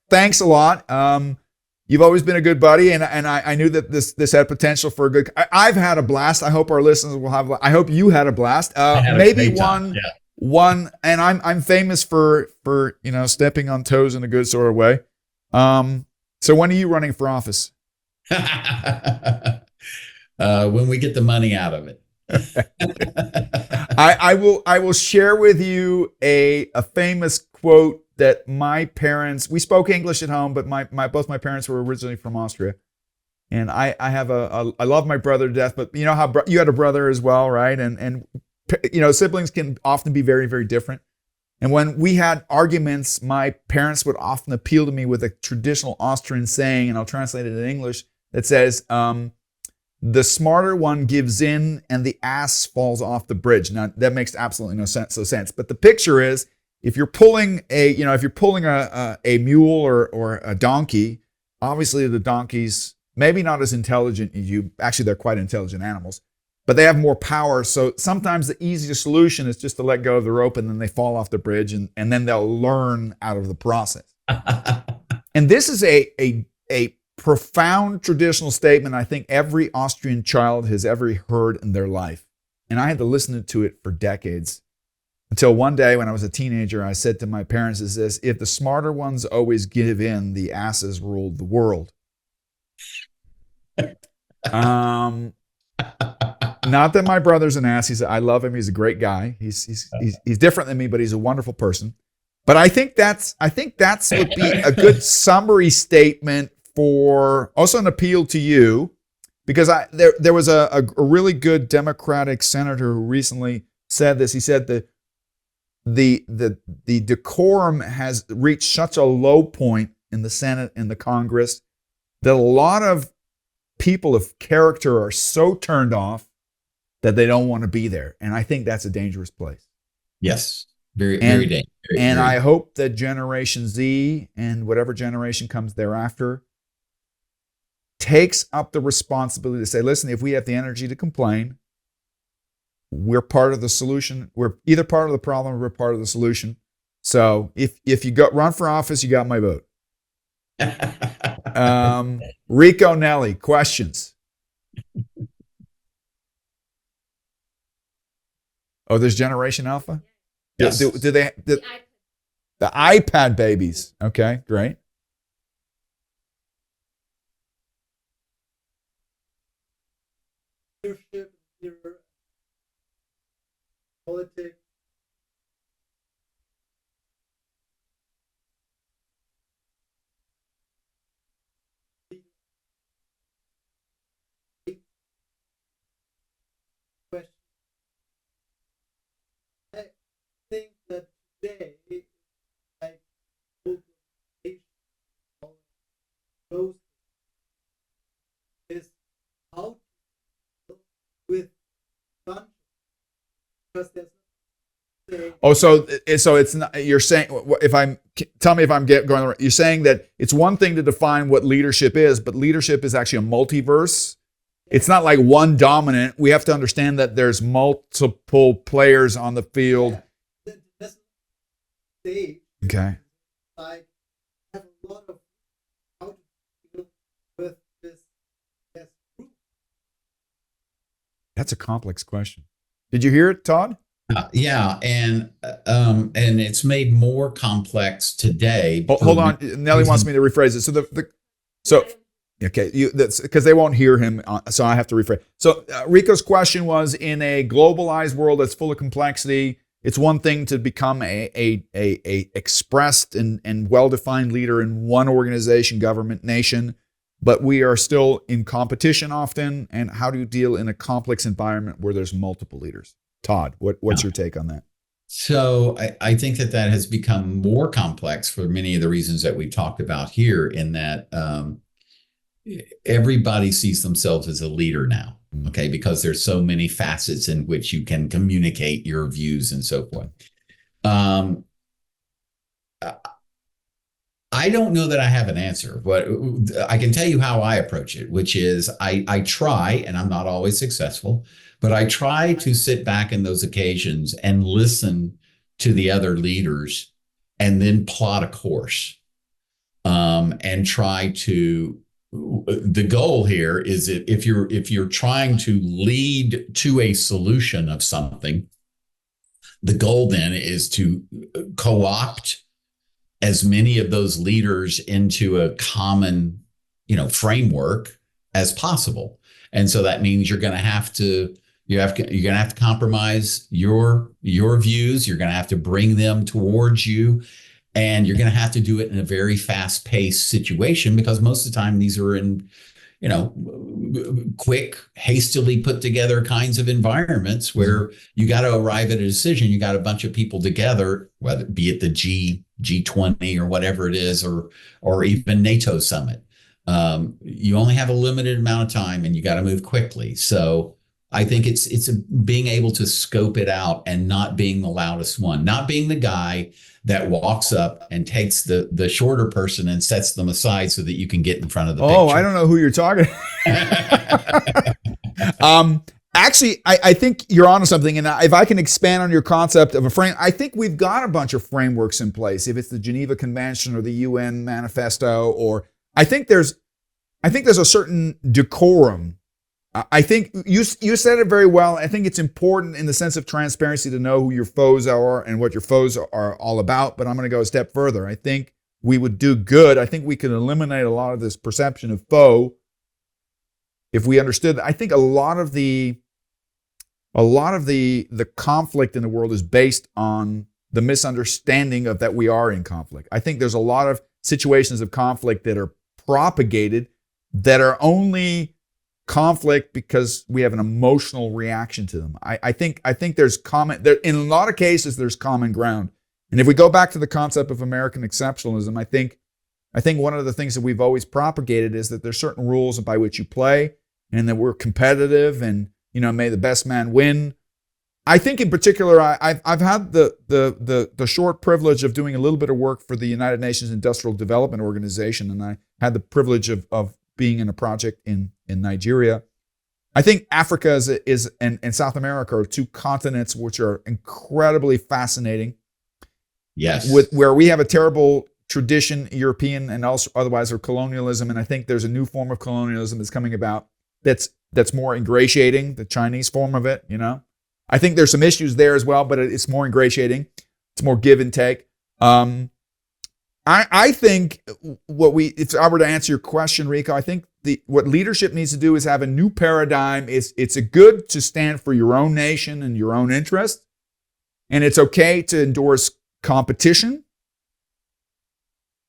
thanks a lot. You've always been a good buddy, and I knew that this had potential for a good. I've had a blast. I hope our listeners will have. I hope you had a blast. Maybe one, and I'm famous for stepping on toes in a good sort of way. So when are you running for office? When we get the money out of it. I will share with you a famous quote that my parents, we spoke English at home, but both my parents were originally from Austria. And I love my brother to death, but you know how you had a brother as well, right? And siblings can often be very, very different. And when we had arguments, my parents would often appeal to me with a traditional Austrian saying, and I'll translate it in English, that says, the smarter one gives in and the ass falls off the bridge. Now that makes absolutely no sense. But the picture is, if you're pulling a mule or a donkey, obviously the donkey's maybe not as intelligent as you. Actually, they're quite intelligent animals, but they have more power. So sometimes the easiest solution is just to let go of the rope, and then they fall off the bridge, and then they'll learn out of the process. And this is a profound traditional statement I think every Austrian child has ever heard in their life. And I had to listen to it for decades, until one day when I was a teenager, I said to my parents, if the smarter ones always give in, the asses ruled the world. Not that my brother's an ass. I love him. He's a great guy. He's different than me, but he's a wonderful person. But I think that's would be a good summary statement for also an appeal to you, because there was a really good Democratic senator who recently said this. He said that the decorum has reached such a low point in the Senate and the Congress that a lot of people of character are so turned off that they don't want to be there. And I think that's a dangerous place. Yes. Very dangerous. And I hope that Generation Z and whatever generation comes thereafter takes up the responsibility to say, listen, if we have the energy to complain, we're part of the solution. We're either part of the problem or we're part of the solution. So if you run for office, you got my vote. Rico Nelly, questions? Oh, there's Generation Alpha? Yes. Do they the iPad babies? Okay, great. Leadership, politics. I think that today, like those is how to because there's nothing. Oh, so it's not. You're saying tell me if I'm going right. You're saying that it's one thing to define what leadership is, but leadership is actually a multiverse. It's not like one dominant. We have to understand that there's multiple players on the field. Yeah. That's stage. Okay. Like, have a lot of how to deal with this group. That's a complex question. Did you hear it, Todd? Yeah, and it's made more complex today. Hold on, Nelly wants me to rephrase it. So okay, that's because they won't hear him, so I have to rephrase. So Rico's question was: in a globalized world that's full of complexity, it's one thing to become a expressed and well-defined leader in one organization, government, nation, but we are still in competition often. And how do you deal in a complex environment where there's multiple leaders? Todd, what's your take on that? So I think that has become more complex for many of the reasons that we talked about here, in that everybody sees themselves as a leader now, okay, because there's so many facets in which you can communicate your views and so forth. I don't know that I have an answer, but I can tell you how I approach it, which is I try, and I'm not always successful, but I try to sit back in those occasions and listen to the other leaders and then plot a course, and try to. The goal here is that if you're trying to lead to a solution of something, the goal then is to co-opt as many of those leaders into a common, framework as possible. And so that means you're going to have to compromise your views. You're going to have to bring them towards you. And you're going to have to do it in a very fast-paced situation, because most of the time these are in, quick, hastily put together kinds of environments where you got to arrive at a decision. You got a bunch of people together, whether it be at the G20 or whatever it is, or even NATO summit. You only have a limited amount of time, and you got to move quickly. So I think it's being able to scope it out and not being the loudest one, not being the guy that walks up and takes the shorter person and sets them aside so that you can get in front of the picture. Oh, I don't know who you're talking. Actually, I think you're onto something. And if I can expand on your concept of a frame, I think we've got a bunch of frameworks in place. If it's the Geneva Convention or the UN Manifesto, or I think there's a certain decorum. I think you said it very well. I think it's important in the sense of transparency to know who your foes are and what your foes are all about. But I'm going to go a step further. I think we would do good. I think we could eliminate a lot of this perception of foe if we understood that. I think a lot of the conflict in the world is based on the misunderstanding of that we are in conflict. I think there's a lot of situations of conflict that are propagated that are only conflict because we have an emotional reaction to them. I think there's in a lot of cases there's common ground. And if we go back to the concept of American exceptionalism, I think one of the things that we've always propagated is that there's certain rules by which you play, and that we're competitive, and may the best man win. I think in particular, I've had the short privilege of doing a little bit of work for the United Nations Industrial Development Organization, and I had the privilege of being in a project in Nigeria. I think Africa and South America are two continents which are incredibly fascinating. Yes. Where we have a terrible tradition, European and also otherwise, of colonialism, and I think there's a new form of colonialism that's coming about that's more ingratiating, the Chinese form of it. I think there's some issues there as well, but it's more ingratiating. It's more give and take. I think if I were to answer your question, Rico, I think what leadership needs to do is have a new paradigm. It's good to stand for your own nation and your own interest, and it's okay to endorse competition,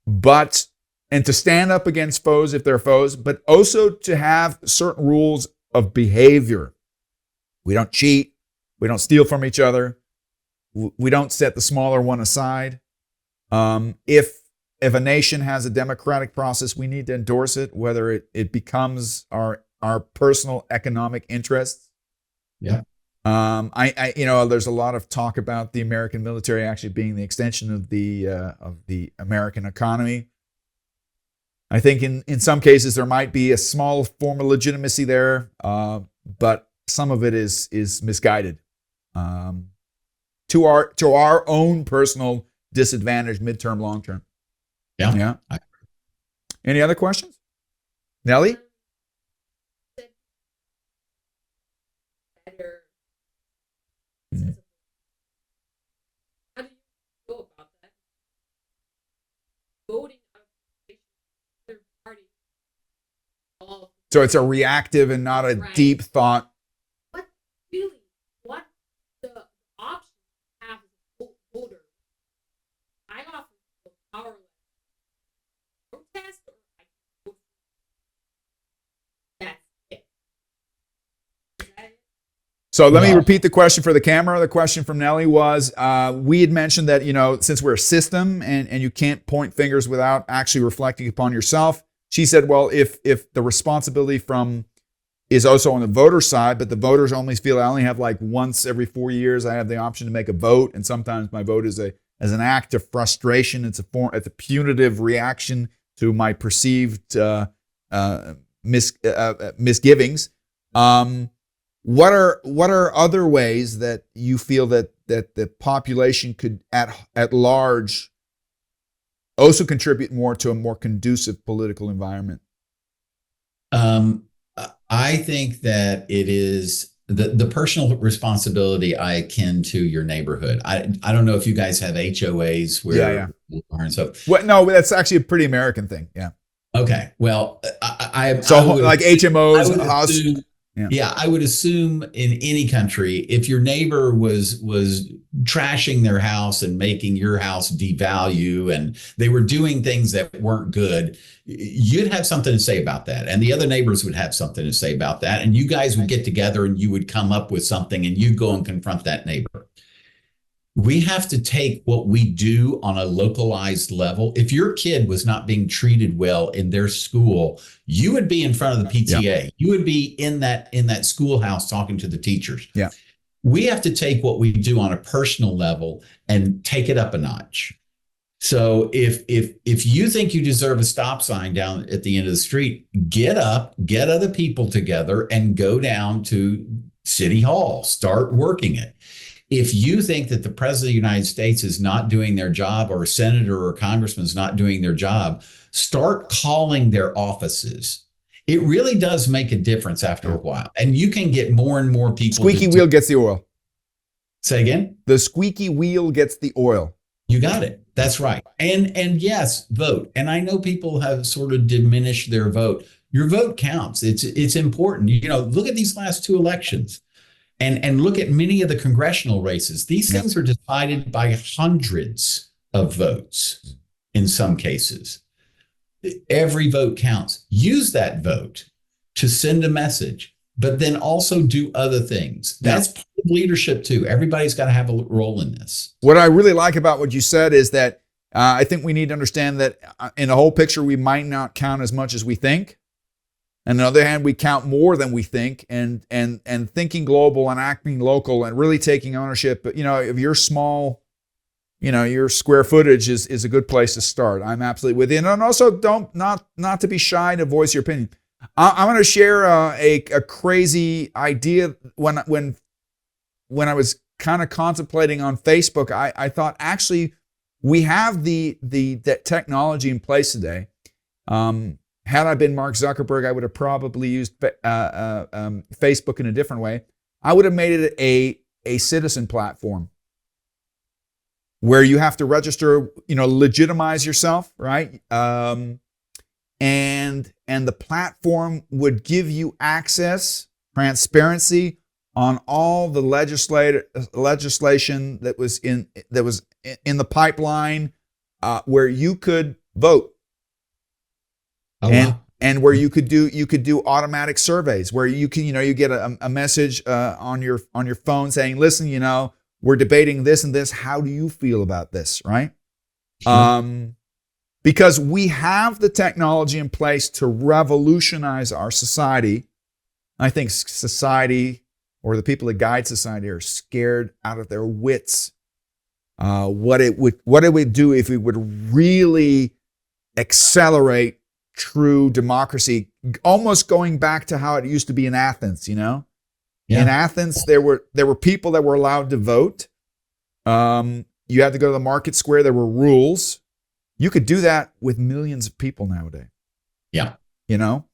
and to stand up against foes if they're foes, but also to have certain rules of behavior. We don't cheat. We don't steal from each other. We don't set the smaller one aside. If a nation has a democratic process, we need to endorse it, whether it becomes our personal economic interests. Yeah. There's a lot of talk about the American military actually being the extension of the American economy. I think in some cases there might be a small form of legitimacy there, but some of it is misguided to our own personal disadvantage, midterm, long term. Yeah. Any other questions, Nellie? How do you go about that? Voting on a third party. So it's a reactive and not a deep thought. What the options have as a voter? I often feel powerless. Protest or I vote. That's it. Is that it? So let me repeat the question for the camera. The question from Nellie was, we had mentioned that, since we're a system and you can't point fingers without actually reflecting upon yourself. She said, well, if the responsibility is also on the voter side, but the voters only feel I only have like once every 4 years, I have the option to make a vote. And sometimes my vote is as an act of frustration. It's a punitive reaction to my perceived misgivings. What are other ways that you feel that the population could at large also contribute more to a more conducive political environment? I think that it is the personal responsibility I akin to your neighborhood. I don't know if you guys have HOAs where and so. Well, no, that's actually a pretty American thing. Yeah. Okay. Well, I like HMOs. I would assume in any country, if your neighbor was trashing their house and making your house devalue and they were doing things that weren't good, you'd have something to say about that. And the other neighbors would have something to say about that. And you guys would get together and you would come up with something and you'd go and confront that neighbor. We have to take what we do on a localized level. If your kid was not being treated well in their school, you would be in front of the PTA. Yeah. You would be in that schoolhouse talking to the teachers. Yeah. We have to take what we do on a personal level and take it up a notch. So if you think you deserve a stop sign down at the end of the street, get up, get other people together and go down to City Hall, start working it. If you think that the president of the United States is not doing their job or a senator or a congressman is not doing their job, start calling their offices. It really does make a difference after a while. And you can get more and more people. Squeaky wheel gets the oil. Say again? The squeaky wheel gets the oil. You got it. That's right. And yes, vote. And I know people have sort of diminished their vote. Your vote counts. It's important. Look at these last two elections. And look at many of the congressional races. These things are decided by hundreds of votes in some cases. Every vote counts. Use that vote to send a message, but then also do other things. That's part of leadership too. Everybody's got to have a role in this. What I really like about what you said is that I think we need to understand that in the whole picture, we might not count as much as we think. And on the other hand, we count more than we think, and thinking global and acting local and really taking ownership. But if you're small, your square footage is a good place to start. I'm absolutely with you. And also not to be shy to voice your opinion. I'm going to share a crazy idea. When I was kind of contemplating on Facebook, I thought actually we have the technology in place today. Had I been Mark Zuckerberg, I would have probably used Facebook in a different way. I would have made it a citizen platform where you have to register, legitimize yourself, right? And the platform would give you access, transparency on all the legislation that was in the pipeline, where you could vote. And where you could do automatic surveys where you can, you get a message on your phone saying, listen, we're debating this and this. How do you feel about this? Right. Sure. Because we have the technology in place to revolutionize our society. I think society or the people that guide society are scared out of their wits. What it would do if it would really accelerate true democracy, almost going back to how it used to be in Athens. You know, in Athens there were people that were allowed to vote. You had to go to the market square. There were rules. You could do that with millions of people nowadays. Yeah. You know,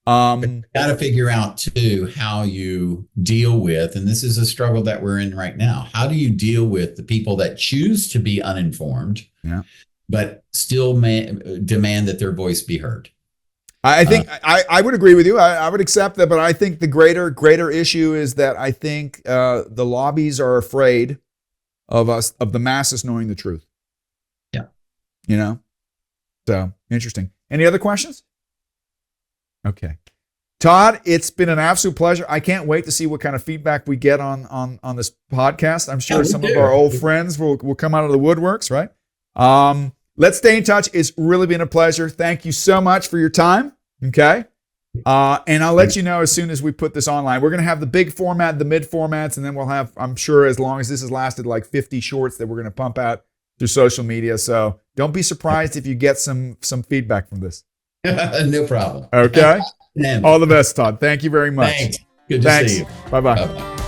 got to figure out too how you deal with, and this is a struggle that we're in right now. How do you deal with the people that choose to be uninformed, but still demand that their voice be heard? I think I would agree with you. I would accept that, but I think the greater issue is that I think the lobbies are afraid of the masses knowing the truth. Yeah. You know? So, interesting. Any other questions? Okay. Todd, it's been an absolute pleasure. I can't wait to see what kind of feedback we get on this podcast. I'm sure some of our old friends will come out of the woodworks, right? Let's stay in touch. It's really been a pleasure. Thank you so much for your time. Okay. And I'll let you know as soon as we put this online. We're going to have the big format, the mid formats, and then we'll have, I'm sure, as long as this has lasted, like 50 shorts that we're going to pump out through social media. So don't be surprised if you get some feedback from this. No problem. Okay. All the best, Todd. Thank you very much. Thanks. Good to see you. Bye-bye. Bye-bye.